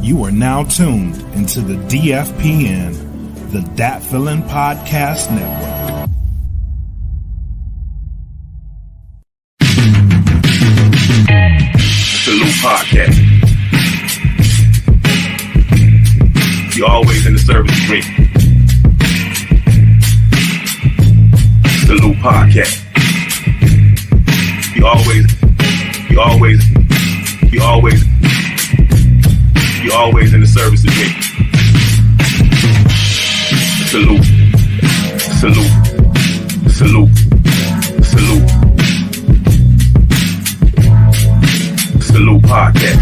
You are now tuned into the DFPN, the Dat Feelin Podcast Network. Salute Podcast. You always in the service of drink. Salute Podcast. You always in the service of drink. Salute. Salute Podcast.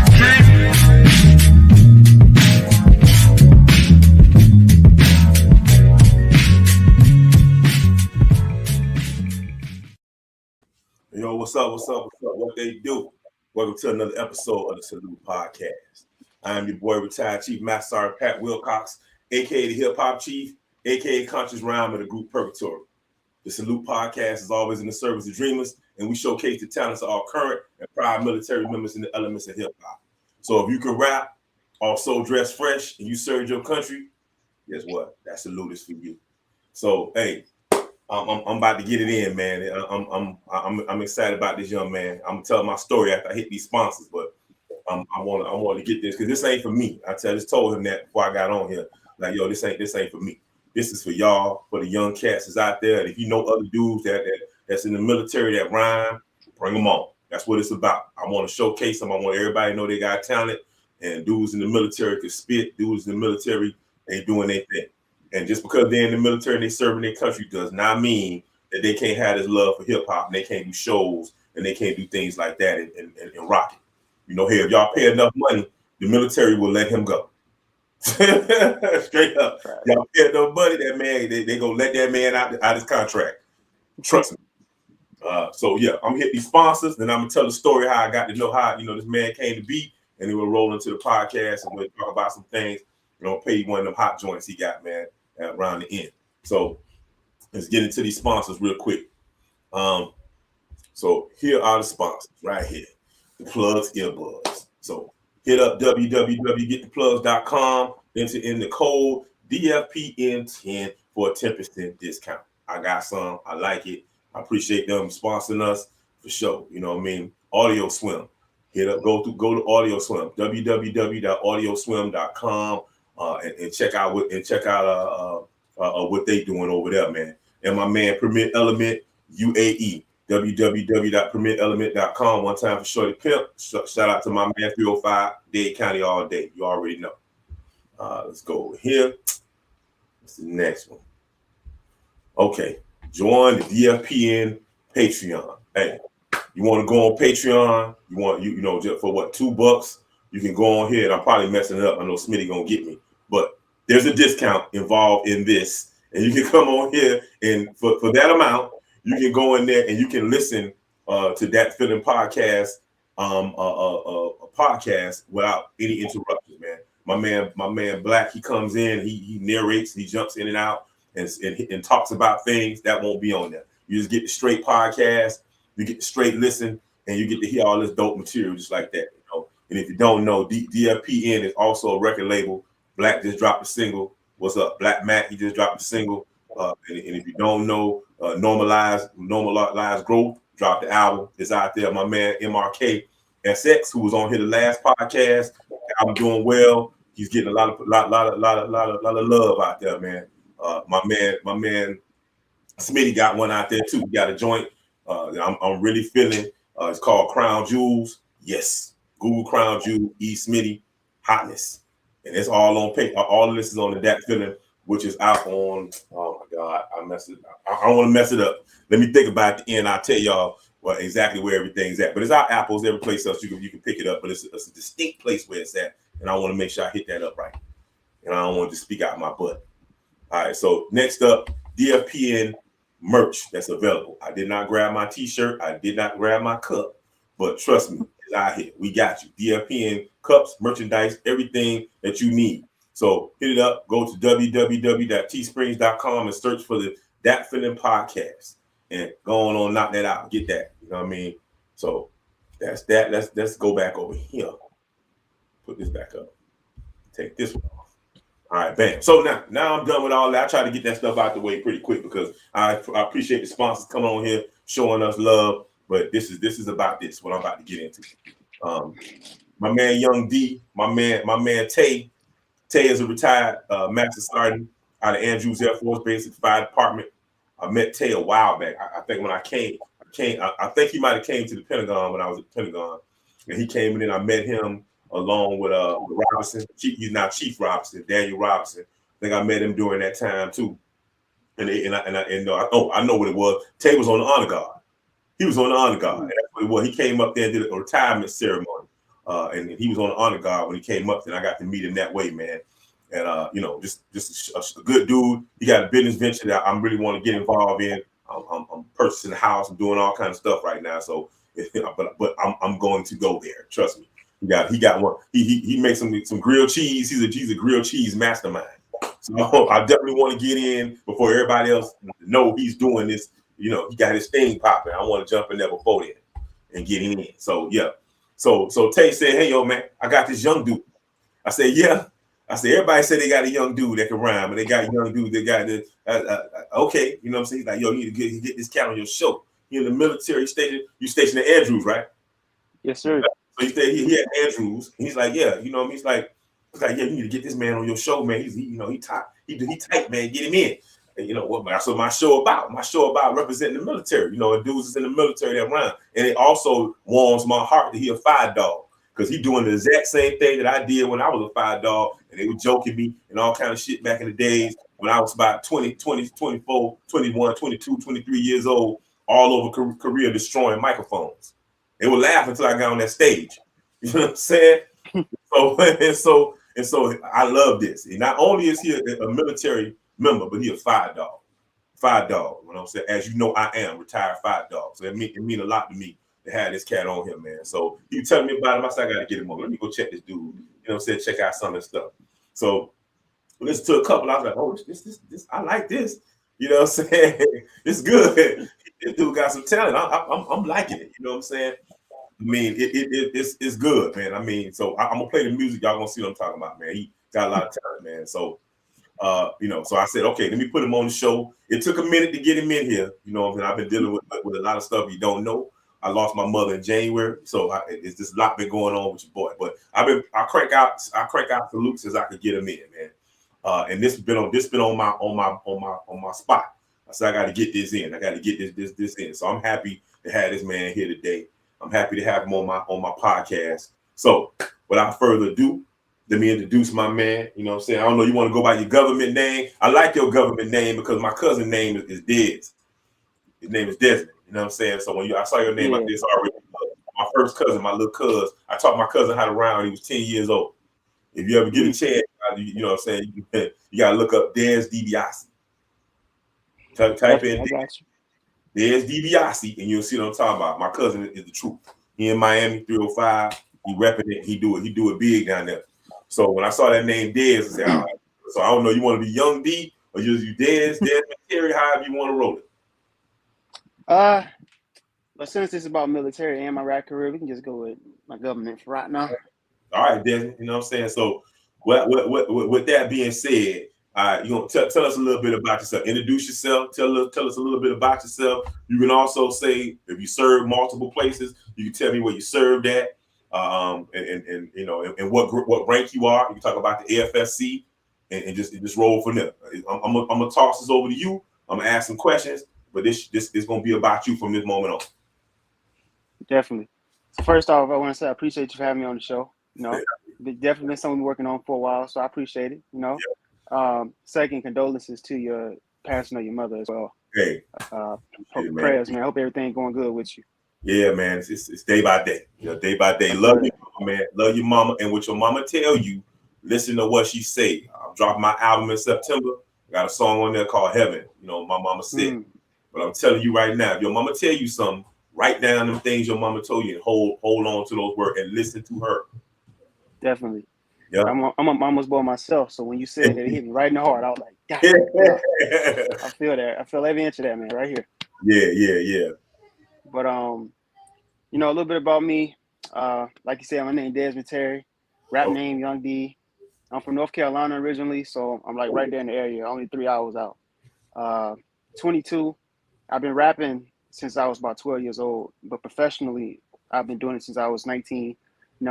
Yo, what's up? What they do? Welcome to another episode of the Salute Podcast. I am your boy, retired Chief Master Sergeant Pat Wilcox, aka the Hip Hop Chief, aka Conscious Rhyme of the group Purgatory. The Salute Podcast is always in the service of dreamers, and we showcase the talents of our current and prior military members in the elements of hip hop. So if you can rap, also dress fresh, and you serve your country, guess what? That salute is for you. So hey, I'm about to get it in, man. I'm excited about this young man. I'm gonna tell my story after I hit these sponsors, but I want to get this because this ain't for me. I just told him that before I got on here. Like, yo, this ain't for me. This is for y'all, for the young cats that's out there. And if you know other dudes that's in the military that rhyme, bring them on. That's what it's about. I want to showcase them. I want everybody to know they got talent. And dudes in the military can spit. Dudes in the military, they doing their thing. And just because they're in the military and they serving their country does not mean that they can't have this love for hip hop and they can't do shows and they can't do things like that and rock it. You know, hey, if y'all pay enough money, the military will let him go. Straight up. Y'all pay enough money, that man, they gonna let that man out his contract. Trust me. So yeah, I'm hitting these sponsors, then I'm gonna tell the story how I got to know how, this man came to be, and then we'll roll into the podcast and we'll talk about some things. Pay one of them hot joints he got, man, around the end. So let's get into these sponsors real quick. So here are the sponsors right here. The Plugs Earbuds. So hit up www.gettheplugs.com, enter in the code DFPN10 for a 10% discount. I got some. I like it. I appreciate them sponsoring us for sure. You know what I mean? Audio Swim. Hit up, go to Audio Swim, www.audioswim.com, and check out what they doing over there, man. And my man Premier Element UAE. www.premierelement.com. One time for Shorty Pimp. Shout out to my man 305 Dade County all day. You already know. Let's go over here. What's the next one? Okay. Join the DFPN Patreon. Hey, you want to go on Patreon? Just for what, $2? You can go on here. And I'm probably messing it up. I know Smitty gonna get me, but there's a discount involved in this, and you can come on here and for that amount. You can go in there and you can listen to Dat Feelin Podcast, a podcast without any interruptions, man. My man Black, he comes in, he narrates, he jumps in and out and talks about things that won't be on there. You just get the straight podcast, you get the straight listen, and you get to hear all this dope material just like that. And if you don't know, DFPN is also a record label. Black just dropped a single. What's up, Black Mac? He just dropped a single. And if you don't know, Normalized Growth dropped the album. It's out there. My man MRK SX, who was on here the last podcast, I'm doing well. He's getting a lot of love out there, man. My man Smitty got one out there too. He got a joint. I'm really feeling. It's called Crown Jewels. Yes, Google Crown Jewel E Smitty Hotness, and it's all on paper. All of this is on the Dat Feelin, which is out on, oh my God, I messed it up. I don't want to mess it up. Let me think about it at the end. I'll tell y'all exactly where everything's at. But it's out Apple's, every place else you can pick it up. But it's a distinct place where it's at. And I want to make sure I hit that up right. And I don't want to just speak out my butt. All right, so next up, DFPN merch that's available. I did not grab my t-shirt. I did not grab my cup. But trust me, it's out here. We got you. DFPN cups, merchandise, everything that you need. So hit it up. Go to www.teesprings.com and search for the Dat Feelin Podcast. And go on, knock that out. Get that. You know what I mean? So that's that. Let's go back over here. Put this back up. Take this one off. All right, bam. So now I'm done with all that. I try to get that stuff out the way pretty quick because I appreciate the sponsors coming on here showing us love. But this is about this what I'm about to get into. My man Young D, my man Tay. Tay is a retired master sergeant out of Andrews Air Force Base at the Fire Department. I met Tay a while back. I think when I think he might have came to the Pentagon when I was at the Pentagon, and he came in and I met him along with Robinson. He's now Chief Robinson, Daniel Robinson. I think I met him during that time too. I know what it was. Tay was on the honor guard. He was on the honor guard. And that's what it was. He came up there and did a retirement ceremony. And he was on the honor guard when he came up, and I got to meet him that way, man. And just a good dude. He got a business venture that I really want to get involved in. I'm purchasing a house. I'm doing all kinds of stuff right now. So, but I'm going to go there. Trust me. He got one. He makes some grilled cheese. He's a grilled cheese mastermind. So I definitely want to get in before everybody else know he's doing this. He got his thing popping. I want to jump in there before then and get in. So yeah. So Tay said, "Hey, yo, man, I got this young dude." I said, "Yeah." I said, "Everybody said they got a young dude that can rhyme, and they got a young dude that got this." Okay, you know what I'm saying? He's like, "Yo, you need to get this cat on your show." He in the military station. You stationed at Andrews, right? Yes, sir. So he at Andrews. And he's like, "Yeah, you know what I mean?" He's like, "Yeah, you need to get this man on your show, man. He tight, man. Get him in." And you know what? That's what my show about. My show about representing the military. And dudes is in the military that rhyme, and it also warms my heart to hear Fire Dog. Because he doing the exact same thing that I did when I was a Fire Dog, and they were joking me and all kind of shit back in the days when I was about 20, 24, 21, 22, 23 years old, all over Korea destroying microphones. They would laugh until I got on that stage. You know what I'm saying? So I love this. And not only is he a military member, but he a Fire Dog. Fire Dog. You know what I'm saying? As you know, I am retired Fire Dog. So it mean a lot to me to have this cat on here, man. So he was telling me about him. I said, I got to get him on. Let me go check this dude. You know what I'm saying? Check out some of this stuff. So listen to a couple. I was like, oh, this, I like this. You know what I'm saying? It's good. This dude got some talent. I'm liking it. You know what I'm saying? I mean, it's good, man. I mean, so I'm gonna play the music. Y'all gonna see what I'm talking about, man. He got a lot of talent, man. So so I said, okay, let me put him on the show. It took a minute to get him in here. You know, I've been dealing with a lot of stuff you don't know. I lost my mother in January, so it's just a lot been going on with your boy. But I crank out salutes as I could get him in, man. And this been on my spot. I said I got to get this in. I got to get this in. So I'm happy to have this man here today. I'm happy to have him on my podcast. So without further ado, let me introduce my man. You know what I'm saying? I don't know, you want to go by your government name? I like your government name because my cousin's name is Dez. His name is Desmond. You know what I'm saying? So when I saw your name like this already, my first cousin, my little cuz, I taught my cousin how to rhyme when he was 10 years old. If you ever get a chance, you know what I'm saying, you got to look up Dez DiBiase. Type in Dez DiBiase and you'll see what I'm talking about. My cousin is the truth. He in Miami, 305. He repping it. He do it big down there. So when I saw that name Dez, I said, all right. So I don't know, you want to be Young D or you Dez Terry, however you want to roll it. But since it's about military and my rap career, we can just go with my government for right now. All right, Desmond. You know what I'm saying? So with that being said, you gonna tell us a little bit about yourself. Introduce yourself. Tell us a little bit about yourself. You can also say if you served multiple places, you can tell me where you served at, and what rank you are. You can talk about the AFSC and just roll from there. I'm gonna toss this over to you. I'm gonna ask some questions, but this is gonna be about you from this moment on. Definitely. So first off, I want to say I appreciate you for having me on the show. It's definitely been something we're working on for a while, so I appreciate it. Second, condolences to your passing of your mother as well. Hey, prayers, man. I hope everything's going good with you. Yeah, man. It's day by day. Day by day. Love you, man. Love your mama, and what your mama tell you, listen to what she say. I'm dropping my album in September. I got a song on there called Heaven. My mama said. But I'm telling you right now, if your mama tell you something, write down them things your mama told you and hold on to those words and listen to her. Definitely. Yeah. I'm a mama's boy myself, so when you said that, it hit me right in the heart. I was like, God, I feel that. I feel every inch of that, man, right here. Yeah. But a little bit about me. Like you said, my name is Desmond Terry. Rap name Young D. I'm from North Carolina originally, so I'm like right there in the area, only 3 hours out. 22. I've been rapping since I was about 12 years old, but professionally, I've been doing it since I was 19.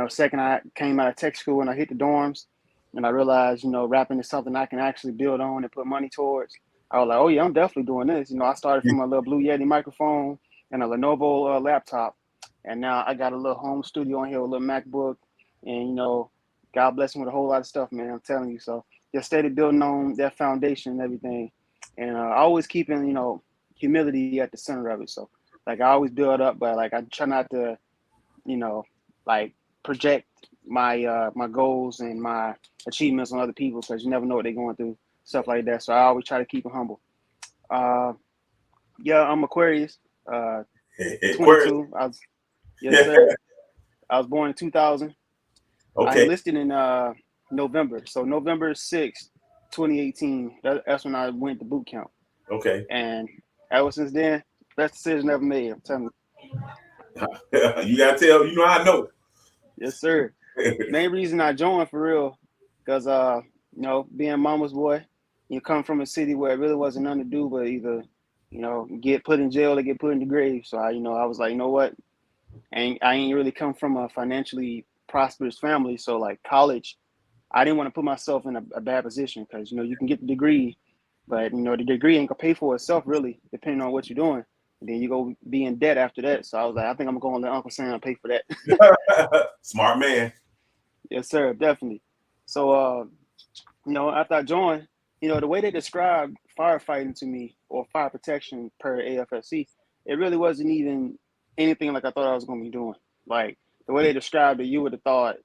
Second I came out of tech school and I hit the dorms, and I realized, rapping is something I can actually build on and put money towards. I was like, oh yeah, I'm definitely doing this. I started from a little Blue Yeti microphone and a Lenovo laptop, and now I got a little home studio in here with a little MacBook, and God bless me with a whole lot of stuff, man. I'm telling you. So just steady building on that foundation and everything, and always keeping humility at the center of it. So like I always build up, but like I try not to, like project my goals and my achievements on other people, because you never know what they're going through, stuff like that. So I always try to keep it humble. Yeah, I'm Aquarius. 22. Yes, sir. I was born in 2000. Okay. I enlisted in November. So November 6th, 2018. That's when I went to boot camp. Okay. And ever since then, best decision ever made. I'm telling you. You gotta tell. I know. Yes, sir. Main reason I joined for real, because being mama's boy, you come from a city where it really wasn't nothing to do but either, get put in jail or get put in the grave. So I was like, you know what? I ain't really come from a financially prosperous family. So like college, I didn't want to put myself in a bad position, because you can get the degree, but the degree ain't gonna pay for itself really, depending on what you're doing. And then you go be in debt after that. So I was like, I think I'm going to let Uncle Sam pay for that. Smart man. Yes, sir, definitely. So after I joined, the way they described firefighting to me, or fire protection per AFSC, it really wasn't even anything like I thought I was going to be doing. Like the way they described it, you would have thought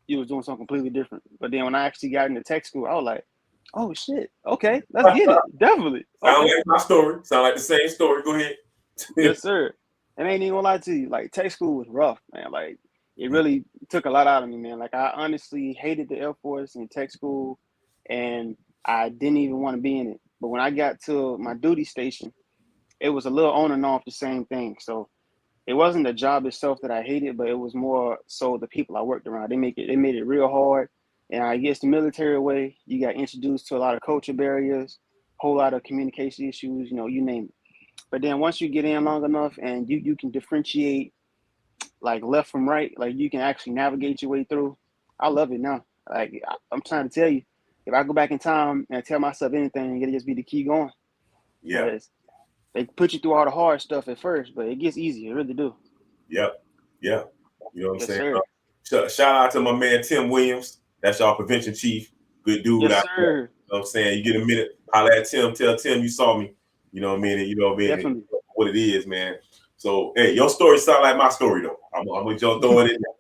you was doing something completely different. But then when I actually got into tech school, I was like, oh shit, okay, let's get it. Definitely. Sound Okay. like my story. Sound like the same story. Go ahead. Yes, sir. And I ain't even gonna lie to you, like tech school was rough, man. Like it really took a lot out of me, man. Like I honestly hated the Air Force and tech school, and I didn't even want to be in it. But when I got to my duty station, it was a little on and off the same thing. So it wasn't the job itself that I hated, but it was more so the people I worked around. They made it real hard. And I guess the military way, you got introduced to a lot of culture barriers, whole lot of communication issues, you name it. But then once you get in long enough and you can differentiate like left from right, like you can actually navigate your way through. I love it now. Like I'm trying to tell you, if I go back in time and tell myself anything, it'll just be to keep going. Yeah. They put you through all the hard stuff at first, but it gets easier. It really do. Yep. Yeah. You know what I'm saying? Sir. Shout out to my man Tim Williams. That's y'all prevention chief. Good dude. Yes, out there. sir. You know what I'm saying? You get a minute, holler at Tim, tell Tim you saw me. You know what I mean? Definitely. What it is, man. So, hey, your story sound like my story, though. I'm gonna just throw it in there.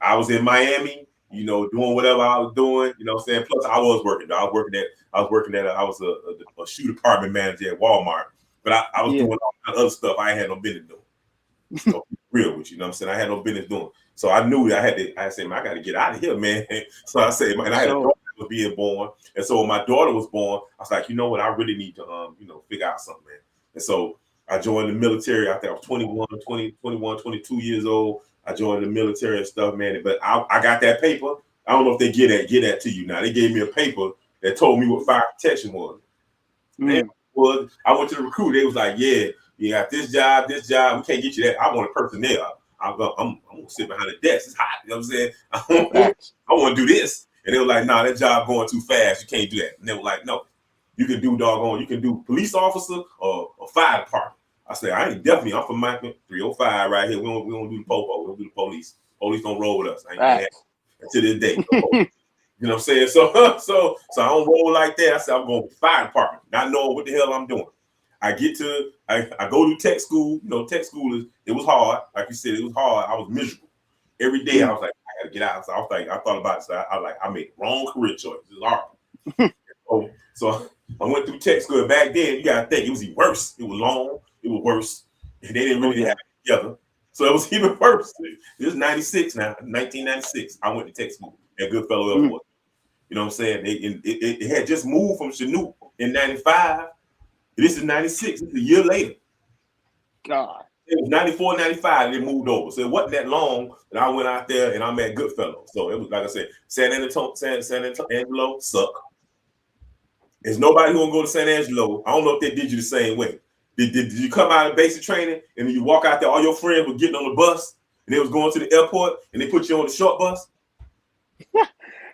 I was in Miami, doing whatever I was doing. You know what I'm saying? Plus, I was working. I was a shoe department manager at Walmart, but I was doing all that other stuff I ain't had no business doing. So, real with you, know what I'm saying? I had no business doing. So I knew that I said, man, I got to get out of here, man. So I said, man, I had a daughter that was being born. And so when my daughter was born, I was like, you know what? I really need to, figure out something, man. And so I joined the military. I think I was 21, 22 years old. I joined the military and stuff, man. But I got that paper. I don't know if they get that to you now. They gave me a paper that told me what fire protection was. I went to the recruit. They was like, yeah, you got this job. We can't get you that. I want a personnel. I'm gonna sit behind the desk. It's hot. You know what I'm saying? I want to do this. And they were like, nah, that job going too fast. You can't do that. And they were like, no, you can do you can do police officer or fire department. I said, I'm from Michael 305 right here. We don't do the popo. We don't do the police. Police don't roll with us. I ain't doing that to this day. You know what I'm saying? So I don't roll like that. I said, I'm going to fire department, not knowing what the hell I'm doing. I go to tech school. Tech school it was hard. Like you said, it was hard. I was miserable. Every day I was like, I gotta get out. So I thought about it. So I was like, I made wrong career choice. It was hard. So I went through tech school. Back then, you gotta think it was even worse. It was long, it was worse. And they didn't really have it together. So it was even worse. This is 96 now, 1996. I went to tech school at Goodfellow Airport. You know what I'm saying? It had just moved from Chinook in 95. This is 96. It's a year later. God. It was 94, 95, and it moved over. So it wasn't that long that I went out there and I met Goodfellow. So it was, like I said, San Angelo suck. There's nobody who gonna go to San Angelo. I don't know if they did you the same way. Did you come out of basic training and you walk out there, all your friends were getting on the bus and they was going to the airport and they put you on the short bus?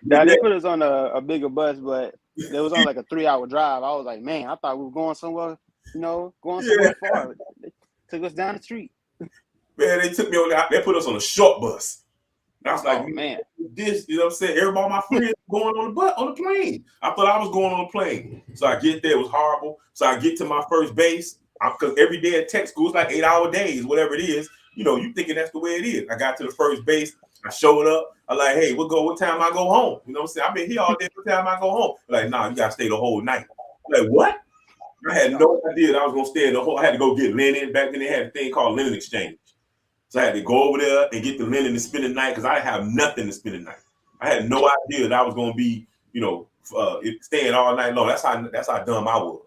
Now they put us on a bigger bus, but it was on like a 3-hour drive. I was like, man, I thought we were going somewhere, going somewhere far. They took us down the street. Man, they took me on that. They put us on a short bus. And I was like, man, this, you know what I'm saying? Everybody, my friends going on the plane. I thought I was going on a plane. So I get there, it was horrible. So I get to my first base, because every day at tech school, it's like 8-hour days, whatever it is. You thinking that's the way it is. I got to the first base. I showed up. I'm like, hey, what time I go home? You know what I'm saying? I've been here all day. What time I go home? They're like, nah, you got to stay the whole night. I'm like, what? I had no idea that I was going to stay in the whole. I had to go get linen. Back then they had a thing called linen exchange. So I had to go over there and get the linen to spend the night because I have nothing to spend the night. I had no idea that I was going to be, staying all night long. That's how dumb I was.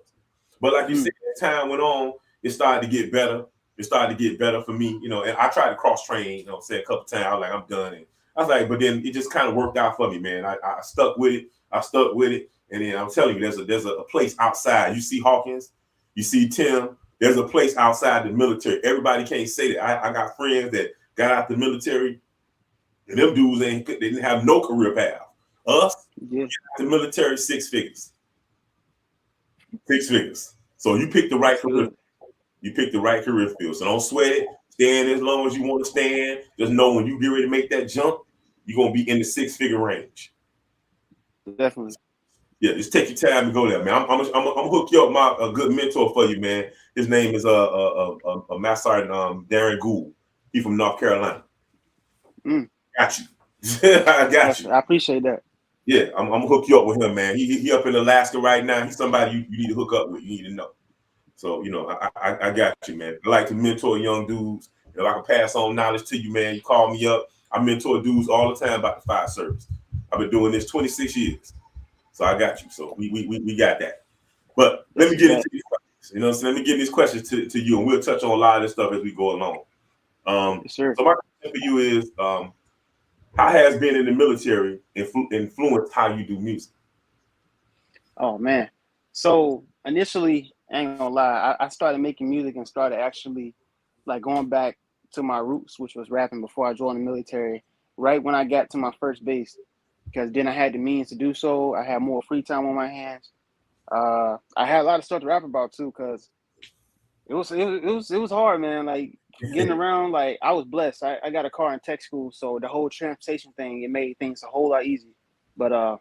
But like you said, as time went on, it started to get better. It started to get better for me, and I tried to cross train, a couple times. I was like, I'm done. And I was like, but then it just kind of worked out for me, man. I stuck with it. And then I'm telling you, there's a place outside. You see Hawkins, you see Tim. There's a place outside the military. Everybody can't say that. I got friends that got out the military, and them dudes they didn't have no career path. Us, the military, 6 figures. 6 figures. So you pick the right career. You pick the right career field. So don't sweat it. Stand as long as you want to stand. Just know when you get ready to make that jump, you're gonna be in the 6-figure range. Definitely. Yeah, just take your time to go there, man. I'm gonna hook you up a good mentor for you, man. His name is Master Sergeant Darren Gould. He's from North Carolina. Got you. I got you. I appreciate that. Yeah, I'm gonna hook you up with him, man. He up in Alaska right now. He's somebody you need to hook up with. You need to know. So I got you, man. I like to mentor young dudes. If I can pass on knowledge to you, man, you call me up. I mentor dudes all the time about the fire service. I've been doing this 26 years. So I got you. So we got that. But let me get into these questions. So let me get these questions to you, and we'll touch on a lot of this stuff as we go along. Sure. So my question for you is, how has being in the military influenced how you do music? Oh man. So initially, I ain't gonna lie, I started making music and started actually like going back to my roots, which was rapping before I joined the military, right when I got to my first base. Because then I had the means to do so. I had more free time on my hands. I had a lot of stuff to rap about too, because it was hard, man. Like getting around, like I was blessed. I got a car in tech school, so the whole transportation thing, it made things a whole lot easier. But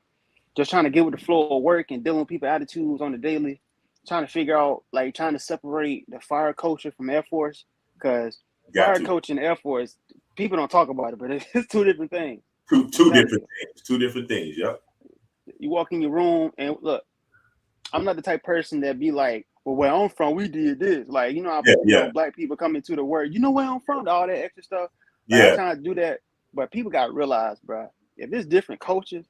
just trying to get with the flow of work and dealing with people's attitudes on the daily, trying to figure out, like trying to separate the fire culture from Air Force, because fire culture and Air Force, people don't talk about it, but it's two different things. Two different things. Two different things. Yep. You walk in your room and look, I'm not the type of person that be like, well, where I'm from, we did this. Like, black people coming to the word, where I'm from, all that extra stuff. Like, I'm trying to do that. But people got to realize, bro, if it's different cultures,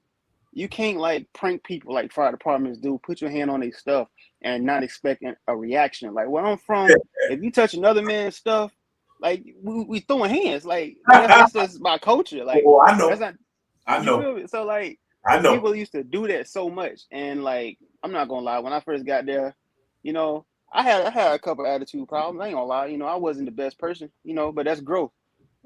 you can't like prank people like fire departments do, put your hand on their stuff and not expecting a reaction. Like where I'm from, if you touch another man's stuff, like we throwing hands, like that's just my culture. Like, I know. I know. Feel me? So like, I know people used to do that so much, and like, I'm not gonna lie. When I first got there, I had a couple attitude problems. I ain't gonna lie. I wasn't the best person. But that's growth.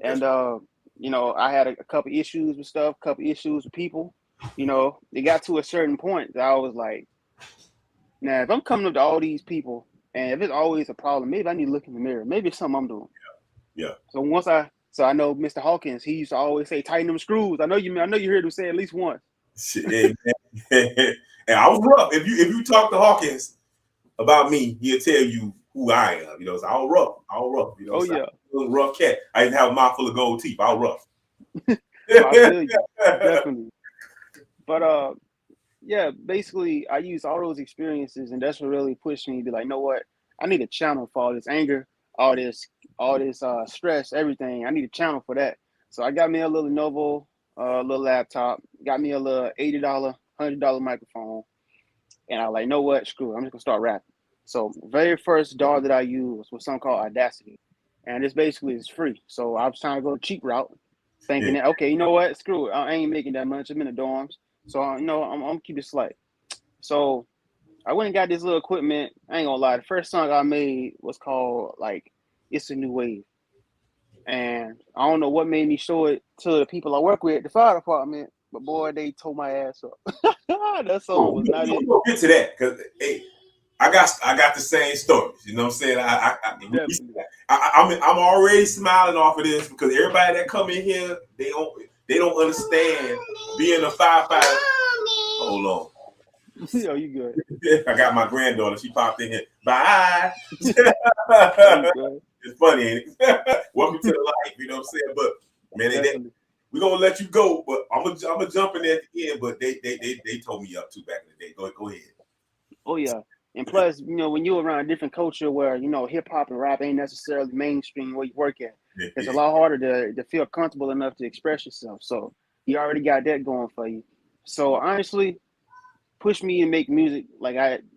And I had a couple issues with stuff, couple issues with people. It got to a certain point that I was like, now if I'm coming up to all these people, and if it's always a problem, maybe I need to look in the mirror. Maybe it's something I'm doing. Yeah. So I know Mr. Hawkins, he used to always say, tighten them screws. I know you heard him say at least once. And I was rough. If you talk to Hawkins about me, he'll tell you who I am. So I was rough. I was a rough cat. I didn't have a mouthful of gold teeth. I was rough. I feel you. Definitely. But basically I used all those experiences, and that's what really pushed me to be like, you know what? I need a channel for all this anger, all this stress, everything. I need a channel for that. So I got me a little Lenovo, little laptop, got me a little $80, $100 microphone, and I was like, you know what? Screw it. I'm just gonna start rapping. So very first DAW that I used was something called Audacity, and it's free. So I was trying to go the cheap route, thinking that, okay, you know what, screw it, I ain't making that much. I'm in the dorms, so I'm keep it slight. So I went and got this little equipment. I ain't gonna lie, the first song I made was called like "It's a New Wave," and I don't know what made me show it to the people I work with at the fire department, but boy, they tore my ass up. That song was not it. We'll get to that because hey, I got the same stories. You know what I'm saying? I'm already smiling off of this because everybody that come in here, they don't understand being a firefighter. Hold on. Yo, you good? I got my granddaughter. She popped in here. Bye. It's funny, ain't it? Welcome to the life. You know what I'm saying? But man, we're gonna let you go. But I'm gonna jump in there at the end. But they told me up too back in the day. Go ahead. Oh yeah. And plus, when you're around a different culture where, hip hop and rap ain't necessarily mainstream where you work at, it's a lot harder to feel comfortable enough to express yourself. So you already got that going for you. So honestly, pushed me to make music.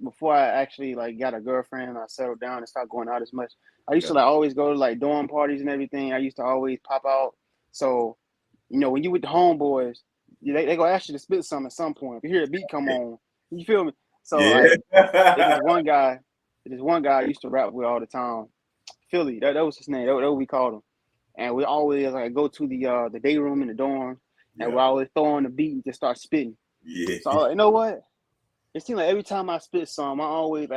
Before I actually got a girlfriend, I settled down and stopped going out as much. I used to always go to dorm parties and everything. I used to always pop out. So, when you with the homeboys, they gonna ask you to spit something at some point. If you hear a beat come on, you feel me? So there's this one guy I used to rap with all the time, Philly. That was his name. That what we called him. And we always go to the day room in the dorm, and we always throw on the beat and just start spitting. Yeah. So I was like, you know what? It seems like every time I spit something, I always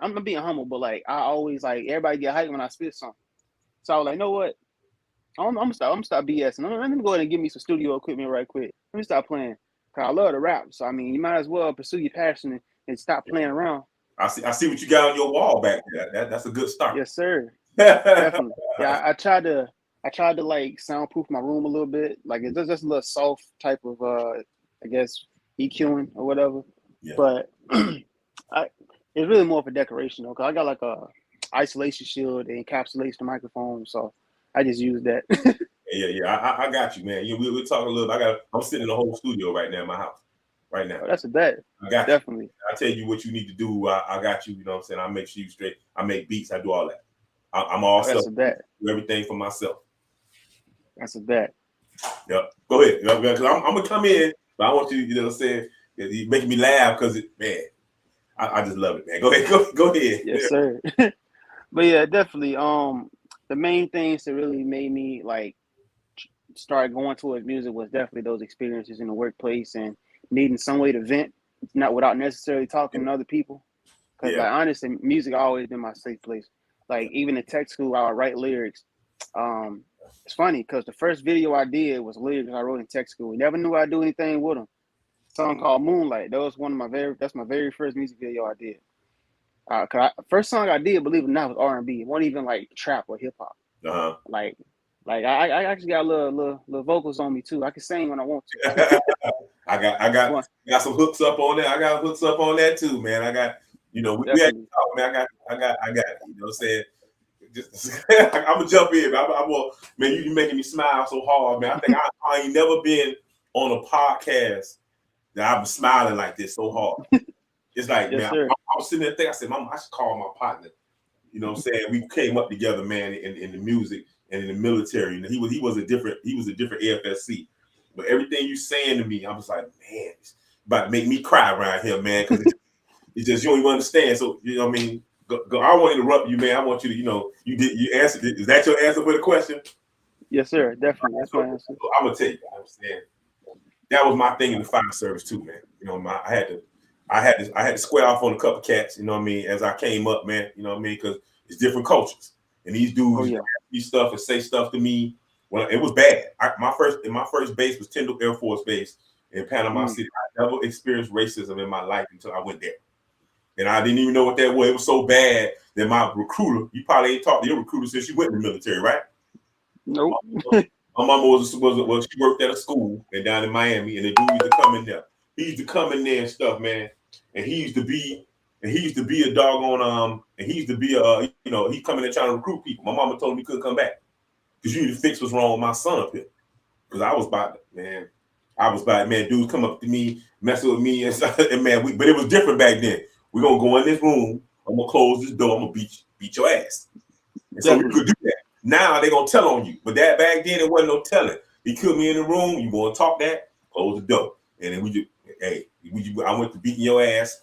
I'm being humble, but I always everybody get hyped when I spit something. So I was like, you know what? I'm gonna stop BSing. Let me go ahead and give me some studio equipment right quick. Let me stop playing. Cause I love to rap. So I mean, you might as well pursue your passion and stop playing around. I see what you got on your wall back there. That's a good start. Yes, sir. Definitely. Yeah, I tried to soundproof my room a little bit. It's just a little soft type of I guess EQing or whatever. Yeah. But it's really more for decoration though, cause I got a isolation shield that encapsulates the microphone, so I just use that. Yeah. I got you, man. We'll talk a little. I'm sitting in the whole studio right now in my house. Right now. Oh, that's a bet. I got definitely. You. I tell you what you need to do. I got you. You know what I'm saying? I make sure you straight. I make beats. I do all that. I'm all that's a bet. Do everything for myself. That's a bet. Yep. Go ahead. I'm gonna come in, but I want you. You know what I'm saying? You're making me laugh because I just love it, man. Go ahead. Go ahead. Yes, sir. But yeah, definitely. The main things that really made me start going towards music was definitely those experiences in the workplace and needing some way to vent, not without necessarily talking to other people. Because honestly, music always been my safe place. Even in tech school, I would write lyrics. It's funny because the first video I did was lyrics I wrote in tech school. We never knew I'd do anything with them. A song called Moonlight. That was that's my very first music video I did. First song I did, believe it or not, was R&B. It wasn't even trap or hip hop. Uh-huh. I actually got little vocals on me too. I can sing when I want to. I got some hooks up on that. I got hooks up on that too, man. I got we had to talk, man. I got it. You know what I'm saying? I'm gonna jump in. Man, you making me smile so hard, man. I think I ain't never been on a podcast that I'm smiling like this so hard. It's like, yes, man, I was sitting there thinking, I said, Mama, I should call my partner. You know what I'm saying? We came up together, man, in the music and in the military. And he was a different AFSC. But everything you saying to me, I was like, man, it's about to make me cry around here, man. Because it's just you don't even understand. So you know what I mean? Go, I won't interrupt you, man. I want you to, you answered it. Is that your answer for the question? Yes, sir. Definitely. That's my answer. So I'm gonna tell you, I understand. That was my thing in the fire service too, man. I had to square off on a couple cats, you know what I mean, as I came up, man, you know what I mean, because it's different cultures. And these dudes ask me stuff and say stuff to me. Well, it was bad. My first base was Tyndall Air Force Base in Panama City. I never experienced racism in my life until I went there. And I didn't even know what that was. It was so bad that my recruiter, you probably ain't talked to your recruiter since you went in the military, right? Nope. My mama was she worked at a school and down in Miami, and the dude used to come in there. He used to come in there and stuff, man. And he used to be a doggone and he used to be he coming in trying to recruit people. My mama told him he couldn't come back because you need to fix what's wrong with my son up here. Because I was about dudes come up to me, messing with me and stuff, and man, but it was different back then. We're gonna go in this room, I'm gonna close this door, I'm gonna beat your ass. And so we could do that. Now they're gonna tell on you. But that back then it wasn't no telling. He put me in the room, you gonna talk that, close the door. And then I went to beating your ass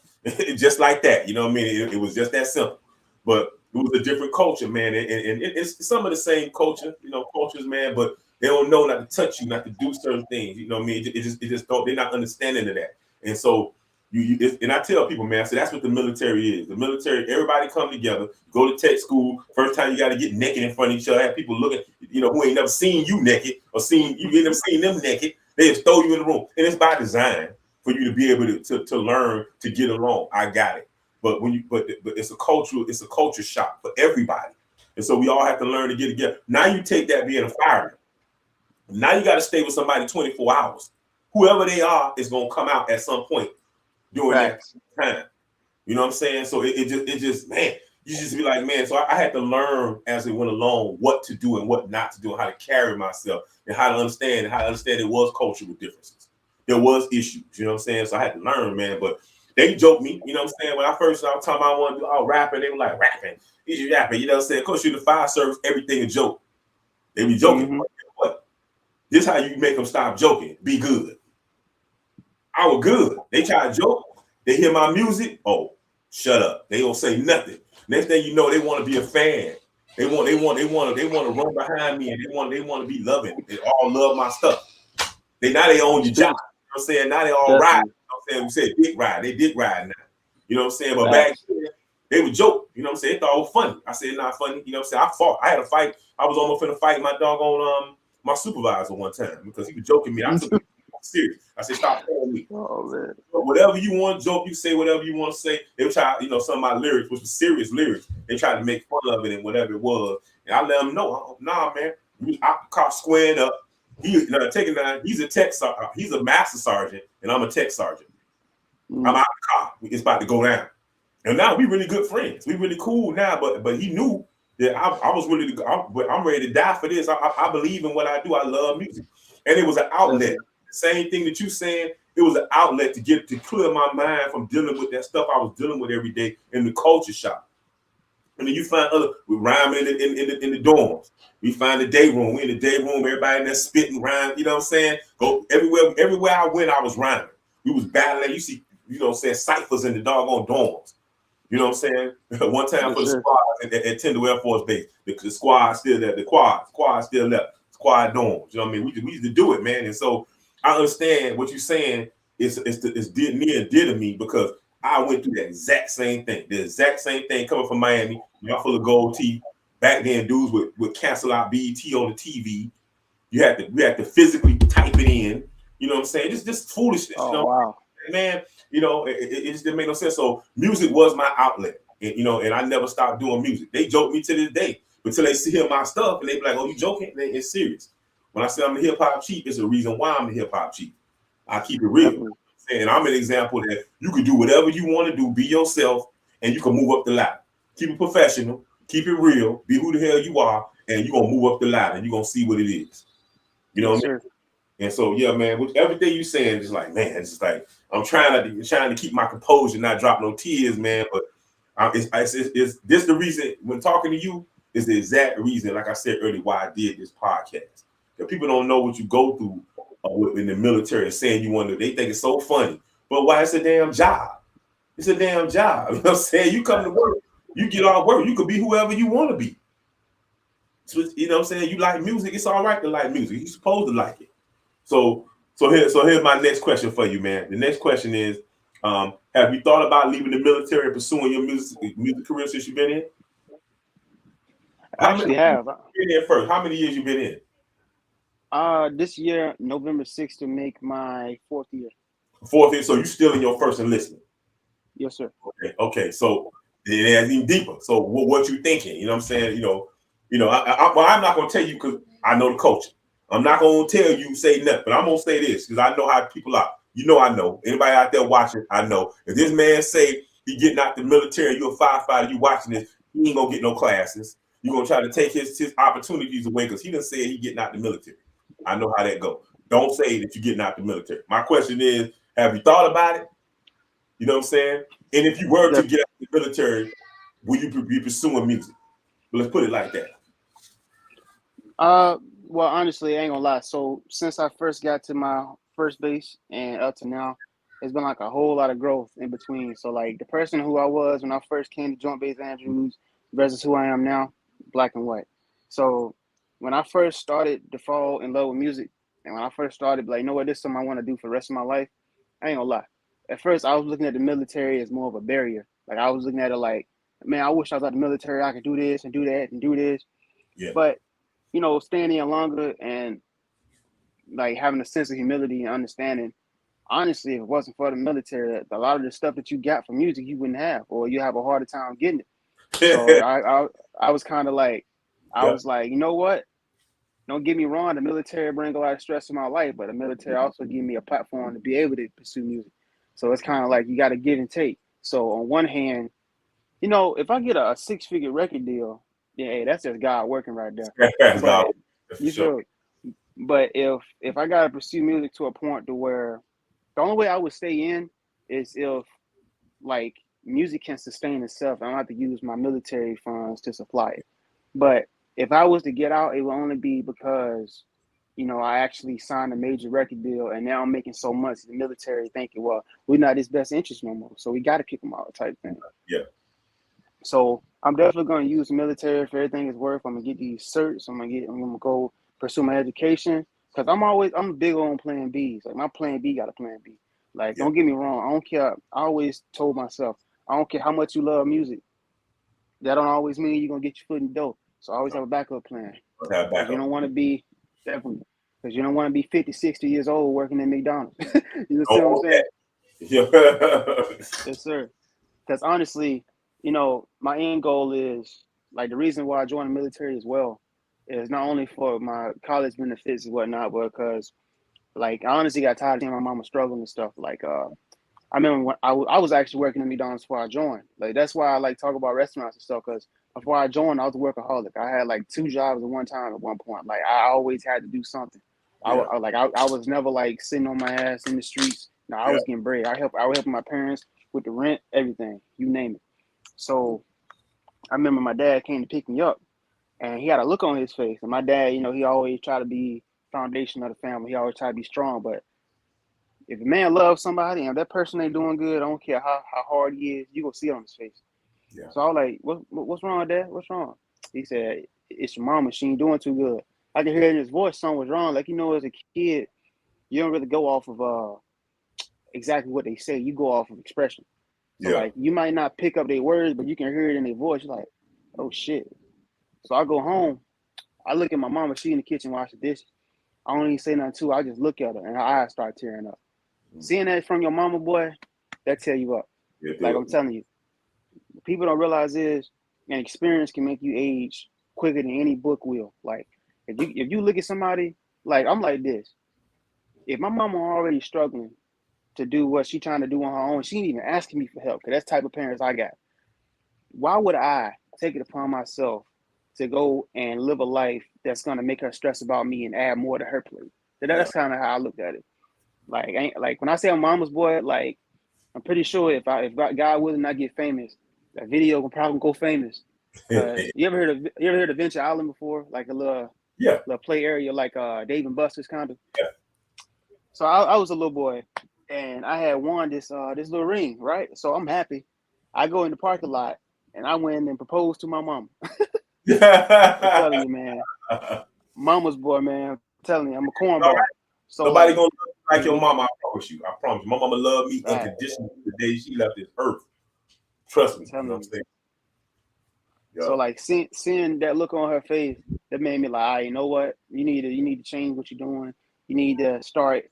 just like that. You know what I mean? It was just that simple. But it was a different culture, man. And it's some of the same culture, cultures, man, but they don't know not to touch you, not to do certain things. You know what I mean? It just don't, they're not understanding of that. And so and I tell people, man, so that's what the military is. The military, everybody come together, go to tech school. First time you got to get naked in front of each other, have people looking, who ain't never seen you naked or you ain't never seen them naked. They just throw you in the room. And it's by design for you to be able to learn to get along. I got it. But but it's a culture shock for everybody. And so we all have to learn to get together. Now you take that being a fireman. Now you got to stay with somebody 24 hours. Whoever they are is going to come out at some point during that time. You know what I'm saying? So it just, man, you just be like, man. So I had to learn as it went along what to do and what not to do, and how to carry myself, and how to understand it was cultural differences. There was issues, you know what I'm saying? So I had to learn, man. But they joked me, you know what I'm saying? When I was talking about I want to do all rapping, they were like, rapping, you rapping, you know what I'm saying? Of course, you're the fire service, everything a joke. They be joking. Mm-hmm. What? This how you make them stop joking. Be good. I was good. They try to joke. They hear my music. Oh, shut up. They don't say nothing. Next thing you know, they want to be a fan. They want to run behind me, and they want to be loving. They all love my stuff. They own your job. You know what I'm saying? Now they all ride. You know what I'm saying? We said dick ride. They dick ride now. You know what I'm saying? But back then, they would joke. You know what I'm saying? They thought it was funny. I said, not funny. You know what I'm saying? I fought. I had a fight. I was almost finna fight my doggone my supervisor one time because he was joking me. I took it serious. I said, stop calling me. Oh, man. But whatever you want to joke, you say whatever you want to say. They would try, some of my lyrics, which was serious lyrics. They tried to make fun of it and whatever it was. And I let them know, nah, man. I caught squaring up. He's a tech sergeant. He's a master sergeant, and I'm a tech sergeant. I'm out of the car. It's about to go down. And now we really good friends. We really cool now. But he knew that I was really. I'm ready to die for this. I believe in what I do. I love music, and it was an outlet. Same thing that you saying. It was an outlet to clear my mind from dealing with that stuff I was dealing with every day in the culture shock. And then you find we rhyming in the dorms. We find the day room. We in the day room. Everybody in there spitting rhyme. You know what I'm saying? Go everywhere I went, I was rhyming. We was battling. You see, saying ciphers in the doggone dorms. You know what I'm saying? One time for the squad at Tyndall Air Force Base. The squad still there. The squad still left. Squad dorms. You know what I mean? We used to do it, man. And so I understand what you're saying. It's near and dear to me because I went through the exact same thing. The exact same thing coming from Miami. Y'all full of gold teeth. Back then, dudes would cancel out BET on the TV. We had to physically type it in. You know what I'm saying? Just foolishness. Oh, wow. Man, it just didn't make no sense. So music was my outlet. And I never stopped doing music. They joke me to this day until they hear my stuff and they be like, oh, you joking? It's serious. When I say I'm the hip hop chief, it's a reason why I'm the hip hop chief. I keep it real. And I'm an example that you can do whatever you want to do, be yourself, and you can move up the ladder. Keep it professional, keep it real, be who the hell you are, and you're going to move up the ladder, and you're going to see what it is. You know what I mean? And so, yeah, man, with everything you're saying, it's like, man, it's just like, I'm trying to keep my composure, not drop no tears, man, but it's this the reason, when talking to you, is the exact reason, like I said earlier, why I did this podcast. Because people don't know what you go through in the military, saying you want to, they think it's so funny. But why? It's a damn job. It's a damn job. You know what I'm saying? You come to work, you get off work, you could be whoever you want to be. So, you know what I'm saying? You like music, it's all right to like music. You're supposed to like it. So here's my next question for you, man. The next question is, have you thought about leaving the military and pursuing your music career since you've been in? I actually have. Been in first. How many years you been in? This year, November 6th, to make my 4th year. 4th year, so you still in your first enlistment? Yes, sir. Okay. So it's even deeper. So what you thinking? You know what I'm saying? I'm not gonna tell you because I know the culture. I'm not gonna tell you say nothing, but I'm gonna say this because I know how people are. I know. Anybody out there watching, I know. If this man say he getting out the military, you're a firefighter, you watching this, he ain't gonna get no classes. You're gonna try to take his opportunities away because he done said he getting out the military. I know how that goes. Don't say that you're getting out the military. My question is, have you thought about it? You know what I'm saying? And if you were to get out the military, will you be pursuing music? Let's put it like that. Well, honestly, I ain't gonna lie. So since I first got to my first base and up to now, it's been like a whole lot of growth in between. So like the person who I was when I first came to Joint Base Andrews versus who I am now, black and white. So when I first started to fall in love with music, and when I first started, like, you know what, this is something I want to do for the rest of my life. I ain't gonna lie. At first, I was looking at the military as more of a barrier. Like I was looking at it like, man, I wish I was out the military. I could do this and do that and do this. Yeah. But staying in longer and like having a sense of humility and understanding. Honestly, if it wasn't for the military, a lot of the stuff that you got from music you wouldn't have, or you have a harder time getting it. So I was kind of like, I Yeah. was like, you know what? Don't get me wrong, the military bring a lot of stress in my life, but the military also give me a platform to be able to pursue music. So it's kind of like you got to give and take. So on one hand, if I get a six-figure record deal, yeah, hey, that's just God working right there. That's But God, for you sure. feel But if I gotta pursue music to a point to where the only way I would stay in is if like music can sustain itself. I don't have to use my military funds to supply it. But if I was to get out, it would only be because I actually signed a major record deal, and now I'm making so much. The military thinking, well, we're not his best interest no more, so we got to kick him out, type thing. Yeah. So I'm definitely going to use the military for everything it's worth. I'm gonna get these certs. I'm gonna go pursue my education because I'm big on plan Bs. Like my plan B got a plan B. Like Yeah. don't get me wrong. I don't care. I always told myself I don't care how much you love music. That don't always mean you're gonna get your foot in the door. So I always have a backup plan Have because you backup. don't want to be definitely because you don't want to be 50, 60 years old working at McDonald's. You see what I'm Oh, saying? yeah. Yes, sir. Because honestly, my end goal is like the reason why I joined the military as well is not only for my college benefits and whatnot, but because like I honestly got tired of seeing my mama struggling and stuff. Like I remember when I was actually working at McDonald's before I joined. Like that's why I like talk about restaurants and stuff because before I joined, I was a workaholic. I had like two jobs at one time at one point. Like I always had to do something. Yeah. I was never like sitting on my ass in the streets. No, I Yeah. was getting bread. I was helping my parents with the rent, everything, you name it. So I remember my dad came to pick me up, and he had a look on his face. And my dad, he always tried to be foundation of the family. He always tried to be strong. But if a man loves somebody and that person ain't doing good, I don't care how hard he is, you gonna see it on his face. Yeah. So I was like, what's wrong, Dad? What's wrong? He said, it's your mama. She ain't doing too good. I can hear in his voice something was wrong. Like, as a kid, you don't really go off of exactly what they say. You go off of expression. So Yeah. like you might not pick up their words, but you can hear it in their voice. You're like, oh shit. So I go home. I look at my mama. She in the kitchen washing dishes. I don't even say nothing to her. I just look at her and her eyes start tearing up. Seeing that from your mama, boy, that tear you up. Yeah, Like I'm telling you, people don't realize is an experience can make you age quicker than any book will. Like if you look at somebody, like I'm like this. If my mama already struggling to do what she trying to do on her own, she ain't even asking me for help because that's the type of parents I got. Why would I take it upon myself to go and live a life that's gonna make her stress about me and add more to her plate? So yeah. that's kind of how I looked at it. Like when I say I'm mama's boy, like I'm pretty sure if God willing I get famous, that video will probably go famous. Cause you ever heard of Venture Island before? Like a Yeah. little play area like Dave and Buster's kind of. Yeah. So I was a little boy and I had won this little ring, right? So I'm happy. I go in the parking lot and I went and proposed to my mom. I'm telling you, man. Mama's boy, man. I'm telling you, I'm a All right. cornball. So Nobody like gonna love you like your mama. I promise you. I promise you. My mama loved me right, unconditionally the day she left this earth. Trust me. I'm You know telling what I'm you. saying? So Yeah. like seeing that look on her face, that made me like, all right, you know what? You need to change what you're doing. You need to start.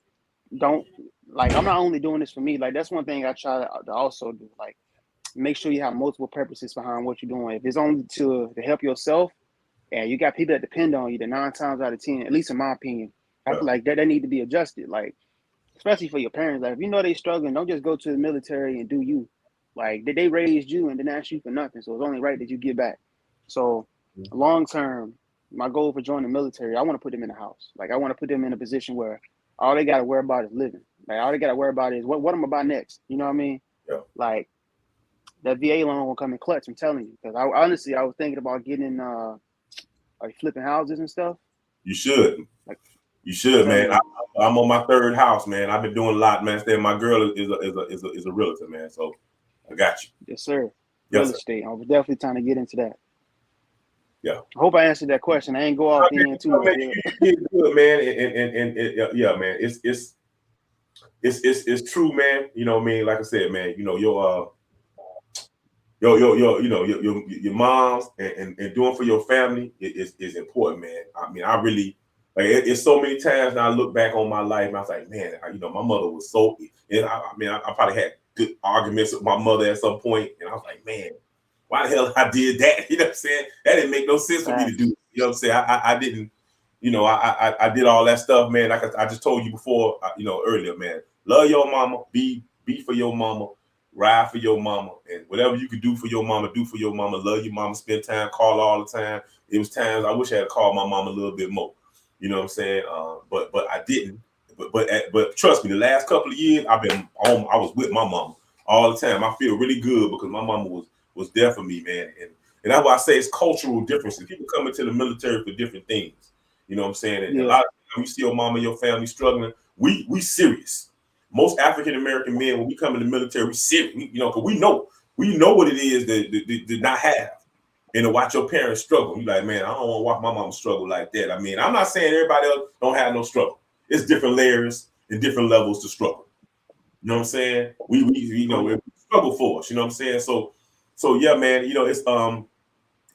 Don't like. I'm not only doing this for me. Like that's one thing I try to also do. Like make sure you have multiple purposes behind what you're doing. If it's only to help yourself, and you got people that depend on you, the 9 times out of 10, at least in my opinion, I Yeah. feel like that need to be adjusted. Like especially for your parents. Like if you know they struggling, don't just go to the military and do you. Like they raised you and didn't ask you for nothing, so it's only right that you give back. So long term, my goal for joining the military, I want to put them in a house. Like I want to put them in a position where all they got to worry about is living. Like all they got to worry about is what I'm gonna buy next. You know what I mean? Yeah. Like that VA loan will come in clutch. I'm telling you, because I honestly I was thinking about getting like flipping houses and stuff. You should. Like, You should, man. I'm on my third house, man. I've been doing a lot, man. My girl is a realtor, man. So I got you. Yes, sir. Yes, Real estate. I was definitely trying to get into that. Yeah. I hope I answered that question. I ain't go off the end too much. You did good, man. And yeah, man. It's true, man. You know what I mean? Like I said, man, you know, your moms and doing for your family is important, man. I mean, I really like it's so many times now I look back on my life and I was like, man, my mother was so, and I probably had good arguments with my mother at some point, and I was like, man, why the hell I did that? You know what I'm saying? That didn't make no sense for me to do. You know what I'm saying? I didn't, I did all that stuff, man. Like I just told you before, earlier, man. Love your mama, be for your mama, ride for your mama, and whatever you could do for your mama, do for your mama. Love your mama, spend time, call all the time. It was times I wish I had called my mama a little bit more. You know what I'm saying? But I didn't. But trust me, the last couple of years I've been home. I was with my mama all the time. I feel really good because my mama was there for me, man. And that's why I say it's cultural differences. People come into the military for different things. You know what I'm saying? And a lot of times you see your mama, your family struggling. We serious. Most African American men, when we come in the military, we serious. Because we know what it is to not have and to watch your parents struggle. You like, man, I don't want to watch my mama struggle like that. I mean, I'm not saying everybody else don't have no struggle. It's different layers and different levels to struggle. You know what I'm saying? We it struggle for us. You know what I'm saying? So yeah, man.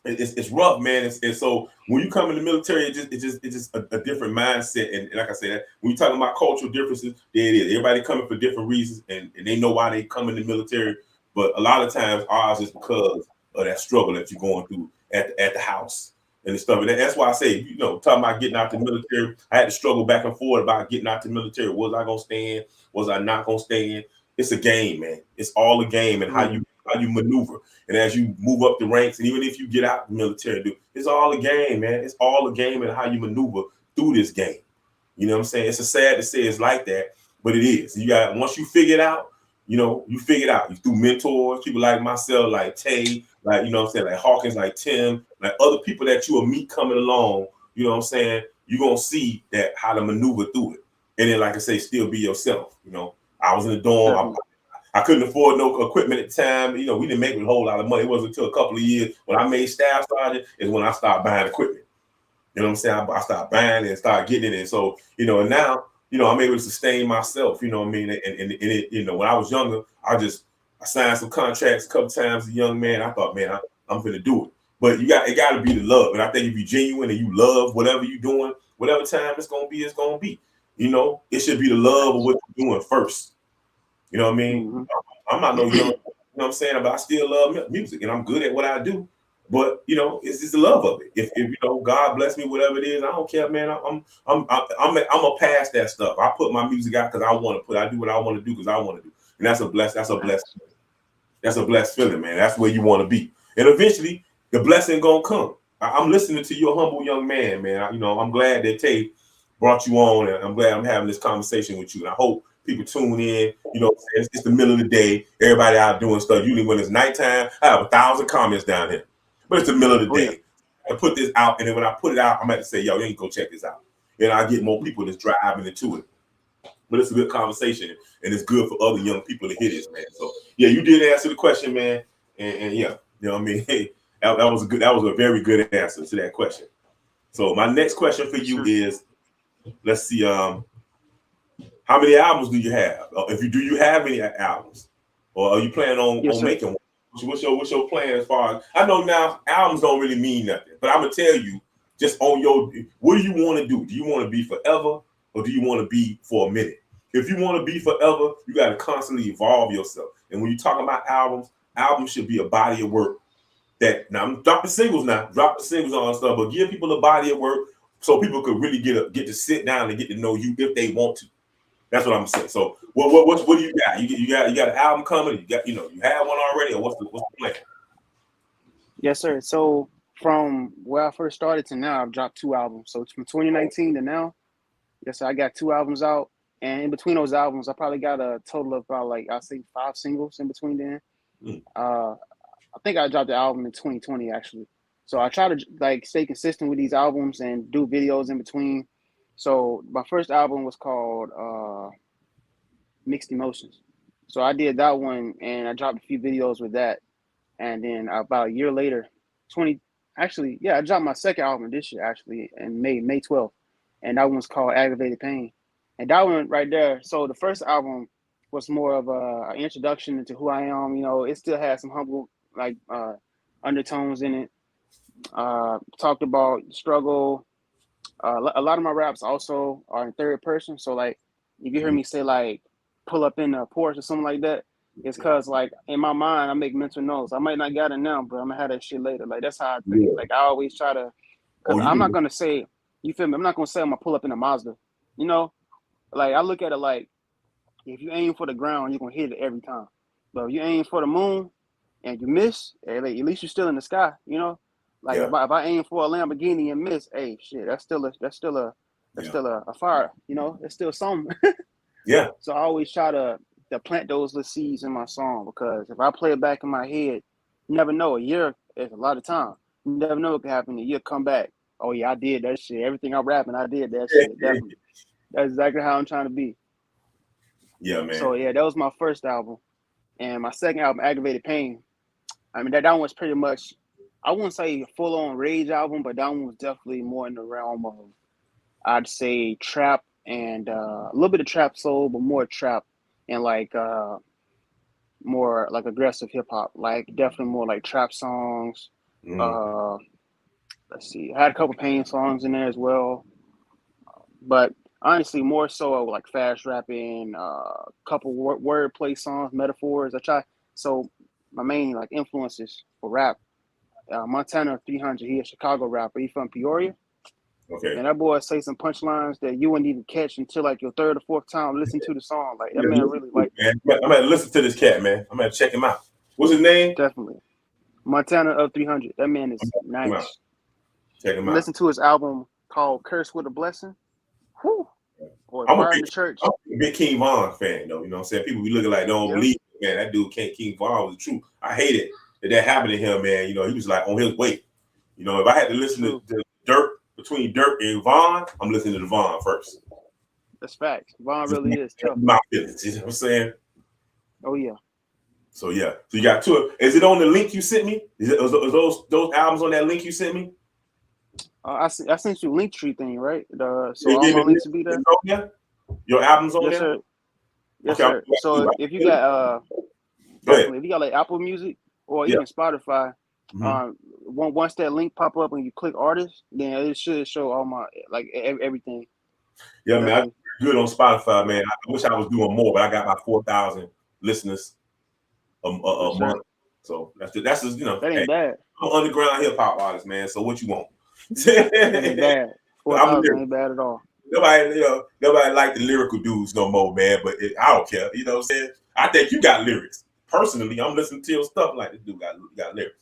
It's rough, man. And so when you come in the military, it's just a different mindset. And like I said, when you're talking about cultural differences, there it is. Everybody coming for different reasons, and they know why they come in the military. But a lot of times, ours is because of that struggle that you're going through at the house and stuff. And that's why I say, talking about getting out the military, I had to struggle back and forth about getting out the military. Was I gonna stand? Was I not gonna stand? It's a game, man. It's all a game, and how you maneuver. And as you move up the ranks, and even if you get out the military, it's all a game, man. It's all a game and how you maneuver through this game. You know what I'm saying? It's sad to say it's like that, but it is. Once you figure it out, you figure it out. You through mentors, people like myself, like Tay, like, you know what I'm saying, like Hawkins, like Tim, like other people that you will meet coming along, you know what I'm saying? You're going to see that how to maneuver through it. And then, like I say, still be yourself. I was in the dorm. I couldn't afford no equipment at the time. We didn't make a whole lot of money. It wasn't until a couple of years when I made staff sergeant is when I started buying equipment. You know what I'm saying? I started buying and started getting it. And so, and now, I'm able to sustain myself, you know what I mean? And it, when I was younger, I signed some contracts a couple times as a young man. I thought, man, I'm going to do it. But it got to be the love. And I think if you're genuine and you love whatever you're doing, whatever time it's going to be, it's going to be. It should be the love of what you're doing first. You know what I mean? Mm-hmm. I'm not no young, you know what I'm saying? But I still love music and I'm good at what I do. But it's just the love of it. If God bless me, whatever it is, I don't care, man. I'm a past that stuff. I put my music out because I want to I do what I want to do because I want to do. And that's a blessed feeling, man. That's where you want to be. And eventually the blessing gonna come. I'm listening to you, a humble young man, man. I'm glad that Tay brought you on, and I'm glad I'm having this conversation with you. And I hope people tune in. It's the middle of the day. Everybody out doing stuff. Usually when it's nighttime, I have 1,000 comments down here. But it's the middle of the day. I put this out, and then when I put it out, I'm going to say, yo, you ain't go check this out. And I get more people that's driving into it. But it's a good conversation, and it's good for other young people to hear this, man. So, yeah, you did answer the question, man. And yeah, you know what I mean? Hey, that was a very good answer to that question. So my next question for you is, let's see, how many albums do you have? Do you have any albums, or are you planning on making one? What's your plan as far as I know now? Albums don't really mean nothing, but I'm gonna tell you, just on what do you want to do? Do you want to be forever, or do you want to be for a minute? If you want to be forever, you got to constantly evolve yourself. And when you talk about albums should be a body of work. That now I'm dropping singles on stuff, but give people a body of work so people could really get to sit down and get to know you if they want to. That's what I'm saying. So what do you got? You got an album coming? You have one already, or what's the plan? Yes, sir. So from where I first started to now, I've dropped 2 albums. So it's from 2019 to now. Yes, sir. I got 2 albums out, and in between those albums, I probably got a total of about 5 singles in between then. I think I dropped the album in 2020 actually. So I try to like stay consistent with these albums and do videos in between. So my first album was called Mixed Emotions. So I did that one and I dropped a few videos with that. And then about a year later, I dropped my second album this year actually in May 12th. And that one's called Aggravated Pain. And that one right there, so the first album was more of an introduction into who I am. You know, it still had some humble like undertones in it. Talked about struggle. A lot of my raps also are in third person. So like, if you hear me say like pull up in a Porsche or something like that, it's cause like in my mind I make mental notes. I might not got it now, but I'm gonna have that shit later. Like that's how I think. Yeah. Like I always try to, cause I'm not gonna say, you feel me? I'm not gonna say I'm gonna pull up in a Mazda. You know, like I look at it like if you aim for the ground, you're gonna hit it every time. But if you aim for the moon and you miss, at least you're still in the sky. You know, like if I aim for a Lamborghini and miss, hey shit, that's still a fire. You know, it's still something. Yeah. So I always try to plant those little seeds in my song, because if I play it back in my head, you never know. A year is a lot of time. You never know what can happen. A year come back. Oh yeah, I did that shit. Everything I'm rapping, I did that shit. Definitely. That's exactly how I'm trying to be. Yeah, man. So yeah, that was my first album. And my second album, Aggravated Pain. I mean that one was pretty much, I wouldn't say a full on rage album, but that one was definitely more in the realm of, I'd say, trap and a little bit of trap soul, but more trap and like more like aggressive hip hop, like definitely more like trap songs. Let's see, I had a couple Pain songs in there as well, but honestly more so like fast rapping, couple wordplay songs, metaphors. I try. So my main like influences for rap, Montana 300. He a Chicago rapper. He from Peoria. Okay. And that boy say some punchlines that you wouldn't even catch until like your third or fourth time listen to the song. Like that man really like. Man, I'm gonna listen to this cat, man. I'm gonna check him out. What's his name? Definitely, Montana of 300. That man is nice. Check him out. Listen to his album called "Curse with a Blessing." Whew. Or I'm Fire in the Church. I'm a big King Von fan, though. You know what I'm saying? People be looking like they don't believe it, man. That dude, King Von, was the truth. I hated that happened to him, man. You know, he was like on his way. You know, if I had to listen to Dirt, between Dirt and Von, I'm listening to the Von first. That's facts. Von really is tough. My feelings, you know what I'm saying? Oh yeah. So yeah, so you got two. Is it on the link you sent me? Is those albums on that link you sent me? I sent you a Linktree thing, right? So all my links will be there. Yeah. Your albums on there? Sir. Yes, sir. So if you got if you got like Apple Music or even Spotify, once that link pop up and you click artists, then it should show all my like everything. Yeah, man, I'm good on Spotify, man. I wish I was doing more, but I got about 4,000 listeners a month. So that's just you know, that ain't bad. I'm an underground hip hop artist, man. So what you want? That ain't bad. 4,000 ain't bad at all. Nobody like the lyrical dudes no more, man. But I don't care. You know what I'm saying? I think you got lyrics. Personally, I'm listening to your stuff like this dude got lyrics.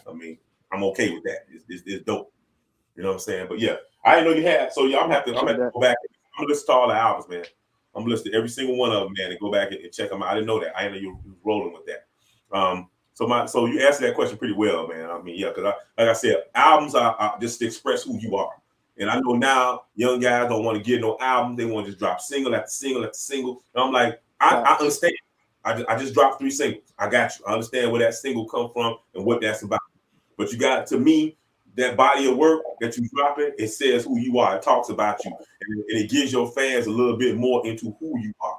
I mean, I'm okay with that. It's dope. You know what I'm saying? But yeah, I didn't know you had. So yeah, I'm gonna go back. I'm gonna listen to all the albums, man. I'm gonna listen to every single one of them, man, and go back and check them out. I didn't know that. I didn't know you were rolling with that. So you answered that question pretty well, man. I mean, yeah, because like I said, albums are just to express who you are. And I know now young guys don't want to get no album. They want to just drop single after single after single. And I'm like, I understand. I just dropped 3 singles. I got you. I understand where that single come from and what that's about. But you got, to me, that body of work that you dropping, it says who you are. It talks about you. And it gives your fans a little bit more into who you are.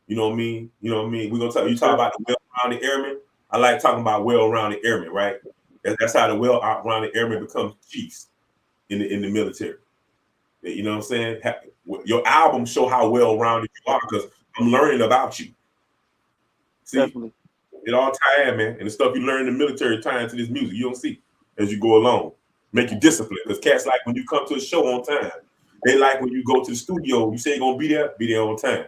You know what I mean? You know what I mean? We're gonna you talk about the well-rounded airman. I like talking about well-rounded airmen, right? That's how the well-rounded airmen become chiefs in the military. You know what I'm saying? Your album show how well-rounded you are because I'm learning about you. See, definitely. It all tie in, man. And the stuff you learn in the military tie into this music. You don't see as you go along. Make you disciplined. Because cats like when you come to a show on time. They like when you go to the studio, you say you're going to be there on time.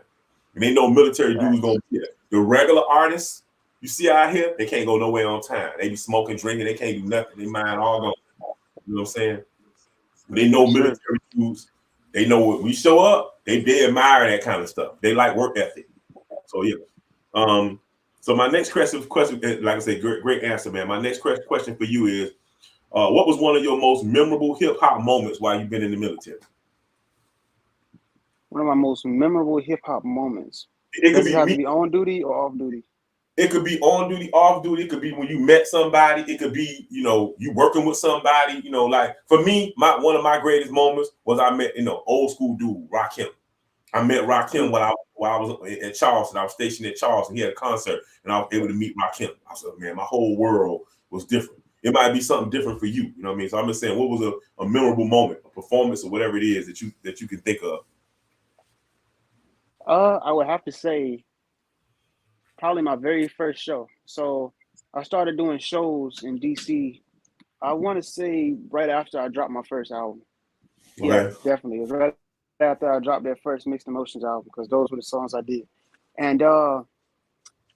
And ain't no military dudes going to be there. The regular artists you see out here, they can't go nowhere on time. They be smoking, drinking. They can't do nothing. They mind all gone. You know what I'm saying? But they know military dudes. They know when we show up, they admire that kind of stuff. They like work ethic. So, yeah. So my next question, like I said, great answer, man. My next question for you is, What was one of your most memorable hip hop moments while you've been in the military? One of my most memorable hip hop moments. It could Does it be have me. to be on duty or off duty? It could be on duty, off duty. It could be when you met somebody. It could be, you working with somebody. Like for me, one of my greatest moments was I met, old school dude, Rakim. I met Rakim while I was at Charleston. I was stationed at Charleston. He had a concert, and I was able to meet Rakim. I said, man, my whole world was different. It might be something different for you. You know what I mean? So I'm just saying, what was a memorable moment, a performance, or whatever it is that you can think of? I would have to say probably my very first show. So I started doing shows in DC. I want to say right after I dropped my first album. Okay. Yeah, definitely. It was right after I dropped that first Mixed Emotions album because those were the songs I did. And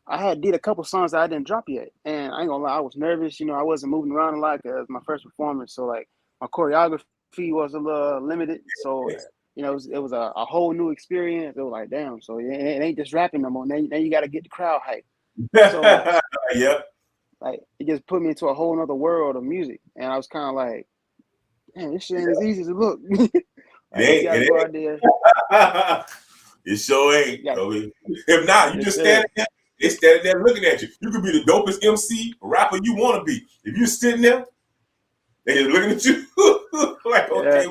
I did a couple songs that I didn't drop yet. And I ain't gonna lie, I was nervous. I wasn't moving around a lot because it was my first performance. So like my choreography was a little limited. So it was a whole new experience. It was like, damn, so it ain't just rapping no more. Now you got to get the crowd hype. So yeah, like it just put me into a whole other world of music, and I was kind of like, man, this shit ain't as easy as it look. It ain't. Go out there. It sure ain't. If not, you just standing there. They standing there looking at you. You could be the dopest MC rapper you want to be. If you're sitting there, they're looking at you like, okay,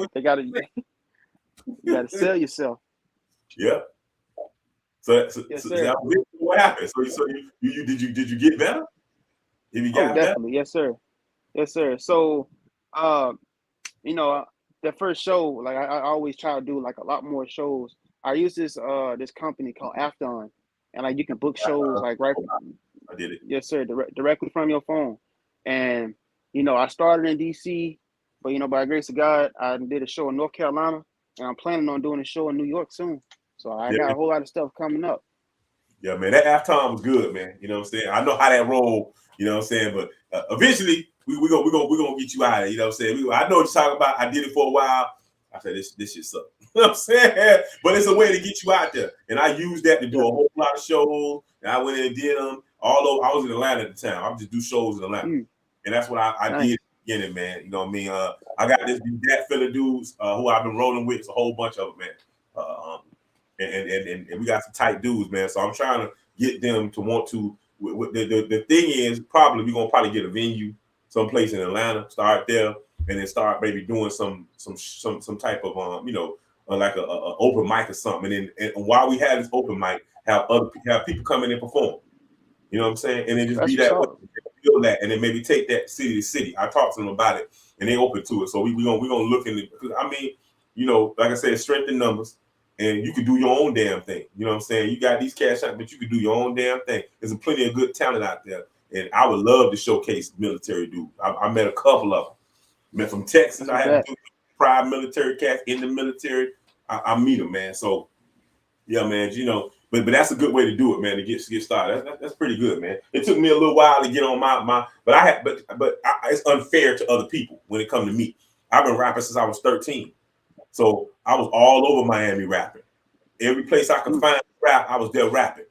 you gotta sell yourself. Yeah. So yes, that was what happened. So you did you get better? Did you get definitely, better? Yes, sir. So, the first show, like I always try to do like a lot more shows. I use this company called Afton, and like you can book shows like right. I did it. Yes, sir. Directly from your phone, and I started in DC, but by the grace of God, I did a show in North Carolina, and I'm planning on doing a show in New York soon. So I got a whole lot of stuff coming up. Yeah, man, that halftime was good, man. You know what I'm saying? I know how that roll. You know what I'm saying? But eventually, we're gonna get you out of it. You know what I'm saying? I know what you're talking about. I did it for a while. I said this shit sucks. You know what I'm saying? But it's a way to get you out there, and I used that to do a whole lot of shows. And I went in and did them all over. I was in Atlanta at the time. I would just do shows in Atlanta, and that's what I did at the beginning, man. You know what I mean? I got these that filler dudes who I've been rolling with. It's a whole bunch of them, man. And we got some tight dudes, man. So I'm trying to get them to want to. The thing is, probably we're gonna probably get a venue someplace in Atlanta, start there, and then start maybe doing some type of like a open mic or something. And while we have this open mic, have people come in and perform. You know what I'm saying? And then just be that way, feel that, and then maybe take that city to city. I talked to them about it, and they open to it. So we're gonna look in it. I mean, like I said, strength in numbers. And you can do your own damn thing. You know what I'm saying? You got these cash out, but you can do your own damn thing. There's plenty of good talent out there. And I would love to showcase military dudes. I met a couple of them. Met from Texas. I have private military cats in the military. I meet them, man. So, yeah, man, but that's a good way to do it, man, to get started. That's pretty good, man. It took me a little while to get on but it's unfair to other people when it comes to me. I've been rapping since I was 13. So I was all over Miami rapping. Every place I could find rap, I was there rapping.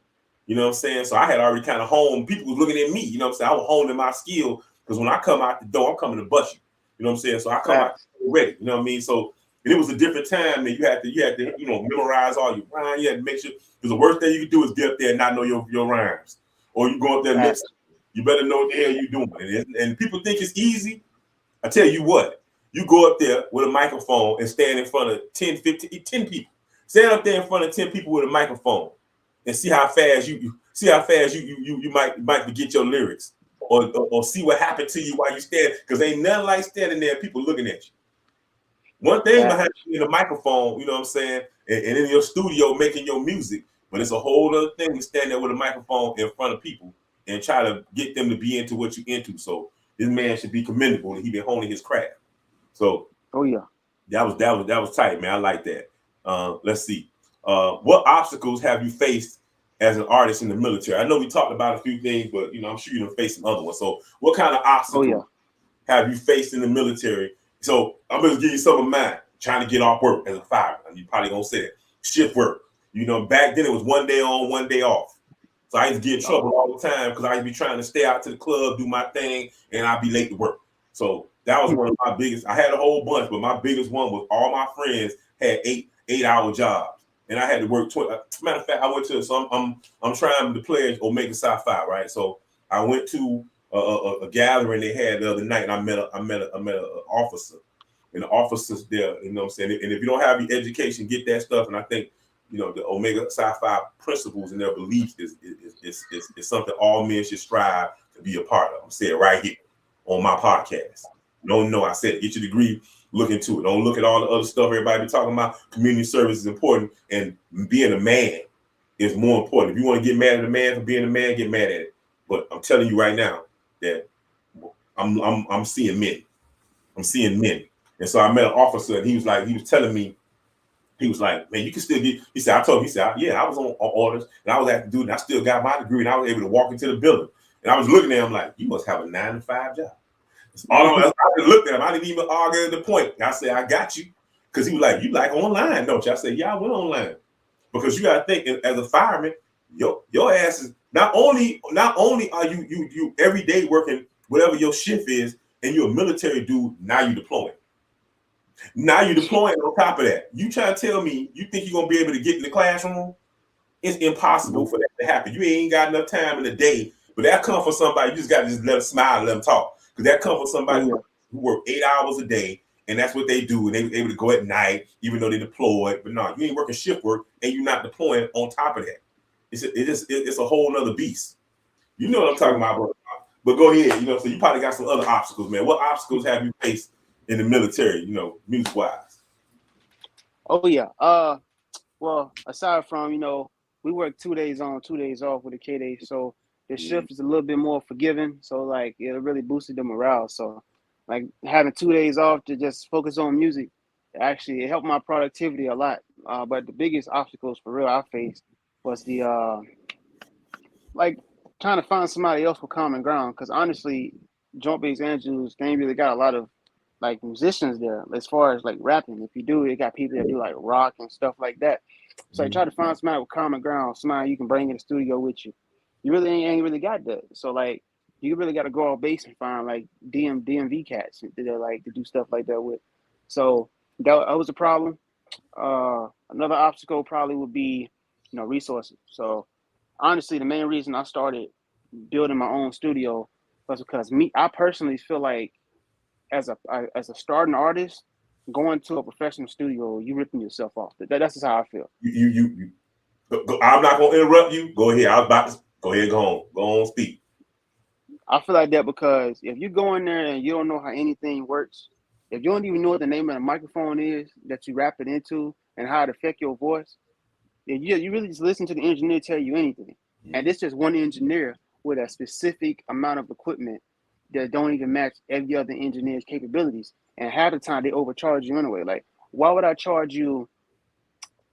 You know what I'm saying? So I had already kind of honed. People was looking at me. You know what I'm saying? I was honing my skill because when I come out the door, I'm coming to bust you. You know what I'm saying? So I come out ready. You know what I mean? So it was a different time that you had to memorize all your rhymes. You had to make sure, because the worst thing you could do is get up there and not know your rhymes. Or you go up there and mix. You better know what the hell you're doing. And people think it's easy. I tell you what. You go up there with a microphone and stand in front of 10 people. Stand up there in front of 10 people with a microphone and see how fast you might forget your lyrics or see what happened to you while you stand, because ain't nothing like standing there and people looking at you. One thing behind you in a microphone, you know what I'm saying, and in your studio making your music, but it's a whole other thing to stand there with a microphone in front of people and try to get them to be into what you're into. So this man should be commendable that he been honing his craft. So, that was tight, man. I like that. Let's see. What obstacles have you faced as an artist in the military? I know we talked about a few things, but I'm sure you've faced some other ones. So, what kind of obstacles have you faced in the military? So, I'm gonna give you some of mine. Trying to get off work as a fireman. You probably gonna say that. Shift work. Back then it was 1 day on, 1 day off. So I used to get in trouble all the time because I used to be trying to stay out to the club, do my thing, and I'd be late to work. So That was one of my biggest. I had a whole bunch, but my biggest one was all my friends had 8-hour jobs, and I had to work 20. Matter of fact, I went to I'm trying to pledge Omega Psi Phi, right? So I went to a gathering they had the other night, and I met an officer, and the officers there. You know what I'm saying? And if you don't have your education, get that stuff. And I think the Omega Psi Phi principles and their beliefs is something all men should strive to be a part of. I'm saying it right here on my podcast. No, I said get your degree, look into it. Don't look at all the other stuff everybody be talking about. Community service is important, and being a man is more important. If you want to get mad at a man for being a man, get mad at it. But I'm telling you right now that I'm seeing men. I'm seeing men. And so I met an officer, and he was telling me, he was like, man, you can still get. He said, I told him, he said, yeah, I was on orders, and I was at the dude, and I still got my degree, and I was able to walk into the building. And I was looking at him like, you must have a 9-to-5 job. I just looked at him. I didn't even argue at the point. I said, I got you. Because he was like, you like online, don't you? I said, yeah, I went online. Because you got to think, as a fireman, your ass is not only are you every day working whatever your shift is, and you're a military dude, now you're deploying. Now you're deploying on top of that. You trying to tell me you think you're going to be able to get in the classroom? It's impossible for that to happen. You ain't got enough time in the day. But that comes from somebody, you just got to just let them smile and let them talk. Because that comes from somebody who work 8 hours a day, and that's what they do. And they able to go at night, even though they deployed. But no, you ain't working shift work, and you're not deploying on top of that. It's a whole nother beast. You know what I'm talking about, bro. But go ahead. So you probably got some other obstacles, man. What obstacles have you faced in the military, music-wise? Oh, yeah. Well, aside from, we work 2 days on, 2 days off with a K-Day, so the shift is a little bit more forgiving, so like it really boosted the morale. So like having 2 days off to just focus on music, actually it helped my productivity a lot. But the biggest obstacles for real I faced was the like trying to find somebody else for common ground. Because honestly, Joint Base Andrews, they ain't really got a lot of like musicians there as far as like rapping. If you do, they got people that do like rock and stuff like that. So I try to find somebody with common ground, somebody you can bring in the studio with you. You really ain't really got that. So like you really got to go off base and find like DMV cats that like to do stuff like that with. So that was a problem. Another obstacle probably would be, resources. So honestly, the main reason I started building my own studio was because I personally feel like as a starting artist, going to a professional studio, you ripping yourself off. That's just how I feel. You I'm not gonna interrupt you. Go ahead. I was about to go ahead. Go on, speak. I feel like that because if you go in there and you don't know how anything works, if you don't even know what the name of the microphone is that you wrap it into and how it affects your voice, you really just listen to the engineer tell you anything. And it's just one engineer with a specific amount of equipment that don't even match every other engineer's capabilities. And half the time they overcharge you anyway. Like, why would I charge you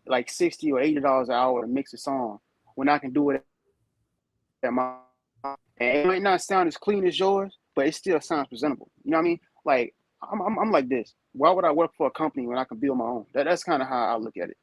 like $60 or $80 an hour to mix a song when I can do it at my, and it might not sound as clean as yours, but it still sounds presentable. You know what I mean? Like I'm like this. Why would I work for a company when I can build my own? That's kind of how I look at it.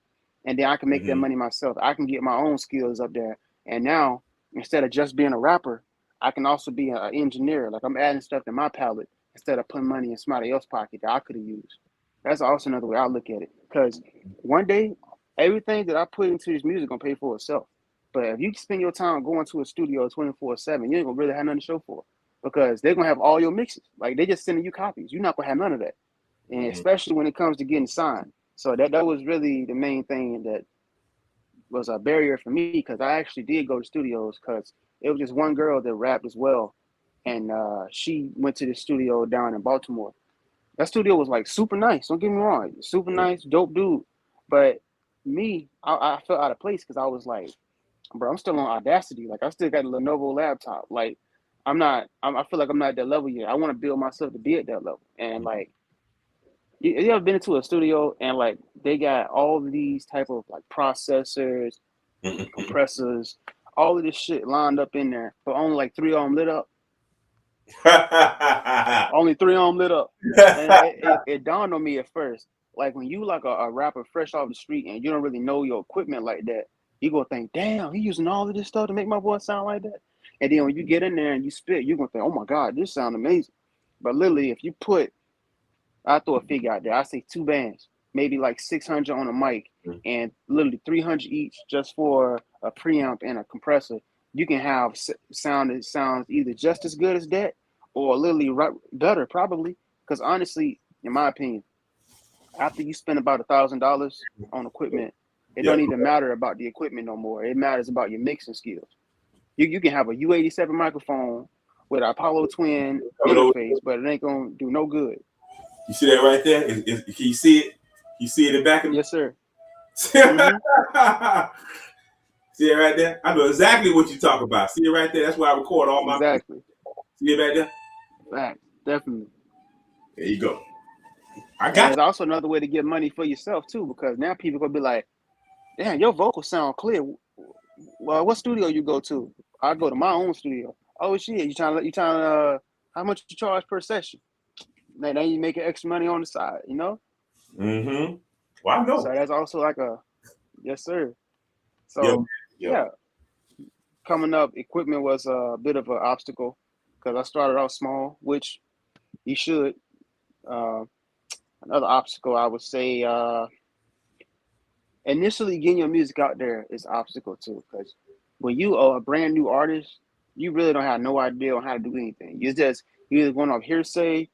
And then I can make that money myself. I can get my own skills up there. And now instead of just being a rapper, I can also be an engineer. Like I'm adding stuff to my palette instead of putting money in somebody else's pocket that I could have used. That's also another way I look at it. Because one day, everything that I put into this music gonna pay for itself. But if you spend your time going to a studio 24/7, you ain't gonna really have nothing to show for it because they're gonna have all your mixes. Like they just sending you copies. You're not gonna have none of that, and especially when it comes to getting signed. So that was really the main thing that was a barrier for me because I actually did go to studios because it was just one girl that rapped as well, and she went to the studio down in Baltimore. That studio was like super nice. Don't get me wrong, super nice, dope dude. But me, I felt out of place because I was like, bro, I'm still on Audacity. Like I still got a Lenovo laptop. Like I feel like I'm not at that level yet. I want to build myself to be at that level. And like, you ever been into a studio and like they got all of these type of like processors, compressors, all of this shit lined up in there, but only like 3 of them lit up. Only 3 of them lit up. And it dawned on me at first, like when you like a rapper fresh off the street and you don't really know your equipment like that, you gonna think, damn, he using all of this stuff to make my voice sound like that. And then when you get in there and you spit, you're gonna think, oh my God, this sounds amazing. But literally, if you put I throw a figure out there. I say 2 bands, maybe like 600 on a mic, and literally 300 each just for a preamp and a compressor. You can have sound that sounds either just as good as that or literally better, probably. Because honestly, in my opinion, after you spend about $1,000 on equipment, it don't even matter about the equipment no more. It matters about your mixing skills. You can have a U87 microphone with an Apollo Twin interface, but it ain't gonna do no good. You see that right there? Can you see it? You see it in the back of me? Yes, sir. Mm-hmm. See it right there? I know exactly what you talk about. See it right there? That's why I record all my exactly. See it right there? Fact, definitely. There you go. And there's also another way to get money for yourself too, because now people gonna be like, "Damn, your vocals sound clear. Well, what studio you go to? I go to my own studio. Oh shit, you trying to how much you charge per session? Now you making extra money on the side, you know?" Mm-hmm. Well, I know. So that's also like yes, sir. So yeah, coming up, equipment was a bit of an obstacle because I started out small, which you should. Another obstacle, I would say, initially getting your music out there is an obstacle too, because when you are a brand new artist, you really don't have no idea on how to do anything. You're either going off hearsay,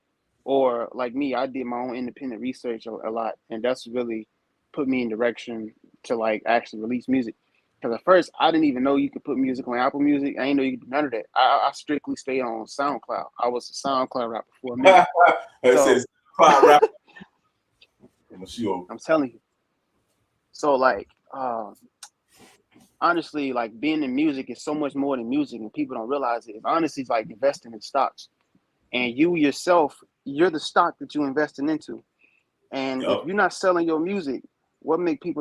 or like me, I did my own independent research a lot, and that's really put me in direction to like actually release music. Because at first, I didn't even know you could put music on Apple Music. I didn't know you could do none of that. I strictly stayed on SoundCloud. I was a SoundCloud rapper for a minute. So, I'm telling you. So like, honestly, like being in music is so much more than music, and people don't realize it. Honestly, it's like investing in stocks, and you yourself, you're the stock that you're investing into. And if you're not selling your music, what make you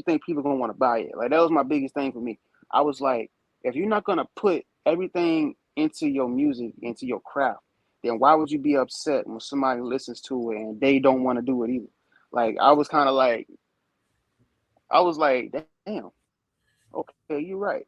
think people gonna want to buy it? Like that was my biggest thing for me. I was like, if you're not gonna put everything into your music, into your craft, then why would you be upset when somebody listens to it and they don't want to do it either? Like I was like, damn, okay, you're right.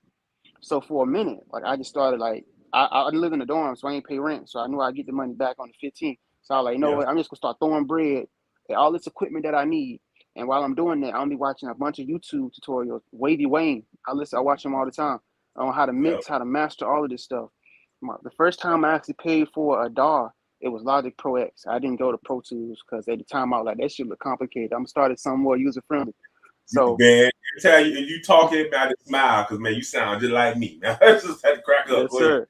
So for a minute, like I just started like I live in the dorm, so I ain't pay rent, so I knew I'd get the money back on the 15th. So I was like, you know what, I'm just gonna start throwing bread at all this equipment that I need. And while I'm doing that, I'll be watching a bunch of YouTube tutorials. Wavy Wayne, I watch him all the time on how to mix, how to master all of this stuff. The first time I actually paid for a DAW, it was Logic Pro X. I didn't go to Pro Tools because at the time I was like, that shit look complicated. I'm gonna start at something more user friendly. So man, I tell you talking about it, smile because man, you sound just like me. Now I just had to crack up. Yes, sir.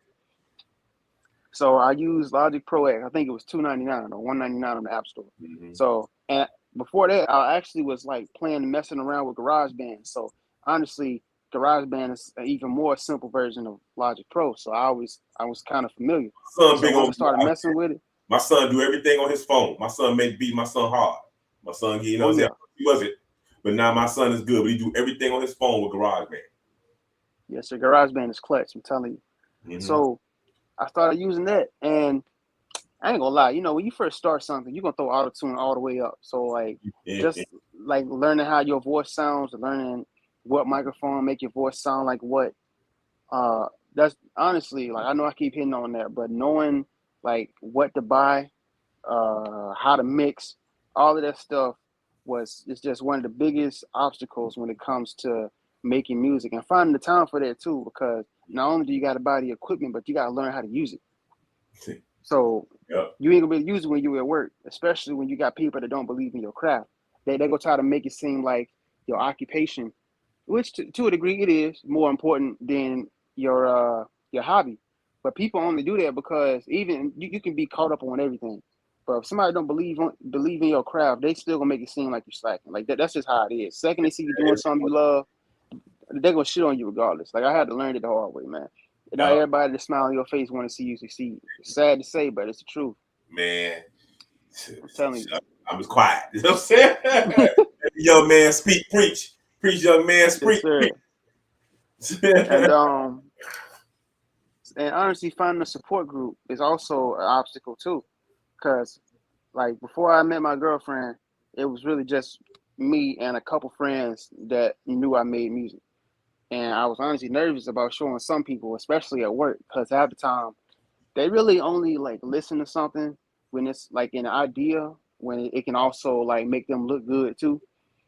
So I used Logic Pro X. I think it was $299 or $199 on the App Store. Mm-hmm. So and before that, I actually was like playing and messing around with GarageBand. So honestly, GarageBand is an even more simple version of Logic Pro. So I was kind of familiar. Son, so when I started messing with it, my son do everything on his phone. My son make beat my son hard. My son, he knows that he wasn't. But now my son is good, but he do everything on his phone with GarageBand. Yes, sir. GarageBand is clutch, I'm telling you. Mm-hmm. So I started using that, and I ain't gonna lie, you know, when you first start something, you're gonna throw auto-tune all the way up. So like just like learning how your voice sounds, learning what microphone make your voice sound like what. That's honestly like I know I keep hitting on that, but knowing like what to buy, how to mix, all of that stuff is just one of the biggest obstacles when it comes to making music and finding the time for that too, because not only do you got to buy the equipment, but you got to learn how to use it. So you ain't gonna be able to use it when you're at work, especially when you got people that don't believe in your craft. They gonna try to make it seem like your occupation, which to a degree it is more important than your hobby. But people only do that because even you can be caught up on everything. But if somebody don't believe in your craft, they still gonna make it seem like you're slacking. Like that's just how it is. Second they see you doing something you love, they're gonna shit on you regardless. Like I had to learn it the hard way, man. Not everybody that smile on your face want to see you succeed. It's sad to say, but it's the truth. Man, I'm telling you. I was quiet. You know what I'm saying? Young man, preach, young man, preach. And honestly, finding a support group is also an obstacle too, because like before I met my girlfriend, it was really just me and a couple friends that knew I made music. And I was honestly nervous about showing some people, especially at work, because half the time they really only like listen to something when it's like an idea when it can also like make them look good too.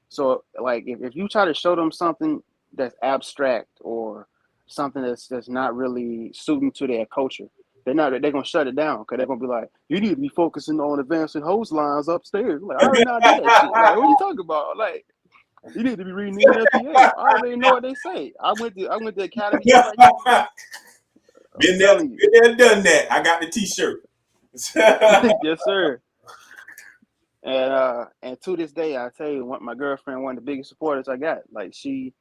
So like if you try to show them something that's abstract or something that's not really suiting to their culture, they're gonna shut it down because they're gonna be like, you need to be focusing on advancing hose lines upstairs. Like, I already know I do that shit. Like, what are you talking about? Like, you need to be reading NFPA. I already know what they say. I went to academy just like you. Been there, done that. I got the T-shirt. Yes, sir. And to this day, I tell you, my girlfriend, one of the biggest supporters I got. Like she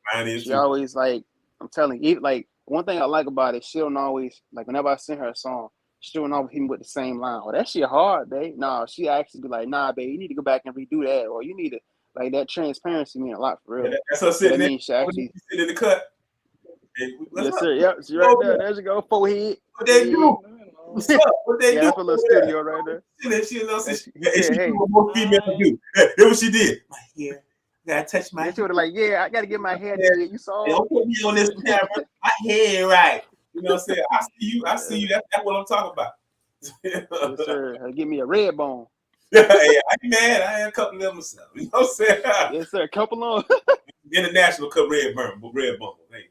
always like, I'm telling you, like one thing I like about it, she don't always like whenever I send her a song, she don't always hit me with the same line. Oh, that shit hard, babe. No, she actually be like, nah, babe, you need to go back and redo that, or you need to like that transparency mean a lot for real. That's her sitting there. She actually sit in the cut. Hey, yes, sir. Yep, she right there. There you go, forehead. What they do? What's up? What they do? That's a little studio right there. She do what females do. That's what she did. My hair. Gotta touch my hair. She would have like, yeah, I gotta get my hair did. You saw don't put me on this camera. My hair right. You know what I'm saying? I see you. That's what I'm talking about. Yes, sir. Give me a red bone. Hey, I ain't mad. I had a couple of them myself. You know what I'm saying? Yes, sir. A couple of International cut red bone. Hey.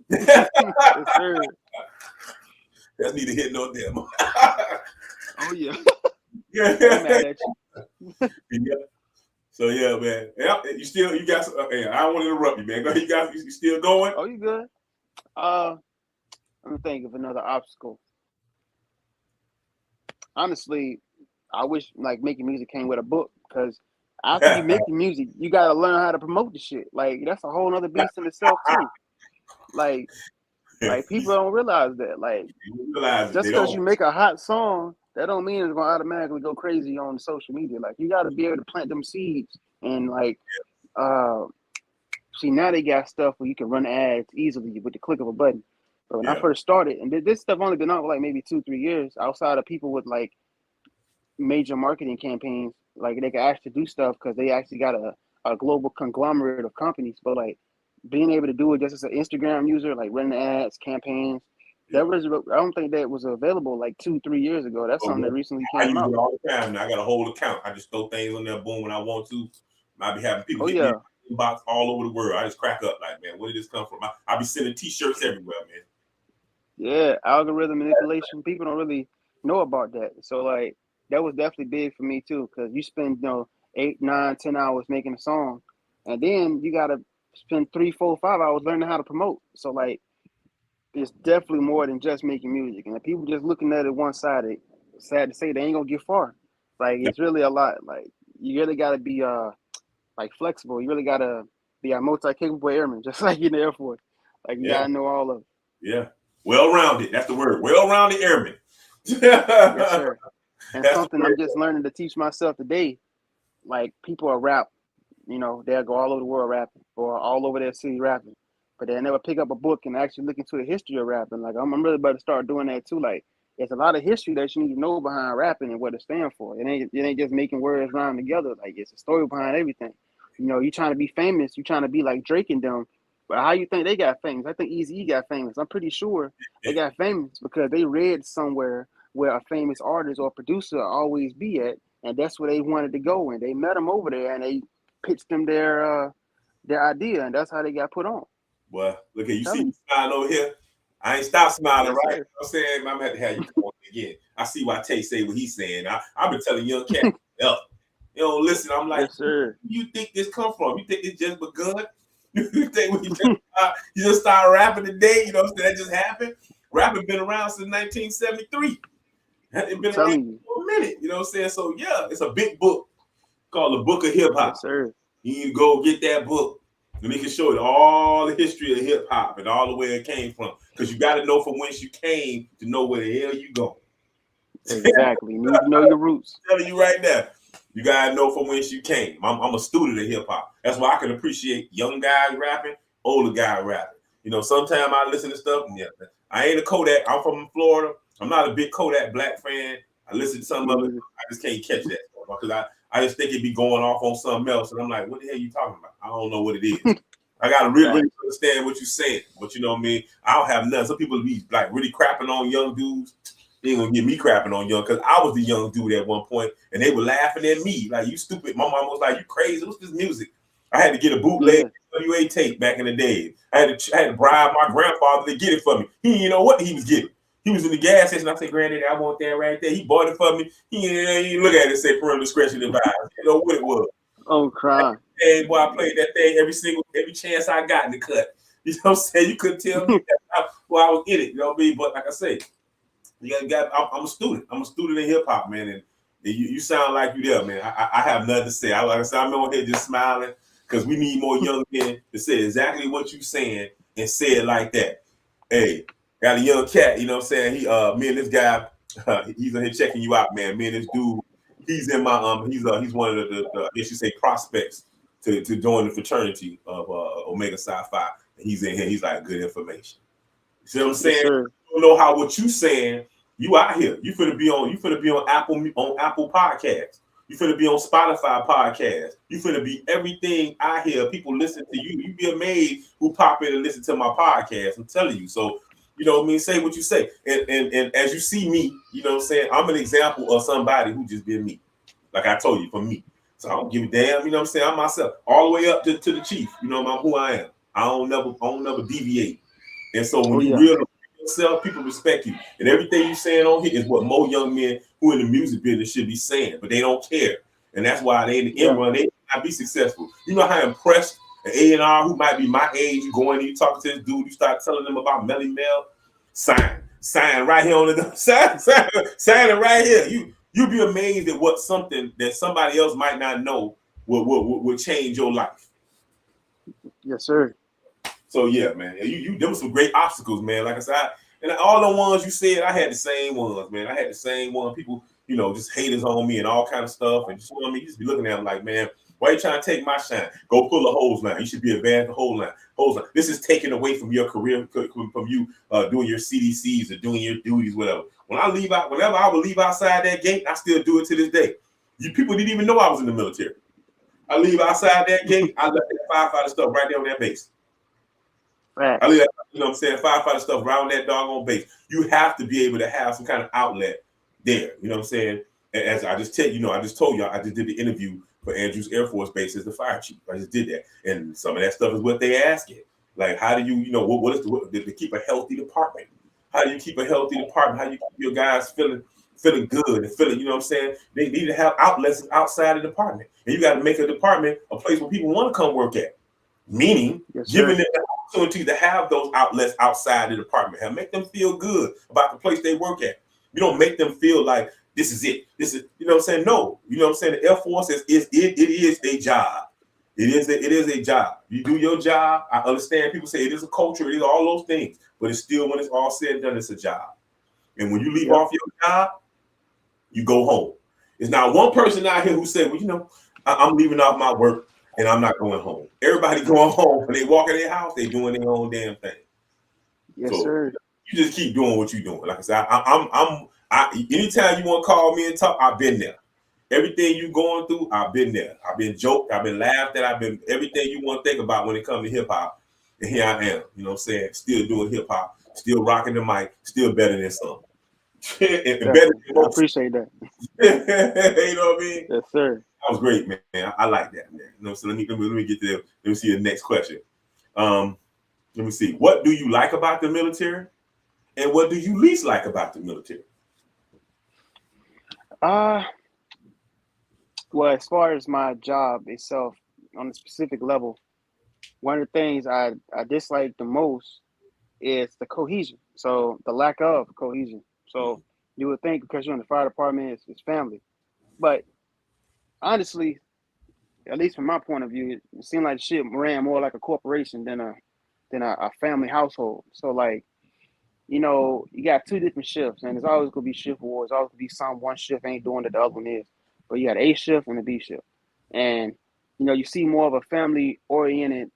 Yes, sir. That's need to hit no damn. Oh yeah. Yeah. So yeah, man. Yeah, you got some, I don't want to interrupt you, man. You still going? Oh, you good? Let me think of another obstacle. Honestly, I wish like making music came with a book because after you make the music, you gotta learn how to promote the shit. Like that's a whole other beast in itself too. Like people don't realize that. Like just because you make a hot song, that don't mean it's gonna automatically go crazy on social media. Like you gotta be able to plant them seeds and like see now they got stuff where you can run ads easily with the click of a button. But when I first started, and this stuff only been out for like maybe 2-3 years, outside of people with like major marketing campaigns, like they can actually do stuff because they actually got a global conglomerate of companies. But like being able to do it just as an Instagram user, like running ads, campaigns, I don't think that was available like 2-3 years ago. That's something that recently came out. I use it all the time. Now I got a whole account. I just throw things on there, boom, when I want to. I be having people hit me inbox all over the world. I just crack up like, man, where did this come from? I be sending T-shirts everywhere, man. Yeah, algorithm manipulation. People don't really know about that. So like that was definitely big for me too, because you spend 8, 9, 10 hours making a song, and then you gotta spend 3, 4, 5 hours learning how to promote. So like it's definitely more than just making music. And if people just looking at it one-sided, sad to say they ain't gonna get far. Like it's really a lot. Like you really gotta be like flexible. You really gotta be a multi-capable airman, just like in the Air Force. Like you gotta know all of it. Yeah. Well-rounded. That's the word. Well-rounded airman. Yes, sir. And that's something I'm just learning to teach myself today. Like people are rap, they'll go all over the world rapping or all over their city rapping, but they'll never pick up a book and actually look into the history of rapping. Like I'm really about to start doing that too. Like there's a lot of history that you need to know behind rapping and what it stands for. It ain't just making words rhyme together. Like it's a story behind everything. You trying to be famous, you trying to be like Drake and them. But how you think they got famous? I think Eazy-E got famous. I'm pretty sure they got famous because they read somewhere where a famous artist or producer always be at, and that's where they wanted to go. And they met them over there, and they pitched them their idea, and that's how they got put on. Well, look at you see me smiling over here. I ain't stopped smiling, right? You know what I'm saying? I'm gonna have to have you come on again. I see why Tay say what he's saying. I've been telling young cat, listen. I'm like, yes, sir. Where you think this come from? You think it just begun? You think when you just start rapping today? You know what I'm saying? That just happened. Rapping been around since 1973. It's been around for a minute. You know what I'm saying? So yeah, it's a big book called The Book of Hip Hop. Yes, sir. You need to go get that book. And they can show you all the history of hip hop and all the way it came from. Because you got to know from whence you came to know where the hell you go. Exactly. You need to know your roots. I'm telling you right now. You gotta know from whence you came. I'm a student of hip hop. That's why I can appreciate young guys rapping, older guys rapping. Sometimes I listen to stuff. And I ain't a Kodak. I'm from Florida. I'm not a big Kodak Black fan. I listen to some of it. I just can't catch that stuff because I just think it'd be going off on something else. And I'm like, what the hell are you talking about? I don't know what it is. I gotta really understand what you're saying. But you know what I mean? I don't have none. Some people be like really crapping on young dudes. You ain't gonna get me crapping on young, because I was the young dude at one point, and they were laughing at me like, "You stupid." My mom was like, "You crazy? What's this music?" I had to get a bootleg WA tape back in the day. I had to bribe my grandfather to get it for me. He didn't know what he was getting. He was in the gas station. I said, "Granddaddy, I want that right there." He bought it for me. He didn't look at it and say parental discretion advised. You know what it was. Oh, cry. And boy, I played that thing every chance I got in the cut. You know what I'm saying? You couldn't tell me that I was in it. You know what I mean? But like I say, I'm a student. I'm a student in hip hop, man. And you sound like you there, man. I have nothing to say. Like I said, I'm on here just smiling because we need more young men to say exactly what you saying and say it like that. Hey, got a young cat. You know what I'm saying? Me and this guy, he's in here checking you out, man. Me and this dude, he's in my he's one of the I guess you say prospects to join the fraternity of Omega Psi Phi. And he's in here. He's like good information. You see what I'm saying? Yes, you don't know how what you saying. You out here. You finna be on Apple Podcasts. You finna be on Spotify Podcasts. You finna be everything I hear. People listen to you. You be amazed who pop in and listen to my podcast. I'm telling you. So, you know what I mean? Say what you say. And as you see me, you know what I'm saying? I'm an example of somebody who just been me. Like I told you, for me. So I don't give a damn, you know what I'm saying? I'm myself. All the way up to the chief. You know who I am. I don't never deviate. And so when you realize yourself, people respect you. And everything you're saying on here is what more young men who in the music business should be saying, but they don't care. And that's why they in the end run, they not be successful. You know how impressed an A&R who might be my age, you go in and you talk to this dude, you start telling them about Melly Mel, sign right here on the sign it right here. You'll be amazed at what something that somebody else might not know will change your life. Yes, sir. So yeah, man, there was some great obstacles, man. Like I said, and all the ones you said, I had the same ones, man. I had the same one. People, you know, just haters on me and all kind of stuff, and just, you know what I mean, you just be looking at them like, man, why are you trying to take my shine? Go pull a hose line. You should be advanced the whole line. Hose line. This is taken away from your career, from you doing your CDCs or doing your duties, whatever. Whenever I would leave outside that gate, I still do it to this day. People didn't even know I was in the military. I leave outside that gate, I left that firefighter stuff right there on that base. Right. I leave that, you know what I'm saying, firefighter stuff around that doggone base. You have to be able to have some kind of outlet there. You know what I'm saying? And as I just told you, I just did the interview for Andrews Air Force Base as the fire chief. I just did that. And some of that stuff is what they ask it. Like, how do you, what is to keep a healthy department? How do you keep a healthy department? How do you keep your guys feeling good and feeling, you know what I'm saying? They need to have outlets outside the department. And you got to make a department a place where people want to come work at. Meaning, giving them the opportunity to have those outlets outside the department. And make them feel good about the place they work at. You don't make them feel like this is it. This is, you know what I'm saying? No. You know what I'm saying? The Air Force it is a job. It is a job. You do your job. I understand people say it is a culture, it is all those things, but it's still, when it's all said and done, it's a job. And when you leave off your job, you go home. There's not one person out here who said, well, I'm leaving off my work and I'm not going home. Everybody going home. When they walk in their house, they doing their own damn thing. Yes, so sir. You just keep doing what you're doing. Like I said, anytime you want to call me and talk, I've been there. Everything you going through, I've been there. I've been joked, I've been laughed at, I've been everything you want to think about when it comes to hip hop. And here I am, you know what I'm saying? Still doing hip hop, still rocking the mic, still better than some. Better than most. I appreciate that. You know what I mean? Yes, sir. That was great, man. I like that, man. You know, so let me get to let me see the next question. Let me see. What do you like about the military? And what do you least like about the military? Well, as far as my job itself, on a specific level, one of the things I dislike the most is the cohesion. So the lack of cohesion. So you would think because you're in the fire department, it's family. But honestly, at least from my point of view, it seemed like the shit ran more like a corporation than a family household. So like, you got two different shifts, and there's always gonna be shift wars. There's always gonna be one shift ain't doing what the other one is. But you got A shift and a B shift, and you see more of a family oriented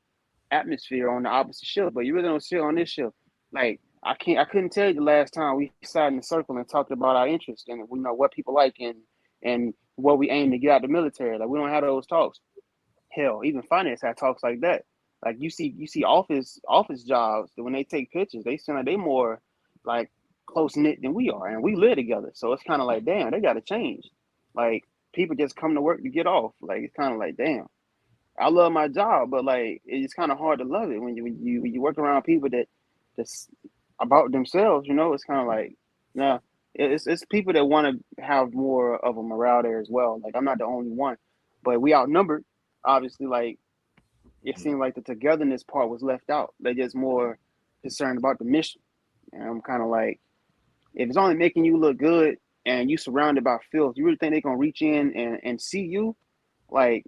atmosphere on the opposite shift. But you really don't see it on this shift. Like I couldn't tell you the last time we sat in a circle and talked about our interests and what people like and what we aim to get out of the military. Like we don't have those talks. Hell, even finance had talks like that. Like you see office jobs that when they take pictures, they seem like they more like close knit than we are, and we live together. So it's kind of like, damn, they got to change. Like people just come to work to get off. Like it's kind of like, damn, I love my job, but like it's kind of hard to love it when you work around people that's about themselves. It's kind of like, nah, it's people that want to have more of a morale there as well. Like I'm not the only one, but we outnumbered. Obviously, like it seemed like the togetherness part was left out. They just more concerned about the mission, and I'm kind of like, if it's only making you look good and you surrounded by filth, you really think they're gonna reach in and see you? Like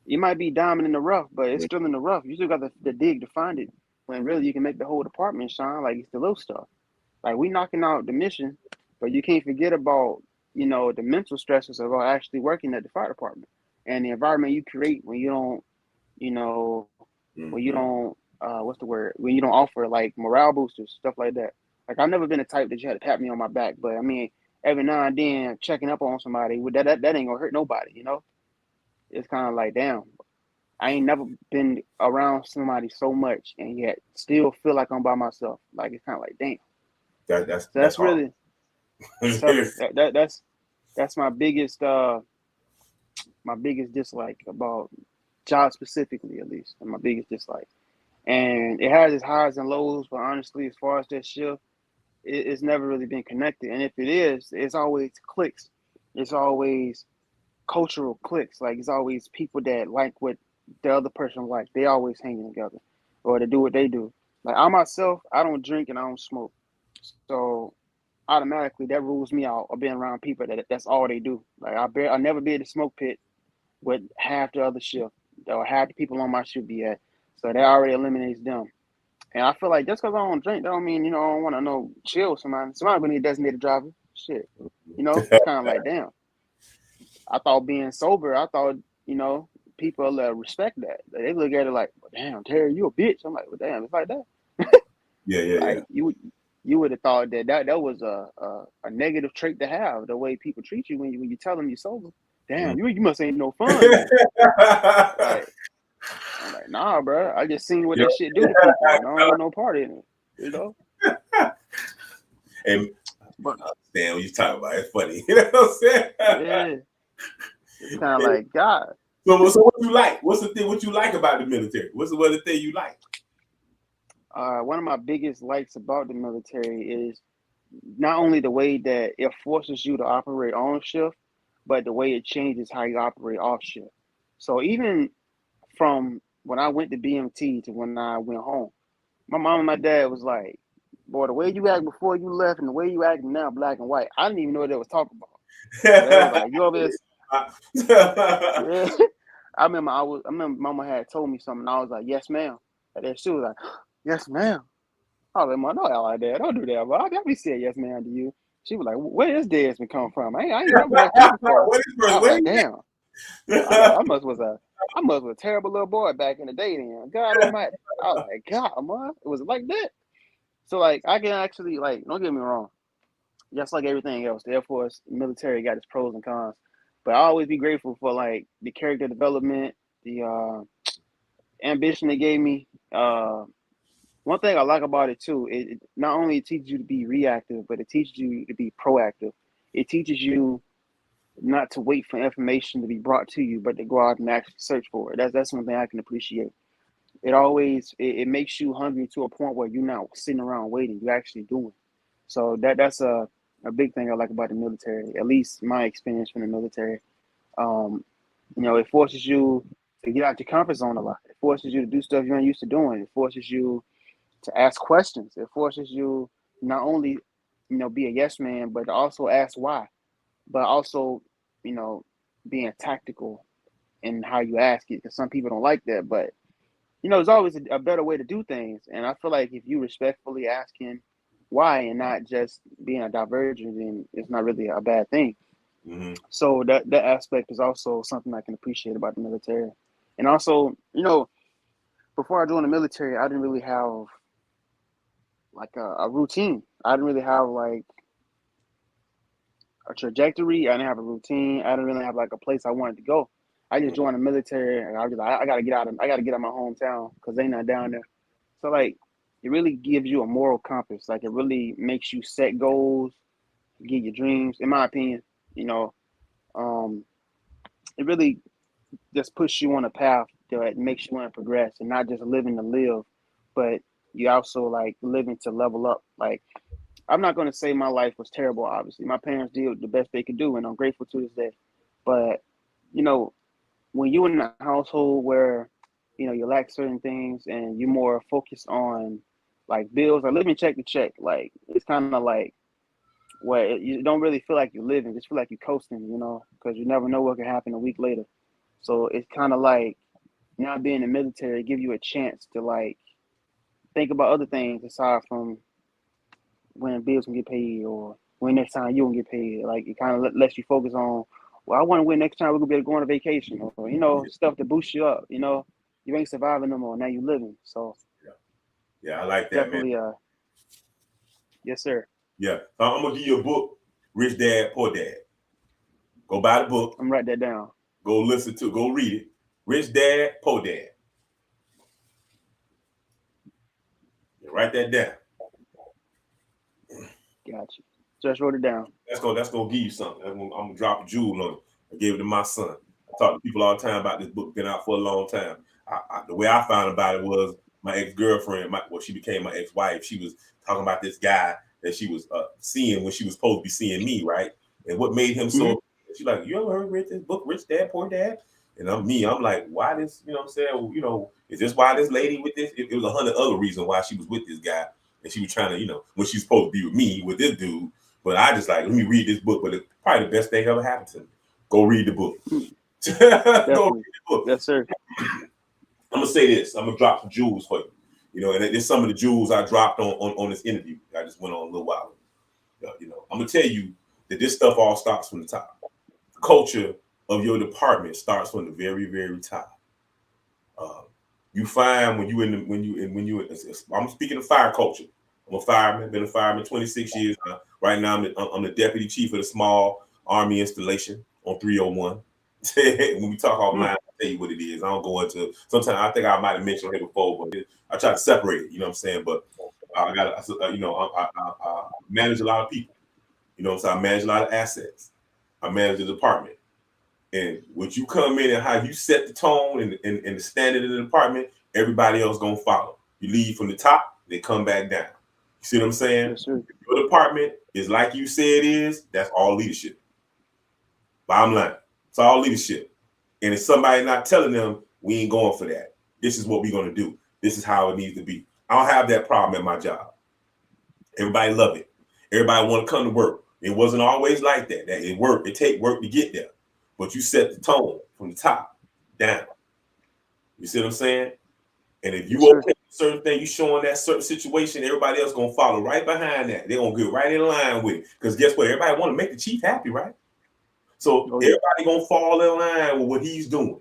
you might be diamond in the rough, but it's still in the rough. You still got the dig to find it. When really you can make the whole department shine. Like it's the little stuff. Like we knocking out the mission, but you can't forget about the mental stresses of actually working at the fire department and the environment you create when you don't you know when you don't what's the word, when you don't offer like morale boosters, stuff like that. Like I've never been a type that you had to pat me on my back, but I mean every now and then checking up on somebody with that ain't gonna hurt nobody. It's kind of like, damn, I ain't never been around somebody so much and yet still feel like I'm by myself. Like it's kind of like, damn. That's So that's hard. really that's my biggest dislike about job specifically, at least, and my biggest dislike. And it has its highs and lows, but honestly, as far as that shift, it's never really been connected. And if it is, it's always clicks. It's always cultural clicks. Like it's always people that like what the other person like. They always hanging together, or to do what they do. Like I myself, I don't drink and I don't smoke, so automatically that rules me out of being around people that's all they do. Like I never be at the smoke pit with half the other shift or half the people on my shift be at. So that already eliminates them. And I feel like just because I don't drink, that don't mean I don't want to chill with somebody. Somebody gonna need a designated driver. Shit, it's kind of like, damn. I thought being sober, people respect that. They look at it like, well, damn, Terry, you a bitch. I'm like, well, damn, it's like that. Yeah. You would have thought that was a negative trait to have, the way people treat you when you tell them you're sober. Damn, you must ain't no fun. Then. Like, I'm like, nah, bro. I just seen what that shit do to people. And I don't want no part in it. And but I understand what you're talking about. It's funny. You know what I'm saying? Yeah. It's kind of like, God. So what you like? What's the thing? What you like about the military? What's the other thing you like? One of my biggest likes about the military is not only the way that it forces you to operate on shift, but the way it changes how you operate off shift. So even from when I went to BMT to when I went home, my mom and my dad was like, boy, the way you act before you left and the way you act now, black and white, I didn't even know what they was talking about. So they was like, you over this? Yeah. I remember Mama had told me something, and I was like, yes, ma'am. And then she was like, yes, ma'am. I was like, Mom, don't act like that. Don't do that, bro. I'll be saying yes, ma'am to you. She was like, where is Desmond come from? I ain't never met you before. I was like, damn. I must was a terrible little boy back in the day then. God almighty. I was like, God, Mom, it was like that. So like I can actually, like, don't get me wrong. Just like everything else, the Air Force, military got its pros and cons. But I always be grateful for like the character development, the ambition they gave me. One thing I like about it too, it not only teaches you to be reactive, but it teaches you to be proactive. It teaches you not to wait for information to be brought to you, but to go out and actually search for it. That's one thing I can appreciate. It makes you hungry to a point where you're not sitting around waiting, you're actually doing. So that's a big thing I like about the military, at least my experience from the military. It forces you to get out your comfort zone a lot. It forces you to do stuff you aren't used to doing. It forces you to ask questions. It forces you not only, be a yes man, but to also ask why. But also, being tactical in how you ask it, because some people don't like that. But there's always a better way to do things. And I feel like if you respectfully asking why and not just being a divergent, then it's not really a bad thing. Mm-hmm. So that aspect is also something I can appreciate about the military. And also, before I joined the military, I didn't really have like a routine. I didn't really have like a trajectory. I didn't have a routine. I didn't really have like a place I wanted to go. I just joined the military, and I was like, I gotta get out of my hometown because they not down there. So like it really gives you a moral compass. Like it really makes you set goals, get your dreams. In my opinion, you know, um, it really just puts you on a path that makes you want to progress and not just living to live, but you also like living to level up. Like I'm not going to say my life was terrible. Obviously, my parents did the best they could do, and I'm grateful to this day. But you know, when you're in a household where you lack certain things and you're more focused on like bills or living check to check, like it's kind of like where you don't really feel like you're living, just feel like you're coasting, because you never know what could happen a week later. So it's kind of like now being in the military give you a chance to like think about other things aside from when bills can get paid or when next time you won't get paid. Like it kind of lets you focus on, well, I want to win next time we're gonna be able to go on a vacation or stuff to boost you up. You ain't surviving no more. Now you living. So yeah, I like that, definitely, man. Yes, sir. Yeah, I'm gonna give you a book, Rich Dad Poor Dad. Go buy the book. I'm write that down. Go read it. Rich Dad Poor Dad. Yeah, write that down. Got you. Just wrote it down. That's gonna give you something. I'm gonna drop a jewel on it. I gave it to my son. I talk to people all the time about this book. Been out for a long time. The way I found about it was my ex-girlfriend. She became my ex-wife. She was talking about this guy that she was seeing when she was supposed to be seeing me, right? And what made him so? She's like, you ever read this book, Rich Dad Poor Dad? And I'm like, why this? You know what I'm saying? Is this why this lady with this? It was 100 other reasons why she was with this guy, and she was trying to, when she's supposed to be with me with this dude. But I just like, let me read this book. But it's probably the best thing ever happened to me. Go read the book. Go read the book. Yes, sir. I'm gonna say this. I'm gonna drop some jewels for you. And there's some of the jewels I dropped on this interview. I just went on a little while ago. I'm gonna tell you that this stuff all starts from the top. The culture of your department starts from the very, very top. You find I'm speaking of fire culture. I'm a fireman, been a fireman 26 years. Right now, I'm the deputy chief of the small Army installation on 301. When we talk offline, I'll tell you what it is. I don't go into. Sometimes I think I might have mentioned it before, but I try to separate it. You know what I'm saying? But I manage a lot of people. So I manage a lot of assets. I manage the department. And when you come in and how you set the tone and the standard of the department, everybody else gonna follow. You lead from the top, they come back down. You see what I'm saying? Yes, sir. If your department is like you say it is, that's all leadership. Bottom line, it's all leadership. And if somebody not telling them, we ain't going for that. This is what we're gonna do. This is how it needs to be. I don't have that problem at my job. Everybody love it. Everybody want to come to work. It wasn't always like that. It take work to get there. But you set the tone from the top down. You see what I'm saying? And if you okay with certain thing, you showing that certain situation, everybody else gonna follow right behind that. They're gonna get right in line with it. Because guess what? Everybody want to make the chief happy, right? So everybody gonna fall in line with what he's doing.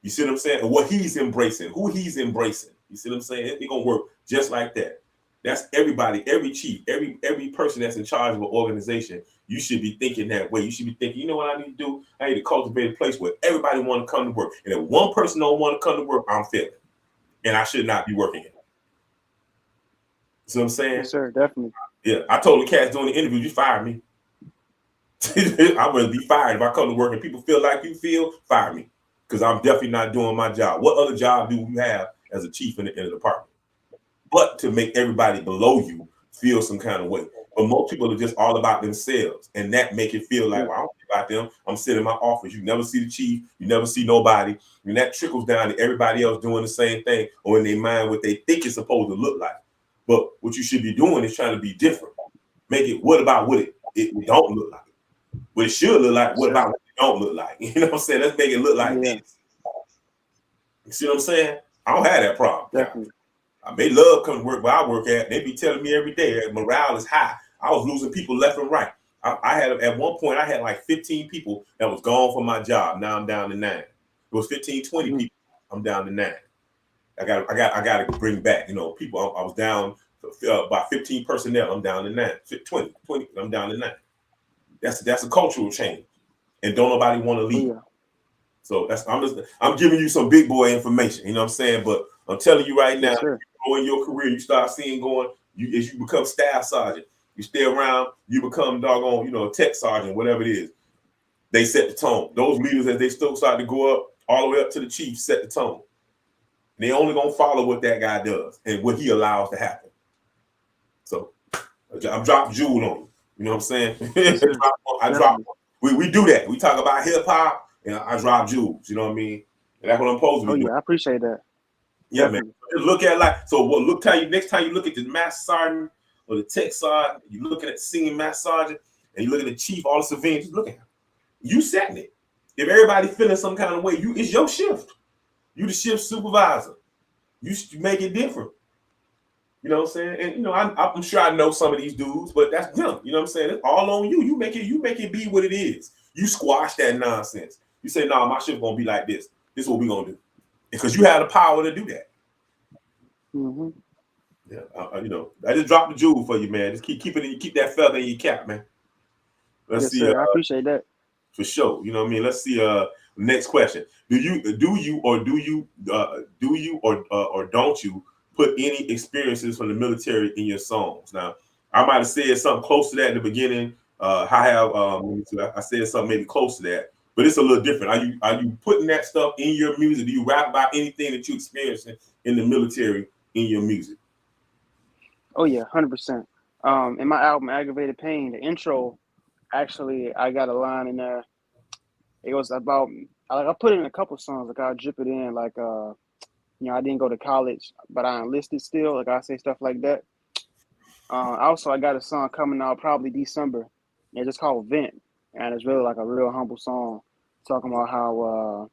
You see what I'm saying? And what he's embracing, who he's embracing. You see what I'm saying? It's gonna work just like that. That's everybody, every chief, every person that's in charge of an organization. You should be thinking that way. You should be thinking, you know what I need to do? I need to cultivate a place where everybody want to come to work. And if one person don't want to come to work, I'm failing. And I should not be working here. See what I'm saying? Yes, sir, definitely. Yeah, I told the cats during the interview, you fired me. I'd rather be fired if I come to work and people feel like you feel, fire me. Because I'm definitely not doing my job. What other job do you have as a chief in the department? But to make everybody below you feel some kind of way. But most people are just all about themselves. And that make it feel like, well, I don't care about them. I'm sitting in my office. You never see the chief. You never see nobody. And that trickles down to everybody else doing the same thing or in their mind what they think it's supposed to look like. But what you should be doing is trying to be different. Make it, what about what it don't look like? What it should look like, what about what it don't look like? You know what I'm saying? Let's make it look like this. You see what I'm saying? I don't have that problem. Definitely. I may love coming to work where I work at. They be telling me every day that morale is high. I was losing people left and right. I had at one point, I had like 15 people that was gone from my job. Now I'm down to 9. It was 15, 20 people. I'm down to 9. I got to bring back, people. I was down about 15 personnel. I'm down to 9. 20. I'm down to 9. That's a cultural change, and don't nobody want to leave. Yeah. So I'm giving you some big boy information. You know what I'm saying? But I'm telling you right now, yes, grow in your career, you start seeing as you become staff sergeant, you stay around, you become doggone, a tech sergeant, whatever it is. They set the tone. Those leaders, as they still start to go up, all the way up to the chief, set the tone. They only gonna follow what that guy does and what he allows to happen. So I'm dropping jewel on you. You know what I'm saying? Yes, I drop. We do that. We talk about hip hop, and I drop jewels. You know what I mean? And that's what I'm supposed to be doing. I appreciate that. Yeah, definitely. Man. Just look at next time you look at the master sergeant or the tech sergeant, you looking at the senior master sergeant, and you look at the chief, all the civilians. Just look at him. You setting it. If everybody feeling some kind of way, it's your shift. You the shift supervisor. You make it different. You know what I'm saying? And I'm sure I know some of these dudes, but that's them. You know what I'm saying? It's all on you. You make it be what it is. You squash that nonsense. You say, "No, my shift gonna be like this. This is what we gonna do," because you have the power to do that. Mm-hmm. Yeah, I just dropped the jewel for you, man. Just keep that feather in your cap, man. Let's see. Sir. I appreciate that. For sure. You know what I mean? Let's see. Next question. Do you or don't you put any experiences from the military in your songs? Now, I might have said something close to that in the beginning. I said something maybe close to that, but it's a little different. Are you putting that stuff in your music? Do you rap about anything that you experienced in the military in your music? Oh yeah, 100%. In my album Aggravated Pain, the intro, actually, I got a line in there. It was about, I put it in a couple songs, like I drip it in, like I didn't go to college, but I enlisted still, like I say stuff like that. Also, I got a song coming out probably December. It's just called Vent, and it's really like a real humble song, talking about how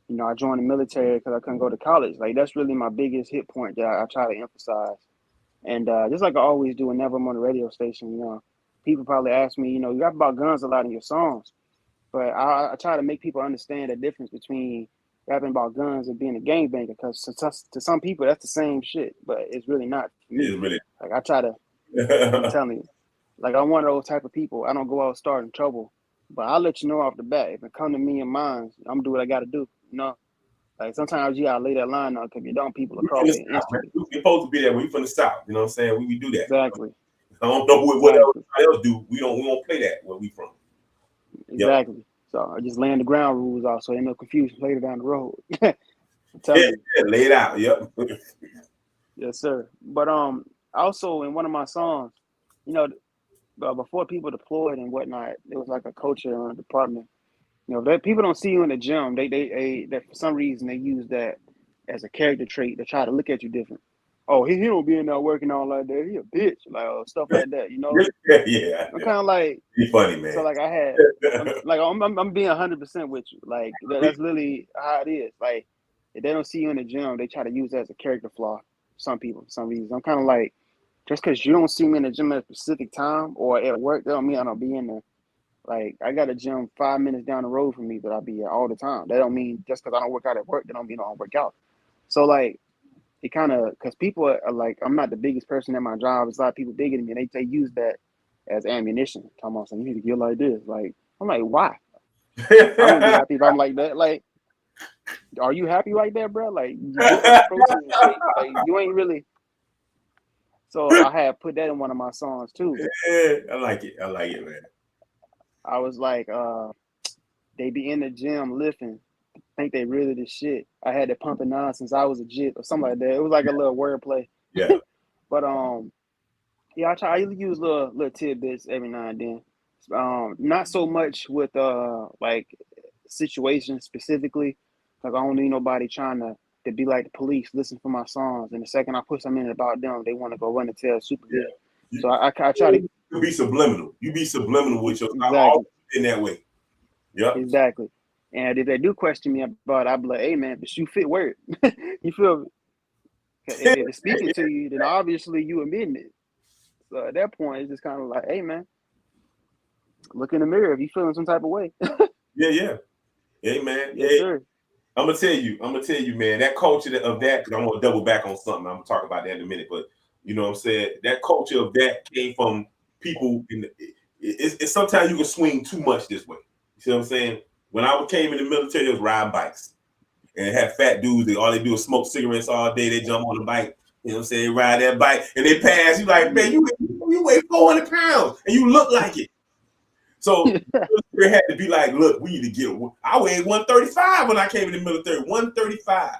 I joined the military because I couldn't go to college. Like that's really my biggest hit point that I try to emphasize. And just like I always do whenever I'm on the radio station, people probably ask me, you rap about guns a lot in your songs, but I try to make people understand the difference between rapping about guns and being a gangbanger, because to some people that's the same shit, but it's really not for me. It's really. Like I try to, I'm telling you, like I'm one of those type of people. I don't go out starting trouble, but I'll let you know off the bat. If it come to me and mine, I'm gonna do what I got to do. Like sometimes you gotta lay that line out, because you don't, people across it instantly. We're supposed to be there. We from the South. You know what I'm saying? We do that. Exactly. I don't know what everybody else do. We won't play that where we from. Exactly. Yep. So I just laying the ground rules out, so ain't no confusion later down the road. Yeah, lay it out. Yep. Yes, sir. But also in one of my songs, before people deployed and whatnot, it was like a culture in the department. That people don't see you in the gym. They for some reason they use that as a character trait to try to look at you different. Oh, he don't be in there working all like that. He a bitch, like stuff like that. Yeah. I'm kind of like, he's funny, man. So like I'm being 100% with you. Like that's literally how it is. Like if they don't see you in the gym, they try to use that as a character flaw. Some people, for some reason, I'm kind of like, just because you don't see me in the gym at a specific time or at work, that don't mean I don't be in there. Like I got a gym 5 minutes down the road from me, but I be here all the time. That don't mean just because I don't work out at work, that don't mean I don't work out. So like, it kind of, because people are like, I'm not the biggest person at my job. It's a lot of people bigger than me. They use that as ammunition. Talking about something, you need to get like this. Like, I'm like, why? I wouldn't be happy if I'm like that. Like, are you happy like that, bro? Like, you get protein and shit. Like, you ain't really. So I had put that in one of my songs too. Yeah, I like it, man. I was like, they be in the gym lifting, think they really the shit. I had it pumping on since I was a jit or something like that. It was like a little wordplay. Yeah. But I use little tidbits every now and then. Not so much with like situations specifically, because I don't need nobody trying to be like the police, listen for my songs, and the second I put something in about them, they want to go run and tell supervision. Yeah. So I try to be subliminal. You be subliminal with your exactly. I've always been that way. Yeah. Exactly. And if they do question me about it, I'll be like, hey man, but you fit word. You feel me? If it's speaking to you, then obviously you admitting it. So at that point, it's just kind of like, hey man, look in the mirror if you feeling some type of way. Yeah. Hey man. Yes, hey. Sir. I'm gonna tell you, man, that culture of that, because I'm gonna double back on something. I'm gonna talk about that in a minute, but you know what I'm saying? That culture of that came from people it's sometimes you can swing too much this way. You see what I'm saying? When I came in the military, it was riding bikes and had fat dudes. All they do is smoke cigarettes all day. They jump on the bike. You know what I'm saying? Ride that bike and they pass. You like, man, you weigh 400 pounds and you look like it. So it had to be like, look, we need to get. I weighed 135 when I came in the military, 135,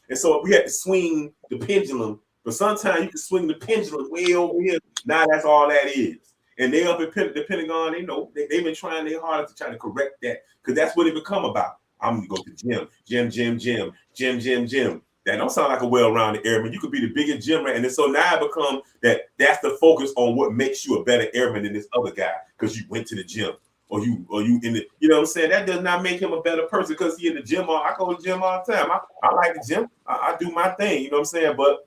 and so we had to swing the pendulum. But sometimes you can swing the pendulum way over here. Now that's all that is. And they up at the Pentagon, they know they've been trying their hardest to try to correct that because that's what it become about. I'm gonna go to gym. That don't sound like a well-rounded airman. You could be the biggest gym rat, and so now it become that's the focus on what makes you a better airman than this other guy because you went to the gym or you in the, you know what I'm saying? That does not make him a better person because he in the gym. I go to the gym all the time. I like the gym. I do my thing. You know what I'm saying? But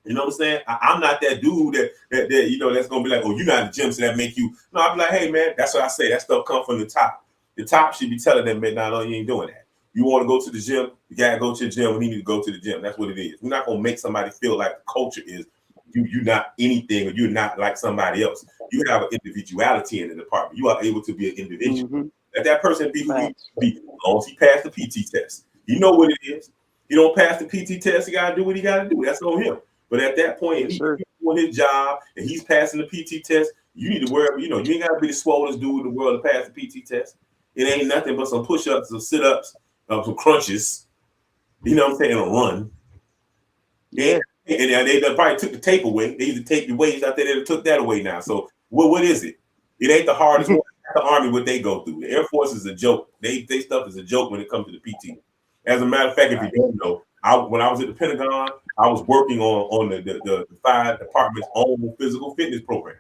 you know what I'm saying? I'm not that dude that you know that's gonna be like, oh, you're not in the gym, so that make you. No, I'll be like, hey man, that's what I say. That stuff come from the top. The top should be telling them, man, no, you ain't doing that. You want to go to the gym, you gotta go to the gym when you need to go to the gym. That's what it is. We're not gonna make somebody feel like the culture is you're not anything or you're not like somebody else. You have an individuality in the department. You are able to be an individual. Mm-hmm. Let that person be who he needs to be. As long as he passed the PT test. You know what it is. You don't pass the PT test, you gotta do what he gotta do. That's on him. But at that point, if he's doing his job and he's passing the PT test, you need to worry, you know, you ain't gotta be the swollest dude in the world to pass the PT test. It ain't nothing but some push-ups, some sit-ups, some crunches, you know what I'm saying, and a run. Yeah. And they probably took the tape away. They used to take the weights out there. They took that away now. So what is it? It ain't the hardest one. The Army, what they go through. The Air Force is a joke. They stuff is a joke when it comes to the PT. As a matter of fact, if you don't know, when I was at the Pentagon, I was working on the fire department's own physical fitness program.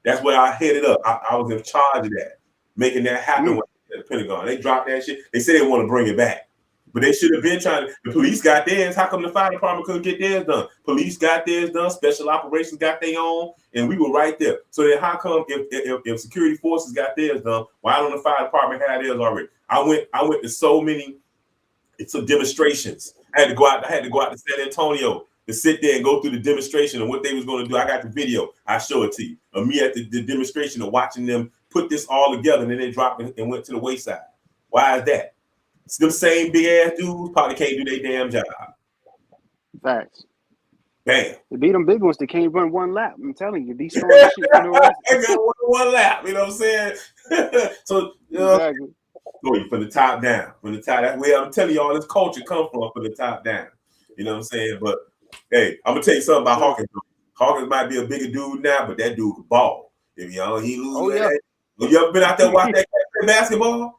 That's where I headed up. I was in charge of that, making that happen at the Pentagon. They dropped that shit. They said they want to bring it back. But they should have been trying to. The police got theirs. How come the fire department couldn't get theirs done? Police got theirs done. Special operations got their own, and we were right there. So then, how come if security forces got theirs done, why don't the fire department have theirs already? I went to so many. It's some demonstrations. I had to go out to San Antonio to sit there and go through the demonstration and what they was going to do. I got the video. I show it to you of me at the demonstration of watching them put this all together, and then they dropped it and went to the wayside. Why is that? It's them same big ass dudes probably can't do their damn job. Facts. Bam. They beat them big ones. They can't run one lap. I'm telling you, these strong shit. You know what I got one lap. You know what I'm saying? So exactly. From the top down. From the top. That's where I'm telling you all this culture come from the top down. You know what I'm saying? But hey, I'm gonna tell you something about Hawkins. Hawkins might be a bigger dude now, but that dude could ball. If y'all he lose. You ever been out there watching that play basketball?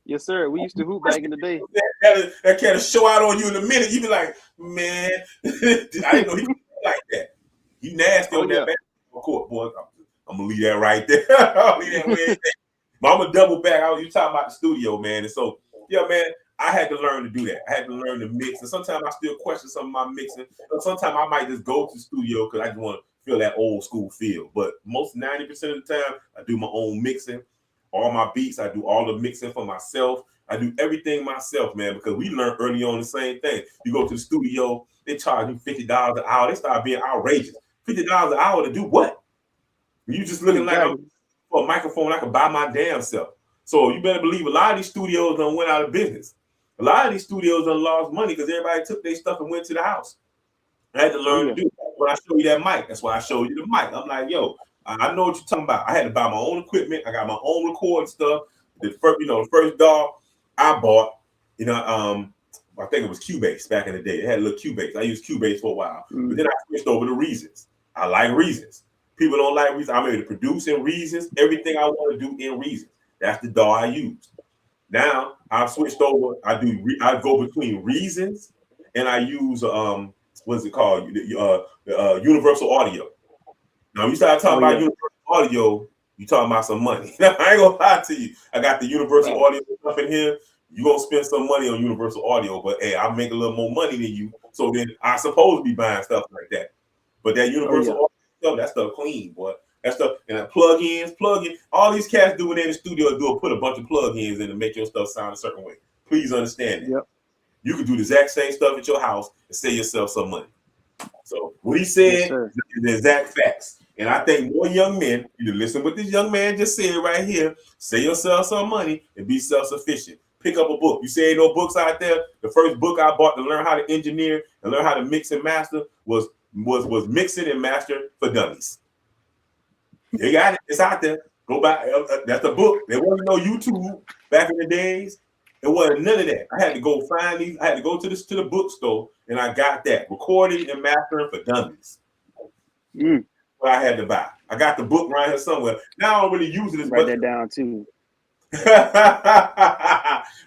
Yes, sir. We used to hoop back in the day. That can't show out on you in a minute. You be like, man, I didn't know he could play like that. He nasty on that basketball court, boy. I'm gonna leave that right there. But I'm gonna double back. You talking about the studio, man. And so, yeah, man, I had to learn to do that. I had to learn to mix. And sometimes I still question some of my mixing. And sometimes I might just go to the studio because I just want to feel that old school feel. But most 90% of the time, I do my own mixing. All my beats, I do all the mixing for myself. I do everything myself, man, because we learned early on the same thing. You go to the studio, they charge you $50 an hour. They start being outrageous. $50 an hour to do what? You just looking like for a microphone I could buy my damn self. So you better believe a lot of these studios done went out of business. A lot of these studios done lost money because everybody took their stuff and went to the house. I had to learn to do that. When I show you that mic, that's why I showed you the mic. I'm like, yo, I know what you're talking about. I had to buy my own equipment. I got my own recording stuff. The first DAW I bought, I think it was Cubase back in the day. It had a little Cubase. I used Cubase for a while. But then I switched over to Reasons. I like Reasons. People don't like Reasons. I'm able to produce in Reasons. Everything I want to do in Reasons. That's the DAW I use. Now I've switched over. I go between Reasons and I use what's it called? Universal Audio. Now, when you start talking about Universal Audio, you talking about some money. I ain't gonna lie to you. I got the Universal Audio stuff in here. You gonna spend some money on Universal Audio, but hey, I make a little more money than you. So then I supposed to be buying stuff like that. But that Universal Audio stuff, that stuff clean, boy. That stuff and that plugins. All these cats do when they're in the studio put a bunch of plugins in to make your stuff sound a certain way. Please understand that. Yep. You can do the exact same stuff at your house and save yourself some money. So what he said is the exact facts. And I think more young men, you listen what this young man just said right here, save yourself some money and be self-sufficient. pick up a book. You say ain't no books out there. The first book I bought to learn how to engineer and learn how to mix and master was Mixing and Master for Dummies. You got it. It's out there. Go back. That's a book. There wasn't no YouTube back in the days. It wasn't none of that. I had to go find these. I had to go to the bookstore, and I got that Recording and Mastering for Dummies. What I had to buy. I got the book right here somewhere. Now I don't really use it as much. Write that down too.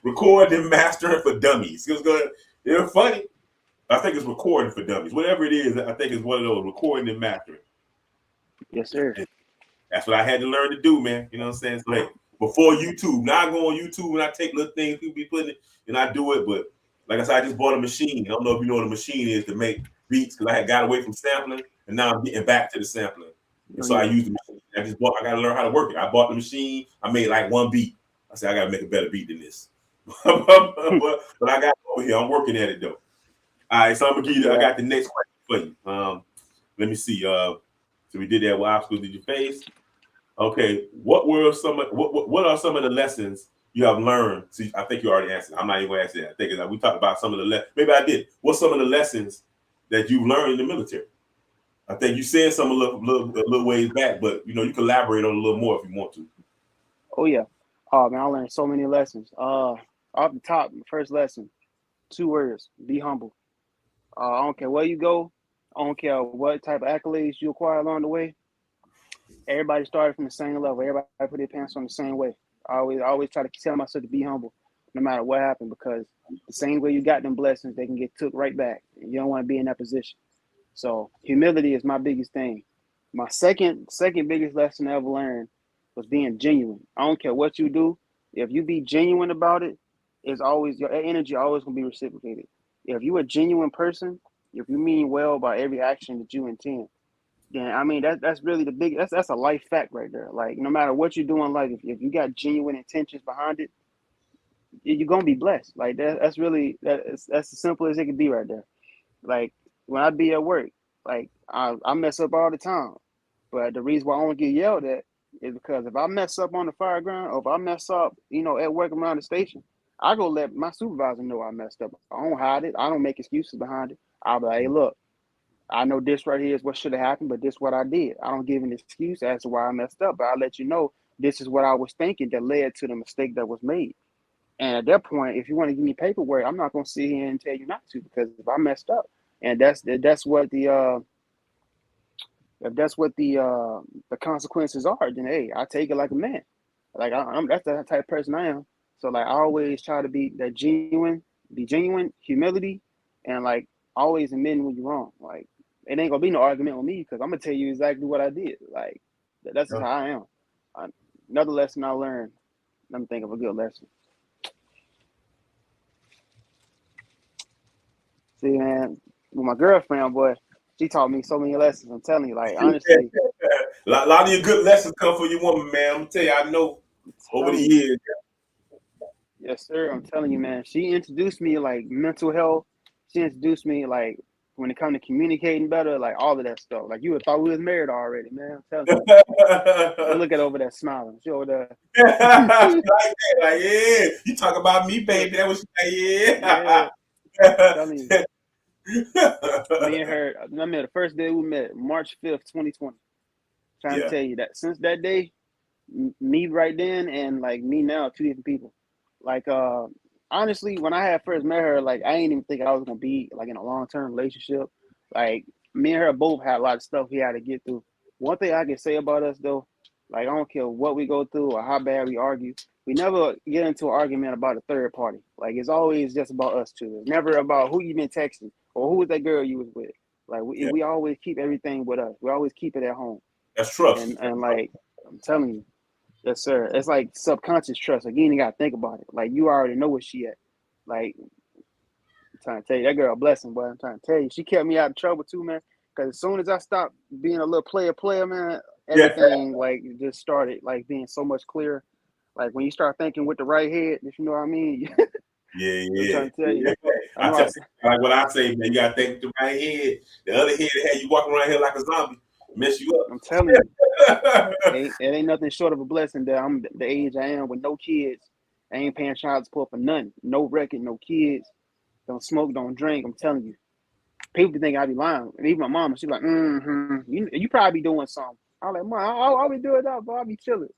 Recording and Mastering for Dummies. It was good. They're funny. I think it's Recording for Dummies. Whatever it is, I think it's one of those, Recording and Mastering. Yes, sir. That's what I had to learn to do, man. You know what I'm saying? So, like, before YouTube. Now I go on YouTube and I take little things people be putting it and I do it. But like I said, I just bought a machine. I don't know if you know what a machine is to make beats because I had got away from sampling and now I'm getting back to the sampling. And so I use the machine. I got to learn how to work it. I bought the machine. I made like one beat. I said, I got to make a better beat than this. but I got it over here. I'm working at it though. All right, so I'm going to give you, I got the next question for you. Let me see. So we did that. What obstacles did you face? Okay, what are some of the lessons you have learned? See, I think you already answered. I'm not even going to answer that. I think we talked about some of the maybe I did. What's some of the lessons that you learned in the military? I think you said some a little ways back, but you know you can elaborate on a little more if you want to. Oh yeah, oh man, I learned so many lessons. Off the top, first lesson, 2 words: be humble. I don't care where you go. I don't care what type of accolades you acquire along the way. Everybody started from the same level. Everybody put their pants on the same way. I always try to tell myself to be humble, no matter what happened, because the same way you got them blessings, they can get took right back. You don't want to be in that position. So humility is my biggest thing. My second biggest lesson I ever learned was being genuine. I don't care what you do. If you be genuine about it, it's always your energy always gonna be reciprocated. If you're a genuine person, if you mean well by every action that you intend, then I mean that's really the big that's a life fact right there. Like no matter what you do in life, if you got genuine intentions behind it, you're gonna be blessed. Like that's as simple as it can be right there. Like when I be at work, like I mess up all the time. But the reason why I don't get yelled at is because if I mess up on the fire ground or if I mess up, at work around the station, I go let my supervisor know I messed up. I don't hide it. I don't make excuses behind it. I'll be like, hey, look, I know this right here is what should have happened, but this is what I did. I don't give an excuse as to why I messed up, but I'll let you know this is what I was thinking that led to the mistake that was made. And at that point, if you want to give me paperwork, I'm not going to sit here and tell you not to, because if I messed up, and that's what the consequences are, then hey, I take it like a man. Like I'm that's the type of person I am. So like I always try to be genuine, humility, and like always admitting when you're wrong. Like it ain't gonna be no argument with me because I'm gonna tell you exactly what I did. Like that's just how I am. Another lesson I learned. Let me think of a good lesson. See, man, with my girlfriend, boy, she taught me so many lessons. I'm telling you, like honestly, a lot of your good lessons come from your woman, man. I'm gonna tell you, I know over the years. Yes, sir. I'm telling you, man. She introduced me like mental health. She introduced me like when it comes to communicating better, like all of that stuff. Like you would thought we was married already, man. I'm telling you. Look at over there smiling. She over there. like, yeah. You talk about me, baby. That was like, yeah. I'm telling you. Me and her, I met the first day we met, March 5th, 2020. Trying to tell you that since that day, me right then and like me now, 2 different people. Like honestly, when I had first met her, like I ain't even think I was gonna be like in a long-term relationship. Like me and her both had a lot of stuff we had to get through. One thing I can say about us though, like I don't care what we go through or how bad we argue, we never get into an argument about a third party. Like it's always just about us two. It's never about who you been texting or who was that girl you was with. Like we always keep everything with us. We always keep it at home. That's trust. And like I'm telling you, yes, sir. It's like subconscious trust. Like you ain't gotta think about it. Like you already know where she at. Like I'm trying to tell you, that girl a blessing, boy. I'm trying to tell you. She kept me out of trouble too, man. Because as soon as I stopped being a little player, man, everything like just started like being so much clearer. Like when you start thinking with the right head, if you know what I mean. Yeah. I'm trying to tell you. Like what I say, man, you gotta think with the right head. The other head that had you walking around here like a zombie, mess you up. I'm telling you. It ain't nothing short of a blessing that I'm the age I am with no kids I ain't paying child support for nothing. No record, no kids. Don't smoke, don't drink. I'm telling you. People think I be lying. And even my mama, she's like, you probably be doing something. I'm like, Mom, I'll be doing that, but I'll be chilling.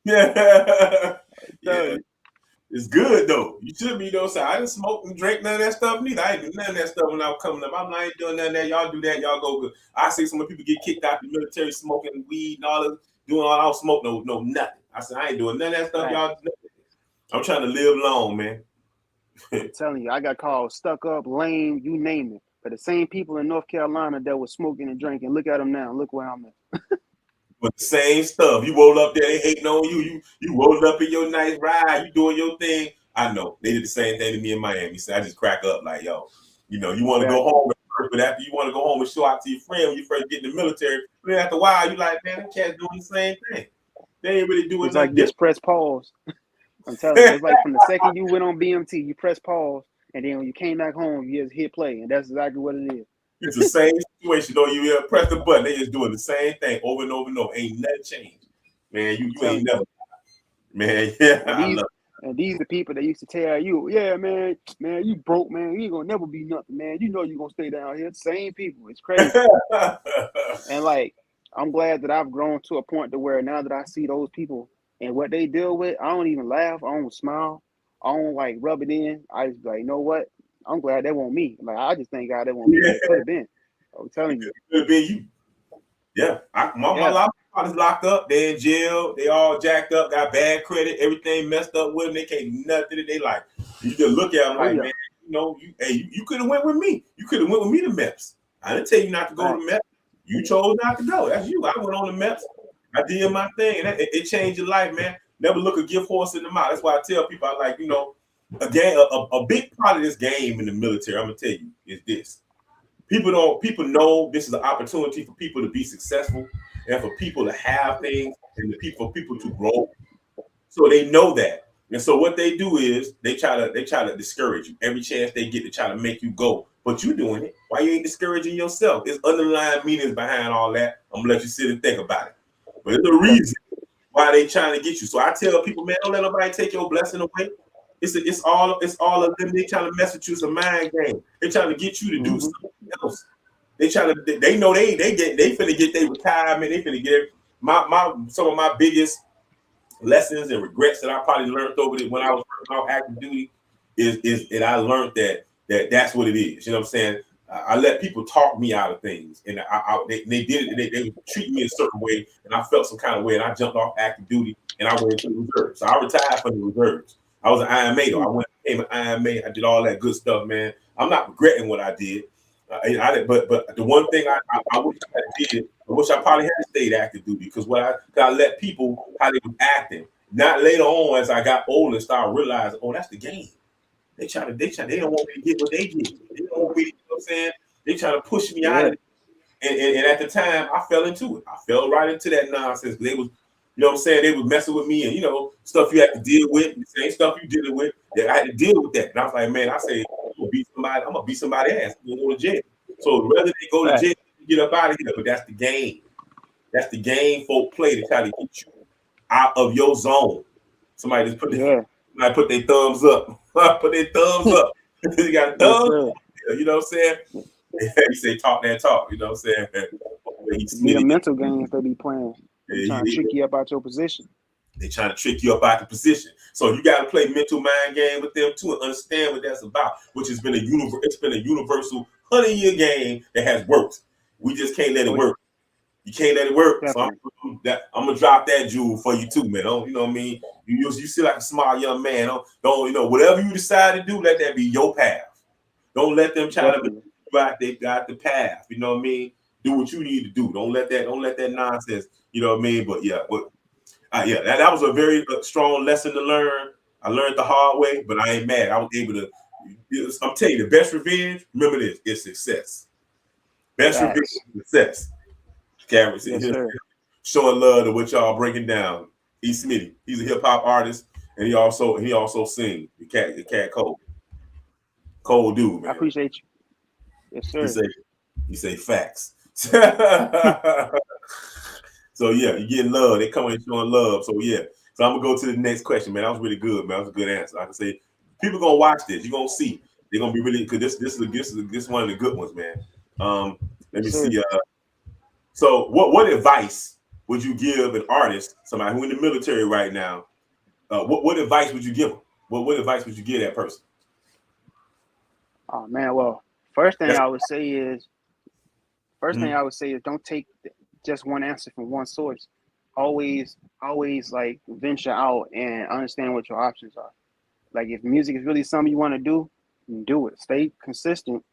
Yeah. Yeah. It's good though. You should be though. So I didn't smoke and drink none of that stuff neither. I didn't do none of that stuff when I was coming up. I'm not ain't doing none of that. Y'all do that. Y'all go good. I see some people get kicked out the military smoking weed and all of doing all. I don't smoke no nothing. I said I ain't doing none of that stuff. Right. Y'all. I'm trying to live long, man. I'm telling you, I got called stuck up, lame, you name it. But the same people in North Carolina that was smoking and drinking, look at them now. Look where I'm at. With the same stuff. You rolled up there, they hating on you. You rolled up in your nice ride. You doing your thing. I know. They did the same thing to me in Miami. So I just crack up like, yo, you want to go home first, but after you want to go home and show out to your friend when you first get in the military, but after a while, you like, man, them cats doing the same thing. They ain't really doing it's nothing. Like just press pause. I'm telling you, it's like from the second you went on BMT, you press pause, and then when you came back home, you just hit play, and that's exactly what it is. It's the same situation, though. You press the button, they just doing the same thing over and over and over. Ain't nothing changed. Man, you ain't never. Man, yeah. And these are the people that used to tell you, yeah, man, you broke, man. You ain't gonna never be nothing, man. You know you're gonna stay down here. Same people. It's crazy. And like, I'm glad that I've grown to a point to where now that I see those people and what they deal with, I don't even laugh. I don't smile. I don't like rub it in. I just like, you know what? I'm glad that wasn't me. Like, I just thank God that wasn't me. It could have been. I'm telling you. It could have been you. Yeah. My life is locked up. They in jail. They all jacked up, got bad credit. Everything messed up with them. They can't do nothing that they like. You just look at them like, man, you could have went with me. You could have went with me to MEPS. I didn't tell you not to go to MEPS. You chose not to go. That's you. I went on the MEPS. I did my thing. And it changed your life, man. Never look a gift horse in the mouth. That's why I tell people, I like, a big part of this game in the military, I'm going to tell you, is this. People know this is an opportunity for people to be successful and for people to have things and for people to grow. So they know that. And so what they do is they try to discourage you every chance they get to try to make you go. But you doing it. Why you ain't discouraging yourself? There's underlying meanings behind all that. I'm gonna let you sit and think about it. But there's a reason why they trying to get you. So I tell people, man, don't let nobody take your blessing away. It's all of them. They trying to mess with you. It's a mind game. They trying to get you to do something else. They know they finna get their retirement. They finna get some of my biggest lessons and regrets that I probably learned over there when I was on active duty is that I learned that's what it is. You know what I'm saying? I let people talk me out of things, and they did it. They would treat me a certain way, and I felt some kind of way, and I jumped off active duty, and I went into the reserves. So I retired from the reserves. I was an IMA though. I went became an IMA. I did all that good stuff, man. I'm not regretting what I did. But the one thing I wish I did, I wish I probably had stayed active duty because I let people how they were acting. Not later on as I got older and started realizing, oh, that's the game. They don't want me to get what they get. They don't want me, you know what I'm saying? They trying to push me out of it. And at the time, I fell into it. I fell right into that nonsense. They was, you know what I'm saying? They was messing with me and, stuff you had to deal with, the same stuff you dealing with. That I had to deal with that. And I was like, man, I'm gonna beat somebody's ass. I'm gonna go to jail. So whether they go to jail, get up out of here. But that's the game. That's the game folk play to try to get you out of your zone. Somebody just put their thumbs up. Put their thumbs up. You got a thumbs up. You know what I'm saying? He say talk that talk. You know what I'm saying? It's a mental games they be playing. They're trying to trick you up out your position. They trying to trick you up out the position. So you got to play mental mind game with them too and understand what that's about, which has been a universal 100-year game that has worked. We just can't let it work. You can't let it work. Definitely. So I'm gonna drop that jewel for you too, man. You know what I mean? You see like a smart young man. Don't whatever you decide to do, let that be your path. Don't let them try to make you out. They got the path. You know what I mean? Do what you need to do. Don't let that nonsense. You know what I mean? But that was a very strong lesson to learn. I learned the hard way, but I ain't mad. I was able to. I'm telling you, the best revenge. Remember this: is success. Best revenge is success. Cameron, showing love to what y'all breaking down. He's Smitty. He's a hip hop artist, and he also sings. The cat cold dude, man. I appreciate you. Yes, sir. You say facts. So yeah, you getting love. They come in showing love. So yeah, So I'm gonna go to the next question, man. That was really good, man. That was a good answer. Like I say, people gonna watch this. You're gonna see. They're gonna be really because this is one of the good ones, man. Let me see. So what advice would you give an artist, somebody who in the military right now? What advice would you give them? What advice would you give that person? Oh man, well, first thing I would say is don't take just one answer from one source. Always like venture out and understand what your options are. Like if music is really something you want to do it. Stay consistent,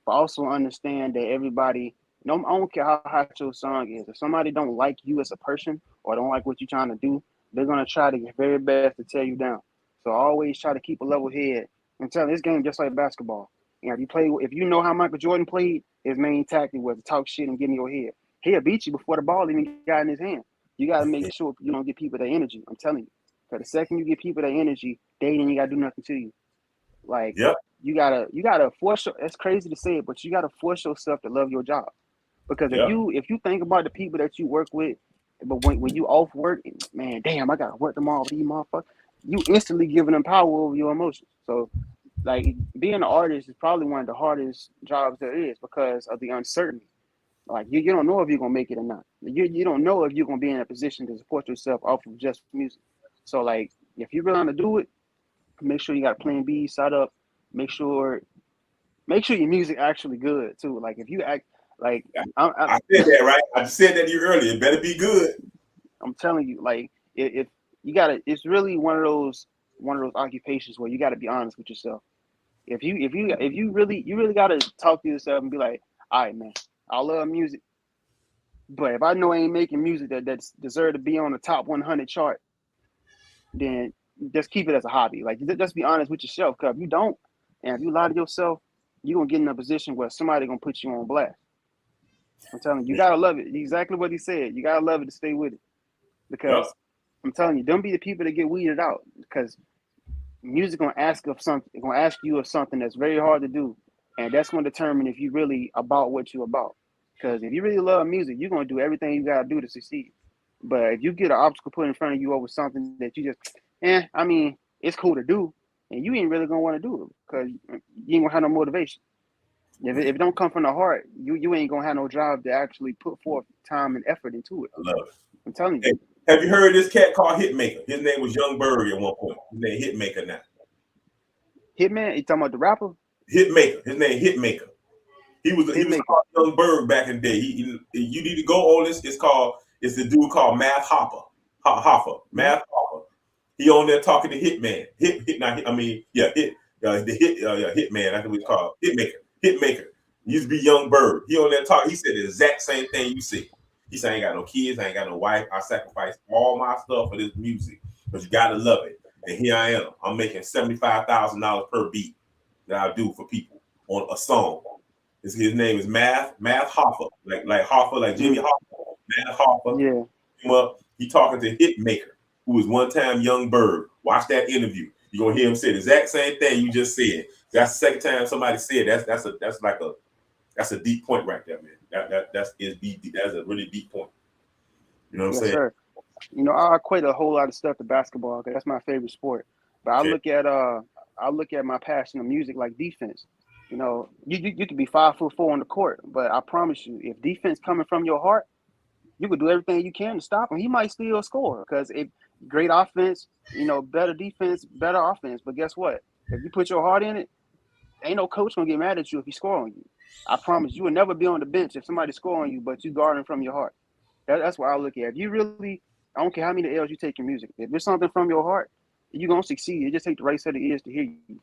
but also understand that everybody. No, I don't care how hot your song is. If somebody don't like you as a person or don't like what you're trying to do, they're gonna try their very best to tear you down. So always try to keep a level head. And tell this game just like basketball. You know, if you know how Michael Jordan played, his main tactic was to talk shit and get in your head. He'll beat you before the ball even got in his hand. You gotta make sure you don't give people that energy. I'm telling you. Because the second you give people that energy, they ain't gotta do nothing to you. Like you gotta force. It's crazy to say it, but you gotta force yourself to love your job. Because if you think about the people that you work with, but when you off work, man, damn, I gotta work tomorrow with these motherfuckers. You instantly giving them power over your emotions. So like being an artist is probably one of the hardest jobs there is because of the uncertainty. Like you don't know if you're gonna make it or not. You don't know if you're gonna be in a position to support yourself off of just music. So like if you're going to do it, make sure you got a plan B set up. Make sure your music actually good too. Like if you act like I said that right. I just said that to you earlier. It better be good. I'm telling you, like if you gotta, it's really one of those occupations where you got to be honest with yourself. If you really got to talk to yourself and be like, all right, man, I love music, but if I know I ain't making music that's deserve to be on the top 100 chart, then just keep it as a hobby. Like just be honest with yourself. Cause if you don't, and if you lie to yourself, you're gonna get in a position where somebody gonna put you on blast. I'm telling you, you gotta love it. Exactly what he said. You gotta love it to stay with it. Because I'm telling you, don't be the people that get weeded out. Because music gonna ask you of something that's very hard to do, and that's gonna determine if you really about what you about. Because if you really love music, you're gonna do everything you gotta do to succeed. But if you get an obstacle put in front of you over something that you just, I mean, it's cool to do, and you ain't really gonna want to do it because you ain't gonna have no motivation. If it don't come from the heart, you ain't gonna have no drive to actually put forth time and effort into it. I love it. I'm telling you. Hey, have you heard this cat called Hitmaker? His name was Young Berg at one point. His name Hitmaker now. Hitman? You talking about the rapper? Hitmaker. His name Hitmaker. He was called Young Berg back in the day. You need to go on this. It's the dude called Math Hoffa. Math Hoffa. He on there talking to Hitman. Hitman. That's what it's called. Hitmaker. Used to be Young Berg. He on there talking. He said the exact same thing you said. He said, I ain't got no kids, I ain't got no wife. I sacrifice all my stuff for this music, but you gotta love it. And here I am. I'm making $75,000 per beat that I do for people on a song. His name is Math Hoffa, like Hoffa, like Jimmy Hoffa. Math Hoffa. Yeah. Well, he talking to Hitmaker, who was one time Young Berg. Watch that interview. You're gonna hear him say the exact same thing you just said. That's the second time somebody said that's a deep point right there, man. That's a really deep point. You know what I'm saying? Sir. You know, I equate a whole lot of stuff to basketball because that's my favorite sport. But I look at my passion of music like defense. You know, you could be 5'4" on the court, but I promise you, if defense coming from your heart, you could do everything you can to stop him. He might still score because great offense, you know, better defense, better offense. But guess what? If you put your heart in it, ain't no coach gonna get mad at you if he score on you. I promise you will never be on the bench if somebody score on you, but you guarding from your heart. That's what I look at. If you really, I don't care how many L's you take in music. If there's something from your heart, you're gonna succeed. You just take the right set of ears to hear you.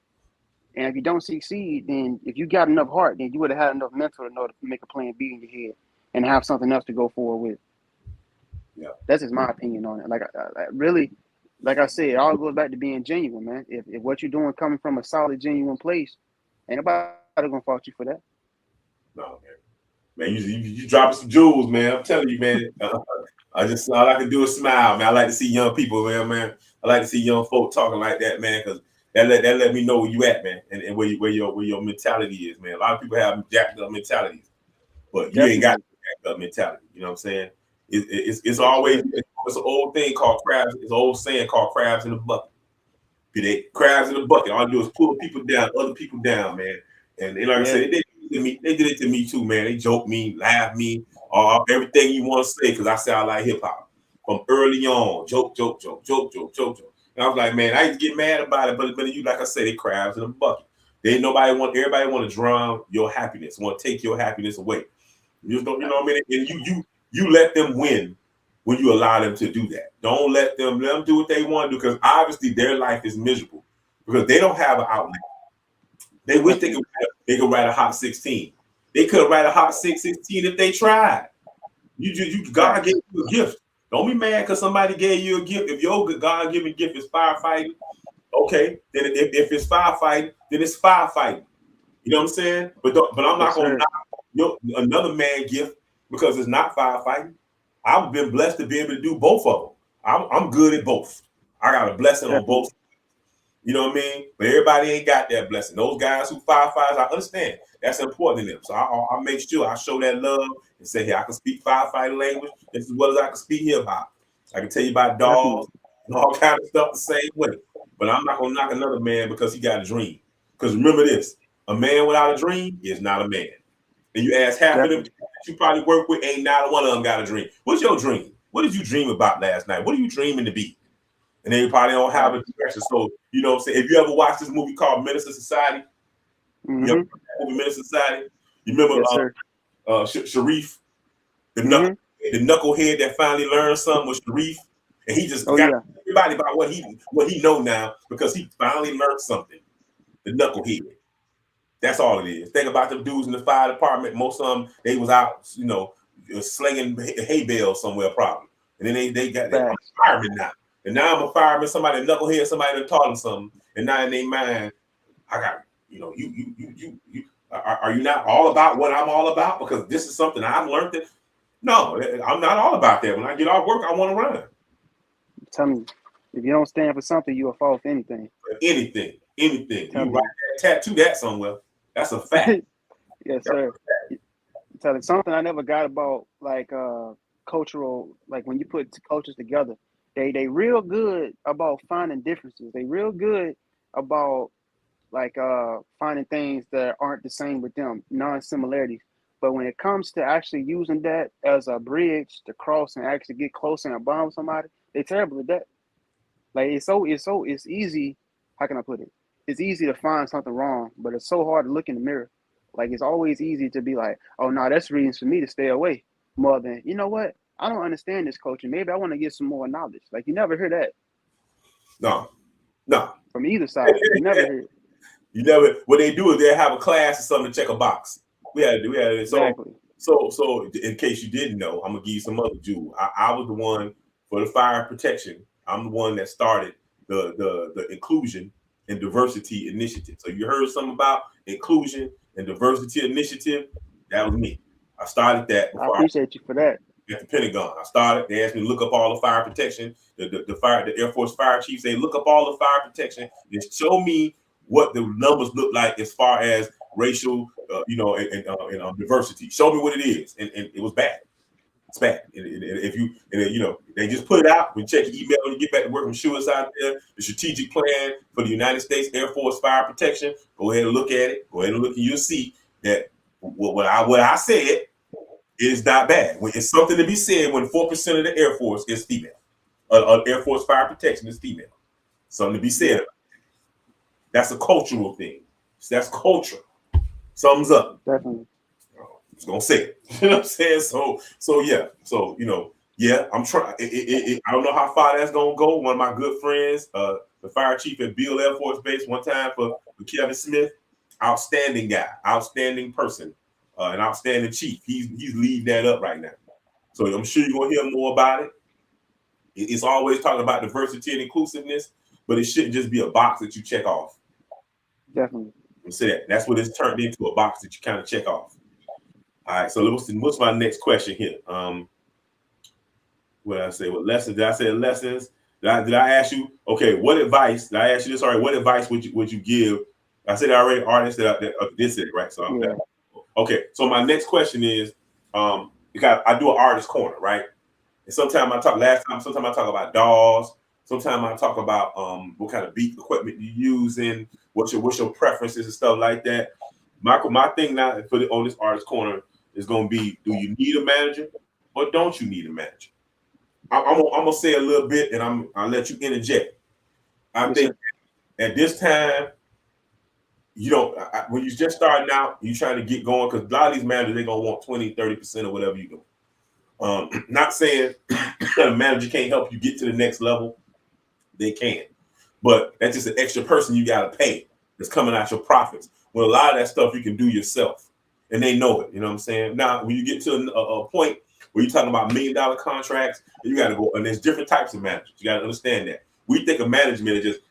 And if you don't succeed, then if you got enough heart, then you would have had enough mental to know to make a plan B in your head and have something else to go forward with. Yeah, that's just my opinion on it. Like really, like I said, it all goes back to being genuine, man. If what you're doing coming from a solid, genuine place, ain't nobody gonna fault you for that. No, man, you dropping some jewels, man. I'm telling you, man. All I can do is smile, man. I like to see young people, man. I like to see young folk talking like that, man, because that let me know where you at, man, and where your mentality is, man. A lot of people have jacked up mentalities, but you ain't got jacked up mentality. You know what I'm saying? It's always it's an old thing called crabs. It's an old saying called crabs in the bucket. Crabs in the bucket. All I do is pull people down, other people down, man. And like I said, they did it to me too, man. They joke me, laugh me, everything you want to say, because I say I like hip hop from early on. Joke. And I was like, man, I used to get mad about it, but you, like I said, they crabs in the bucket. Everybody want to drown your happiness, want to take your happiness away. You don't, you know what I mean? And you let them win when you allow them to do that. Don't let them do what they want to do, because obviously their life is miserable because they don't have an outlet. They wish they could write a Hot 16. They could write a Hot 616 if they tried. God gave you a gift. Don't be mad because somebody gave you a gift. If your God-given gift is firefighting, okay, then if it's firefighting, then it's firefighting. You know what I'm saying? But I'm not going to knock another man gift because it's not firefighting. I've been blessed to be able to do both of them. I'm good at both. I got a blessing on both. You know what I mean? But everybody ain't got that blessing. Those guys who firefighters, I understand that's important to them. So I make sure I show that love and say, hey, I can speak firefighter language as well as I can speak hip hop. I can tell you about dogs and all kind of stuff the same way. But I'm not gonna knock another man because he got a dream. Because remember this: a man without a dream is not a man. And you ask half of them that you probably work with, ain't not one of them got a dream. What's your dream? What did you dream about last night? What are you dreaming to be? And they probably don't have a direction. So, you know what I'm saying? If you ever watched this movie called Minister Society, you know, Minister Society, you remember Sharif, the knucklehead that finally learned something was Sharif, and he just got everybody about what he know now because he finally learned something. The knucklehead. That's all it is. Think about them dudes in the fire department. Most of them, they was out, you know, slinging hay bales somewhere probably. And then they got that. I'm a fireman now. And now I'm a fireman, somebody knucklehead, somebody that taught them something. And now in their mind, I got, you know, you are you not all about what I'm all about? Because this is something I've learned that. No, I'm not all about that. When I get off work, I want to run. Tell me, if you don't stand for something, you will fall for anything. Anything. You write that, tattoo that somewhere. That's a fact. Yes, sir. Tell you something I never got about like cultural, like when you put cultures together, they real good about finding differences. They real good about like finding things that aren't the same with them, non-similarities. But when it comes to actually using that as a bridge to cross and actually get closer and bond with somebody, they're terrible at that. Like it's easy. How can I put it? It's easy to find something wrong, but it's so hard to look in the mirror. Like it's always easy to be like, oh no, that's reasons for me to stay away. More than, you know what? I don't understand this culture. Maybe I want to get some more knowledge. Like you never hear that. No. From either side. You never hear it. You never. What they do is they have a class or something to check a box. We had it. Exactly. So in case you didn't know, I'm gonna give you some other jewel. I was the one for the fire protection. I'm the one that started the inclusion and diversity initiative. So you heard something about inclusion and diversity initiative? That was me. I started that. I appreciate you for that. At the Pentagon, I started. They asked me to look up all the fire protection. The Air Force fire chiefs. They look up all the fire protection and show me what the numbers look like as far as racial, and diversity. Show me what it is, and it was bad. It's bad. If you they just put it out. When you check your email when you get back to work, I'm sure it's out there. The strategic plan for the United States Air Force fire protection. Go ahead and look at it. Go ahead and look, and you'll see that what I said is not bad. When it's something to be said when 4% of the Air Force is female. Air Force fire protection is female. Something to be said. That's a cultural thing. That's culture. Sums up. Definitely. I was gonna say it. You know what I'm saying? So yeah. So I'm trying. I don't know how far that's gonna go. One of my good friends, the fire chief at Beale Air Force Base, one time for Kevin Smith, outstanding guy, outstanding person, an outstanding chief. He's leading that up right now. So I'm sure you're gonna hear more about it. It's always talking about diversity and inclusiveness, but it shouldn't just be a box that you check off. Definitely. Say that. That's what it's turned into, a box that you kind of check off. All right. So what's my next question here? What did I say? What lessons? Did I say lessons? Did I ask you? Okay. What advice? Did I ask you this? All right. What advice would you give? I said already. Artists that did it right. So I'm okay. So my next question is, because I do an artist corner, right? And sometimes I talk about DAWs. Sometimes I talk about what kind of beat equipment you using, what's your preferences and stuff like that. Michael, my thing now on this artist corner is going to be: do you need a manager or don't you need a manager? I'm gonna say a little bit, and I'll let you interject. I think at this time, you know, when you're just starting out, you're trying to get going, because a lot of these managers, they're gonna want 20-30% of whatever you do. Not saying that a manager can't help you get to the next level. They can, but that's just an extra person you got to pay that's coming out your profits. Well, a lot of that stuff you can do yourself, and they know it. You know what I'm saying? Now, when you get to a point where you're talking about $1 million contracts, you got to go, and there's different types of managers. You got to understand that. We think of management as just,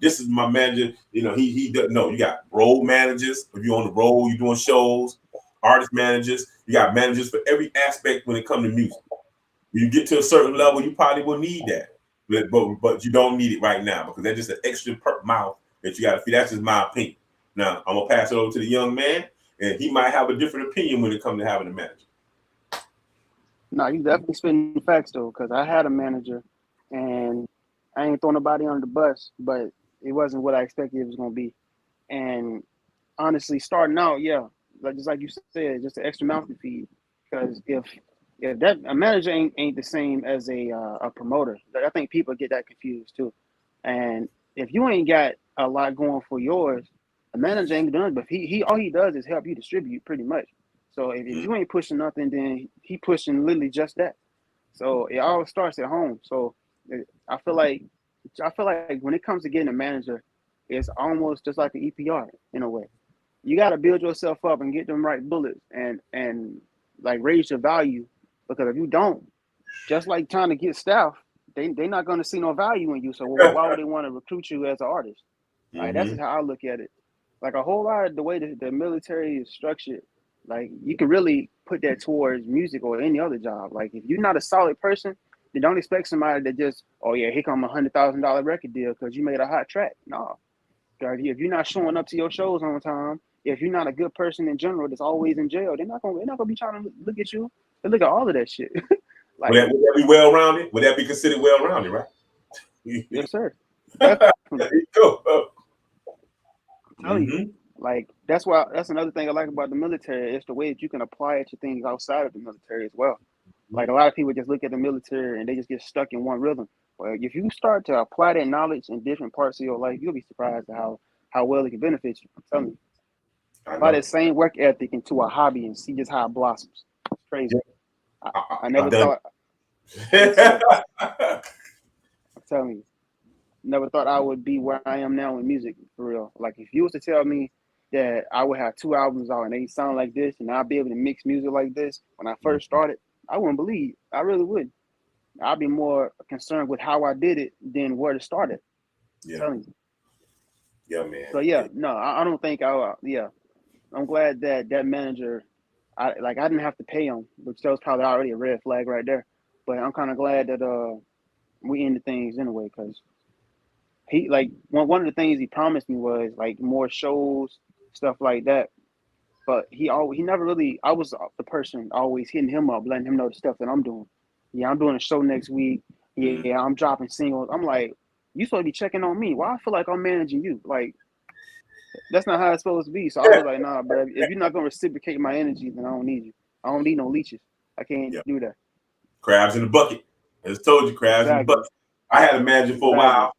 this is my manager. You know, he doesn't know. You got role managers. If you're on the road, you're doing shows, artist managers. You got managers for every aspect when it comes to music. When you get to a certain level, you probably will need that. But you don't need it right now, because that's just an extra mouth that you got to feed. That's just my opinion. Now, I'm going to pass it over to the young man, and he might have a different opinion when it comes to having a manager. No, you definitely spitting the facts, though, because I had a manager, and I ain't throwing nobody under the bus, but it wasn't what I expected it was going to be. And honestly, starting out, yeah, just like you said, just an extra mouth to feed. Because if that a manager ain't the same as a promoter. I think people get that confused too. And if you ain't got a lot going for yours, a manager ain't done. But he all he does is help you distribute pretty much. So if you ain't pushing nothing, then he pushing literally just that. So it all starts at home. So I feel like when it comes to getting a manager, it's almost just like an EPR in a way. You got to build yourself up and get them right bullets and like raise your value. Because if you don't, just like trying to get staff, they're not going to see no value in you. So why would they want to recruit you as an artist? Like, that's just how I look at it. Like, a whole lot of the way the military is structured, like, you can really put that towards music or any other job. Like, if you're not a solid person, then don't expect somebody to just, oh yeah, here come $100,000 record deal because you made a hot track. No, if you're not showing up to your shows on time, if you're not a good person in general that's always in jail, they're not gonna be trying to look at you. They look at all of that shit. Like, would that be well rounded? Would that be considered well rounded, right? Yes, sir. There you go. I'm telling you, like that's another thing I like about the military. It's the way that you can apply it to things outside of the military as well. Like, a lot of people just look at the military and they just get stuck in one rhythm. Well, if you start to apply that knowledge in different parts of your life, you'll be surprised at how well it can benefit you. I'm telling you. Apply that same work ethic into a hobby and see just how it blossoms. It's crazy. I never thought. I'm telling you, never thought I would be where I am now in music, for real. Like, if you was to tell me that I would have 2 albums out and they sound like this, and I'd be able to mix music like this when I first started, I wouldn't believe. I really would. I'd be more concerned with how I did it than where to start it. Yeah. I'm telling you. Yeah, man. So yeah, no, I don't think I'm glad that manager, I didn't have to pay him, which that was probably already a red flag right there. But I'm kind of glad that we ended things anyway, because he, like, one of the things he promised me was like more shows, stuff like that. But he never really. I was the person always hitting him up, letting him know the stuff that I'm doing. Yeah, I'm doing a show next week. Yeah, I'm dropping singles. I'm like, you supposed to be checking on me. Why I feel like I'm managing you? Like, that's not how it's supposed to be. So I was like, nah, bro. If you're not gonna reciprocate my energy, then I don't need you. I don't need no leeches. I can't do that. Crabs in the bucket. I just told you, crabs in the bucket. I had a manager for a while.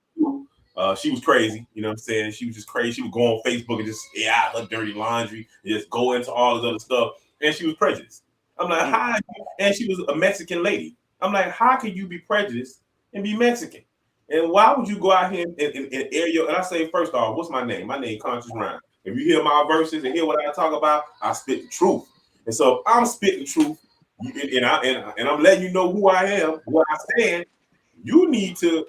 She was crazy. You know what I'm saying? She was just crazy. She would go on Facebook and just air out her dirty laundry and just go into all this other stuff. And she was prejudiced. I'm like, how? And she was a Mexican lady. I'm like, how can you be prejudiced and be Mexican? And why would you go out here and air your? And I say, first off, what's my name? My name is Conscious Rhyme. If you hear my verses and hear what I talk about, I spit the truth. And so if I'm spitting the truth, and I'm letting you know who I am, where I stand. You need to.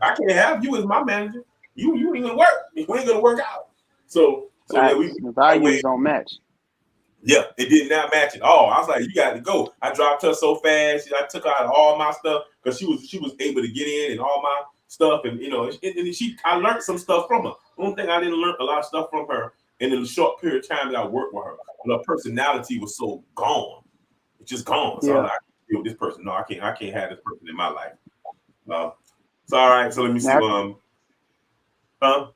I can't have you as my manager. You ain't gonna work. You ain't gonna work out. So yeah, the values don't match. Yeah, it did not match at all. I was like, you got to go. I dropped her so fast. I took out all my stuff because she was able to get in and all my stuff, and I learned some stuff from her. One thing I didn't learn a lot of stuff from her in the short period of time that I worked with her. But her personality was so gone. It's just gone. So deal with this person. No, I can't have this person in my life. So all right. So let me see. Huh?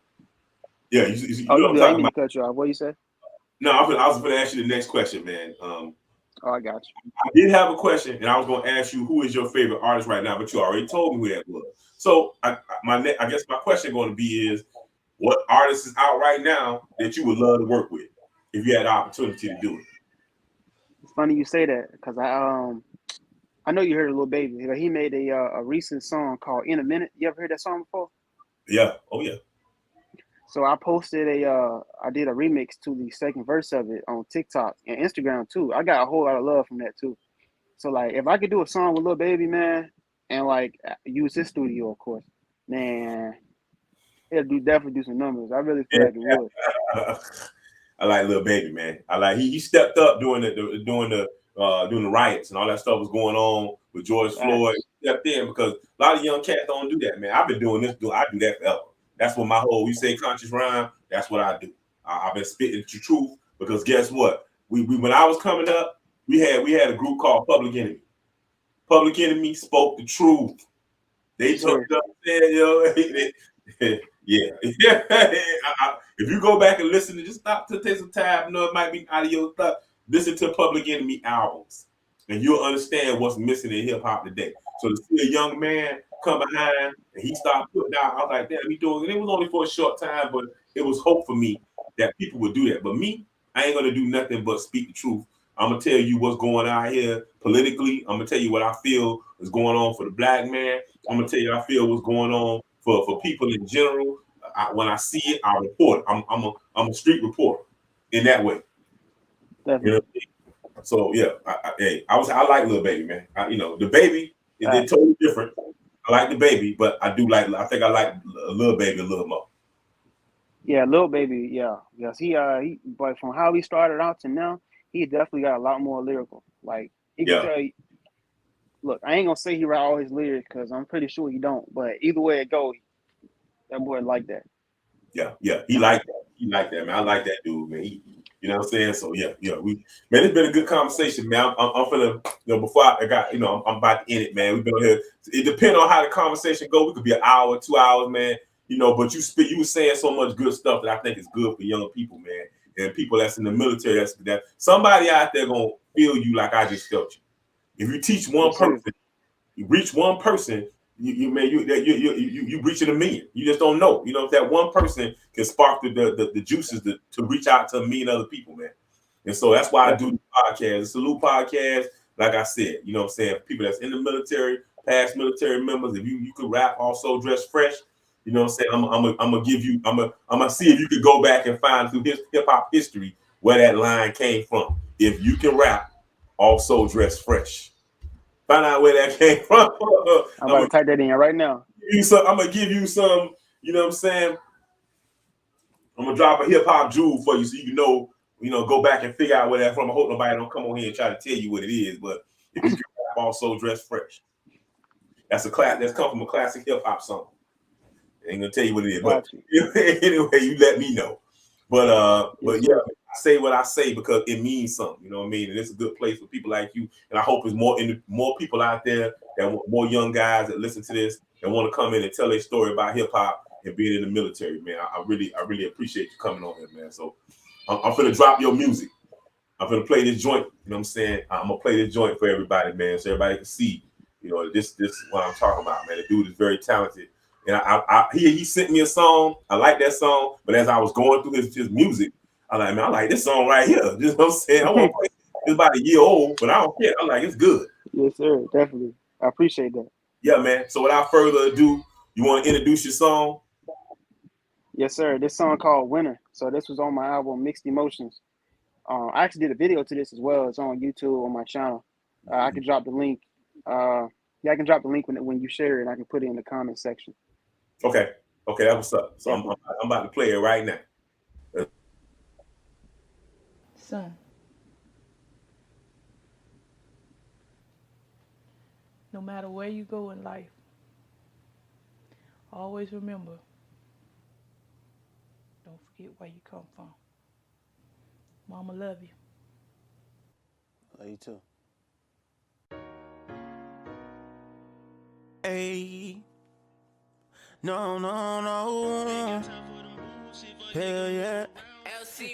Yeah, you know what I'm good. I talking didn't mean about. to cut you off. What you said? No, I was going to ask you the next question, man. Oh, I got you. I did have a question, and I was going to ask you who is your favorite artist right now, but you already told me who that was. So I guess my question going to be is, what artist is out right now that you would love to work with if you had the opportunity to do it? It's funny you say that because I know you heard of Lil Baby. He made a recent song called "In a Minute." You ever heard that song before? Yeah. Oh yeah. So I posted I did a remix to the second verse of it on TikTok and Instagram too. I got a whole lot of love from that too. So like, if I could do a song with Lil Baby, man, and like use his studio, of course, man, it'll definitely do some numbers. I really feel like it would. I like Lil Baby, man. I like he stepped up during the riots and all that stuff was going on with George Floyd. He stepped in because a lot of young cats don't do that, man. I've been doing this. I do that forever. That's what my whole, you say conscious rhyme. That's what I do. I've been spitting the truth because guess what? We when I was coming up, we had a group called Public Enemy. Public Enemy spoke the truth. They took it up there, yeah. If you go back and listen to just stop to take some time, it might be out of your stuff. Listen to Public Enemy albums, and you'll understand what's missing in hip hop today. So to see a young man come behind and he started putting out, I was like, damn, he doing it. It was only for a short time, but it was hope for me that people would do that. But me, I ain't gonna do nothing but speak the truth. I'm gonna tell you what's going on here politically. I'm gonna tell you what I feel is going on for the black man. I'm gonna tell you I feel what's going on for people in general. When I see it, I report. I'm a street reporter in that way. Definitely. You know? So yeah, I like Lil Baby, man. The Baby is totally different. I like the Baby, but I think I like Lil Baby a little more. Yeah, Lil Baby, yeah. Yes, but from how he started out to now, he definitely got a lot more lyrical. Like, he can tell you, look, I ain't gonna say he write all his lyrics because I'm pretty sure he don't, but either way it goes, that boy like that. Yeah, he like that. He like that, man. I like that dude, man. You know what I'm saying? So yeah, man, it's been a good conversation, man. I'm finna, before I got, I'm about to end it, man. We've been here. It depends on how the conversation go. We could be an hour, 2 hours, man. But you were saying so much good stuff that I think is good for young people, man, and people that's in the military. That somebody out there gonna feel you like I just felt you. If you teach one person, you reach one person. You reaching a million. You just don't know. If that one person can spark the juices to reach out to a million other people, man. And so that's why I do the podcast. It's a Salute podcast. Like I said, you know what I'm saying? People that's in the military, past military members, if you could rap, also dress fresh, you know what I'm saying? I'm gonna give you, I'm gonna see if you could go back and find through his hip hop history where that line came from. If you can rap, also dress fresh. Find out where that came from. I'm about to type that in right now. I'm gonna give you some, you know what I'm saying? I'm gonna drop a hip hop jewel for you so you can know, go back and figure out where that's from. I hope nobody don't come on here and try to tell you what it is, but if you can rap, also dress fresh. That's come from a classic hip hop song. I ain't gonna tell you what it is, but anyway, you let me know. But yeah, I say what I say because it means something. You know what I mean? And it's a good place for people like you. And I hope there's more people out there more young guys that listen to this and want to come in and tell their story about hip hop and being in the military, man. I really appreciate you coming on here, man. So I'm gonna drop your music. I'm gonna play this joint. You know what I'm saying? I'm gonna play this joint for everybody, man, so everybody can see. This is what I'm talking about, man. The dude is very talented. And he sent me a song. I like that song, but as I was going through his music, I like this song right here. You know what I'm saying? I want to play. It's about a year old, but I don't care. I'm like, it's good. Yes, sir. Definitely. I appreciate that. Yeah, man. So without further ado, you want to introduce your song? Yes, sir. This song called Winner. So this was on my album Mixed Emotions. I actually did a video to this as well. It's on YouTube on my channel. I can drop the link. I can drop the link when you share it. I can put it in the comment section. Okay, that's what's up. So I'm about to play it right now. Son, no matter where you go in life, always remember, don't forget where you come from. Mama love you. Love you too. Ayy. No. Hell yeah.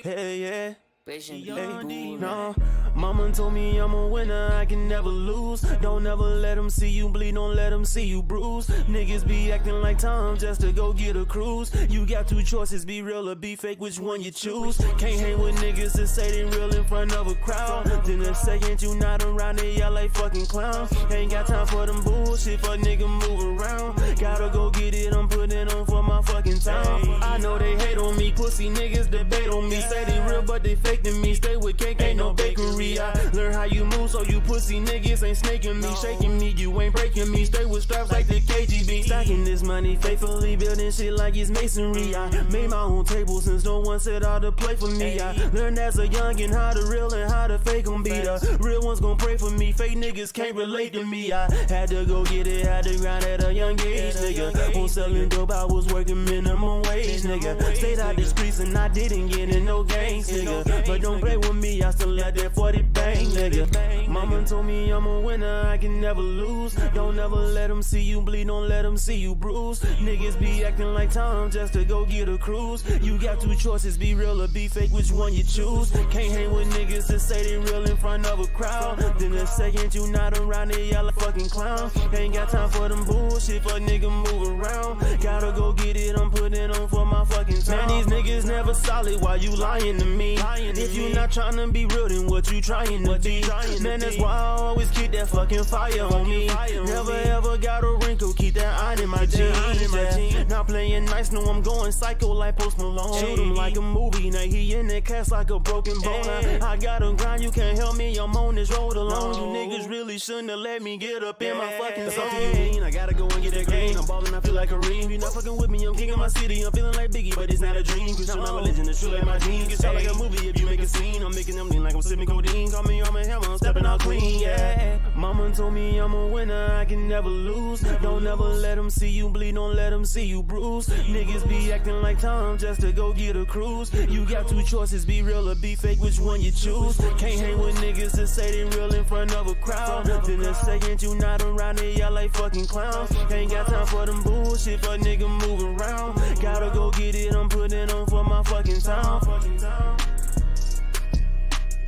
Hell yeah. No, mama told me I'm a winner, I can never lose. Don't ever let them see you bleed, don't let them see you bruise. Niggas be acting like Tom just to go get a cruise. You got two choices, be real or be fake, which one you choose? Can't hang with niggas that say they real in front of a crowd. Then the second you not around, they yell like fucking clowns. Ain't got time for them bullshit, fuck nigga move around. Gotta go get it, I'm putting on for my fucking town. I know they hate on me, pussy niggas debate on me. Say they real but they fake to me, stay with cake, ain't no bakery. I learn how you move, so you pussy niggas ain't snaking me, shaking me, you ain't breaking me. Stay with straps like the KGB. Stacking this money, faithfully building shit like it's masonry. I made my own table since no one said how to play for me. I learned as a youngin' how to real and how to fake gon' be. The real ones gon' pray for me, fake niggas can't relate to me. I had to go get it, had to grind at a young age, nigga. On selling dope, I was working minimum wage, nigga. Stayed out the streets and I didn't get in no gangs, nigga. But don't play with me, I still let that 40 bang, nigga. Mama told me I'm a winner, I can never lose. Don't ever let them see you bleed, don't let them see you bruise. Niggas be acting like Tom just to go get a cruise. You got two choices, be real or be fake, which one you choose? Can't hang with niggas that say they real in front of a crowd. Then the second you not around, they yell like fucking clowns. Ain't got time for them bullshit, fuck nigga move around. Gotta go get it, I'm putting on for my fucking town. Man, these niggas never solid, why you lying to me? If you not tryna be real, then what you trying to be? Man, that's why I always keep that fucking fire on me. Never ever got a wrinkle, keep that iron in my jeans. Yeah. Not playing nice, no, I'm going psycho like Post Malone. Shoot him like a movie, now he in that cast like a broken bone. I gotta grind, you can't help me, I'm on this road alone. You niggas really shouldn't have let me get up in my fucking zone. I gotta go and get that green, I'm ballin', I feel like a ream. You not fucking with me, I'm king of my city, I'm feeling like Biggie, but it's not a dream. Cause I'm my religion, it's true like my jeans. It's all like a movie if you make a scene. I'm making them lean like I'm sipping codeine. Call me on my hammer, I'm stepping out clean, yeah. Mama told me I'm a winner, I can never lose. Don't ever let them see you bleed, don't let them see you bruise. Niggas be acting like Tom just to go get a cruise. You got two choices, be real or be fake, which one you choose? Can't hang with niggas that say they real in front of a crowd. Then the second you not around, they yell like fucking clowns. Ain't got time for them bullshit, fuck nigga move around. Gotta go get it, I'm putting on for my fucking town.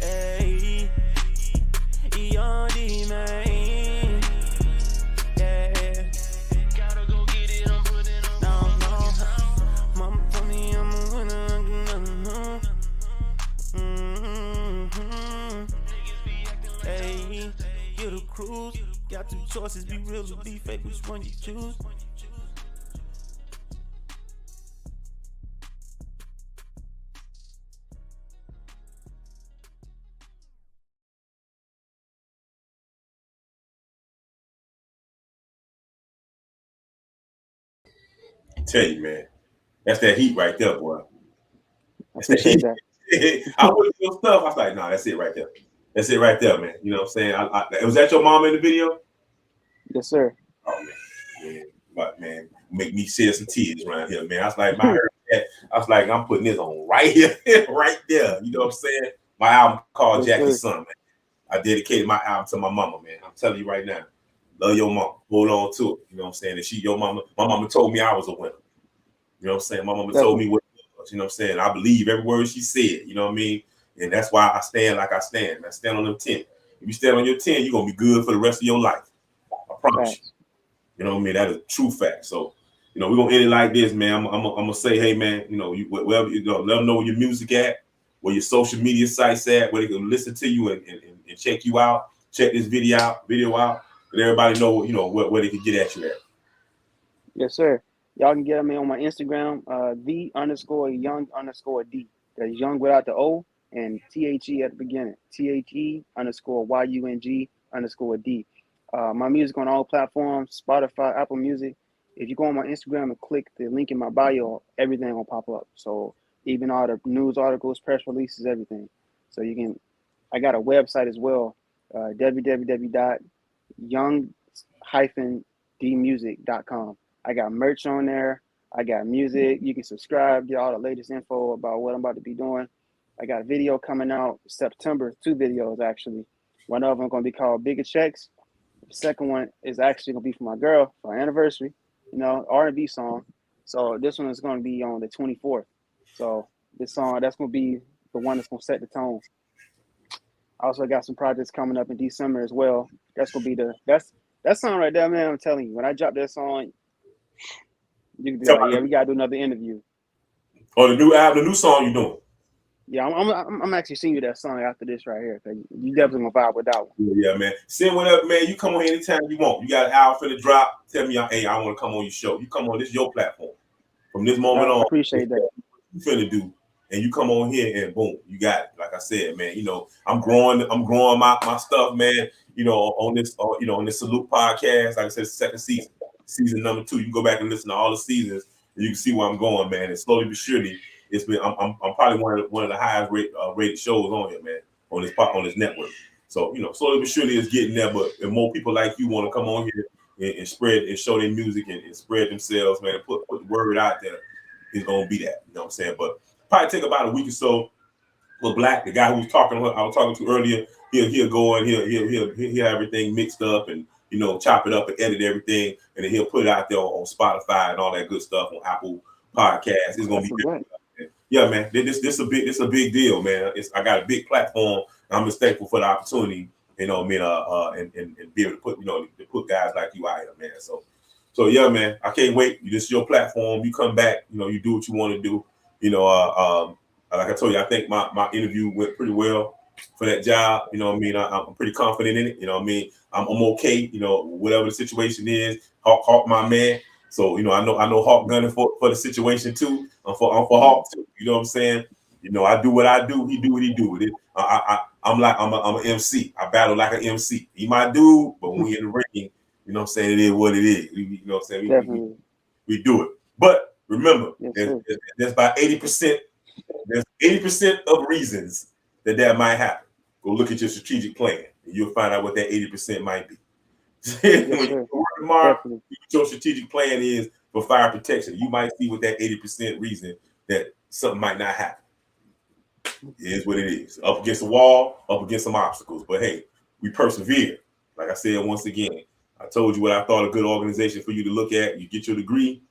Ayy, E.R.D. man, yeah. Gotta go get it, I'm putting on. No. Mama told me I'm a winner. Ayy, get a cruise. Got two choices, be real or be fake, which one you choose? Tell you, man, that's that heat right there, boy. I appreciate that. I was your stuff. I was like, nah, that's it right there. That's it right there, man. You know what I'm saying? Was that your mom in the video? Yes, sir. Oh man, but man, make me shed some tears around here, man. I was like, I heard that. I was like, I'm putting this on right here, right there. You know what I'm saying? My album called Jackie's Son, man. I dedicated my album to my mama, man. I'm telling you right now. Love your mama. Hold on to it. You know what I'm saying? And she, your mama, my mama told me I was a winner. You know what I'm saying? My mama told me what it was. You know what I'm saying? I believe every word she said. You know what I mean? And that's why I stand like I stand. I stand on them 10. If you stand on your 10, you're going to be good for the rest of your life. I promise you. You know what I mean? That is a true fact. So, you know, we're going to end it like this, man. I'm going to say, hey, man, you know, wherever you go, let them know where your music at, where your social media sites at, where they can listen to you and check you out, check this video out, let everybody know, you know, where they can get at you at. Yes, sir. Y'all can get me on my Instagram, the_young_D. That's young without the O and THE at the beginning. THE_YUNG_D. My music on all platforms, Spotify, Apple Music. If you go on my Instagram and click the link in my bio, everything will pop up. So even all the news articles, press releases, everything. So you can, I got a website as well, www.young-dmusic.com. I got merch on there. I got music. You can subscribe, get all the latest info about what I'm about to be doing. I got a video coming out September, 2 videos actually. One of them going to be called Bigger Checks. The second one is actually gonna be for my girl for our anniversary. You know, R&B song. So this one is gonna be on the 24th. So this song that's gonna be the one that's gonna set the tone. I also got some projects coming up in December as well. That's gonna be that song right there, man. I'm telling you, when I drop that song, you can be like, yeah, we gotta do another interview. Oh, the new album, the new song you doing? Yeah, I'm actually sending you that song after this right here. Cause you definitely gonna vibe with that one. Yeah, man. Send whatever, man. You come on anytime you want. You got an hour for the drop. Tell me, hey, I want to come on your show. You come on. This is your platform. From this moment on, I appreciate that. You finna do, and you come on here and boom, you got it. Like I said, man. You know, I'm growing my stuff, man. You know, on this, on this Salute podcast. Like I said, second season number 2. You can go back and listen to all the seasons, and you can see where I'm going, man. And slowly but surely, it's been. I'm probably one of the highest rated shows on here, man. On this network. So, you know, slowly but surely it's getting there. But if more people like you want to come on here and spread and show their music and spread themselves, man, and put the word out there, it's gonna be that. You know what I'm saying? But probably take about a week or so for Black, the guy who was I was talking to earlier, he'll go and he'll have everything mixed up and, you know, chop it up and edit everything, and then he'll put it out there on Spotify and all that good stuff on Apple Podcasts. It's gonna be good. Yeah, man. This a big deal, man. I got a big platform. I'm just thankful for the opportunity, you know, and be able to put, to put guys like you out here, man. So yeah, man. I can't wait. This is your platform. You come back, you know, you do what you want to do. You know, like I told you, I think my interview went pretty well for that job. You know what I mean? I'm pretty confident in it. You know what I mean? I'm okay. You know, whatever the situation is, Hawk my man. So, you know, I know Hawk gunning for the situation too. I'm for Hawk too. You know what I'm saying? You know, I do what I do. He do what he do with it. I'm an MC. I battle like an MC. He my dude, but when we in the ring, you know what I'm saying? It is what it is. You know what I'm saying? We do it. But remember, there's about 80%. There's 80% of reasons that might happen. Go look at your strategic plan, and you'll find out what that 80% might be. When you work tomorrow, your strategic plan is for fire protection. You might see with that 80% reason that something might not happen. It is what it is. Up against the wall, up against some obstacles. But hey, we persevere. Like I said, once again, I told you what I thought a good organization for you to look at. You get your degree.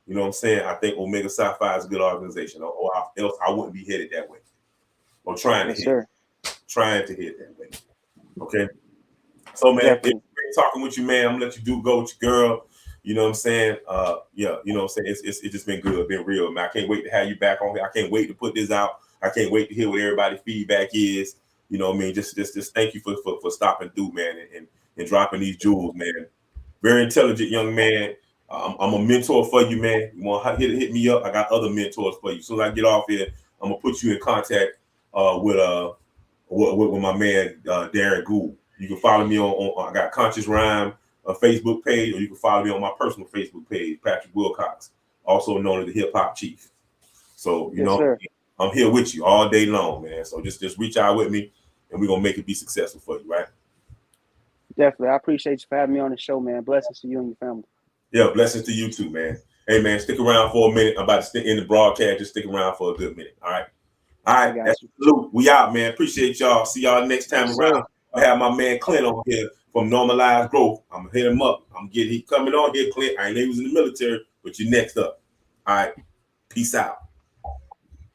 You know what I'm saying? I think Omega Psi Phi is a good organization, or else I wouldn't be headed that way. Or trying to hit that way. Okay. So man, it's great talking with you, man. I'm gonna let you go with your girl. You know what I'm saying? Yeah, you know what I'm saying? It's just been good, been real, man. I can't wait to have you back on here. I can't wait to put this out. I can't wait to hear what everybody's feedback is. You know what I mean? Just thank you for stopping through, man, and dropping these jewels, man. Very intelligent young man. I'm a mentor for you, man. You want to hit me up? I got other mentors for you. As soon as I get off here, I'm gonna put you in contact with my man Darren Gould. You can follow me on I got Conscious Rhyme Facebook page, or you can follow me on my personal Facebook page, Patrick Wilcox, also known as the Hip Hop Chief. So you know, I'm here with you all day long, man. So just reach out with me, and we're gonna make it be successful for you, right? Definitely. I appreciate you for having me on the show, man. Blessings to you and your family. Yeah, blessings to you too, man. Hey, man, stick around for a minute. I'm about to end the broadcast. Just stick around for a good minute. All right. That's Luke. We out, man. Appreciate y'all. See y'all next time around. I have my man Clint on here from Normalized Growth. I'm gonna hit him up. He coming on here, Clint. I ain't know he was in the military, but you next up. All right. Peace out.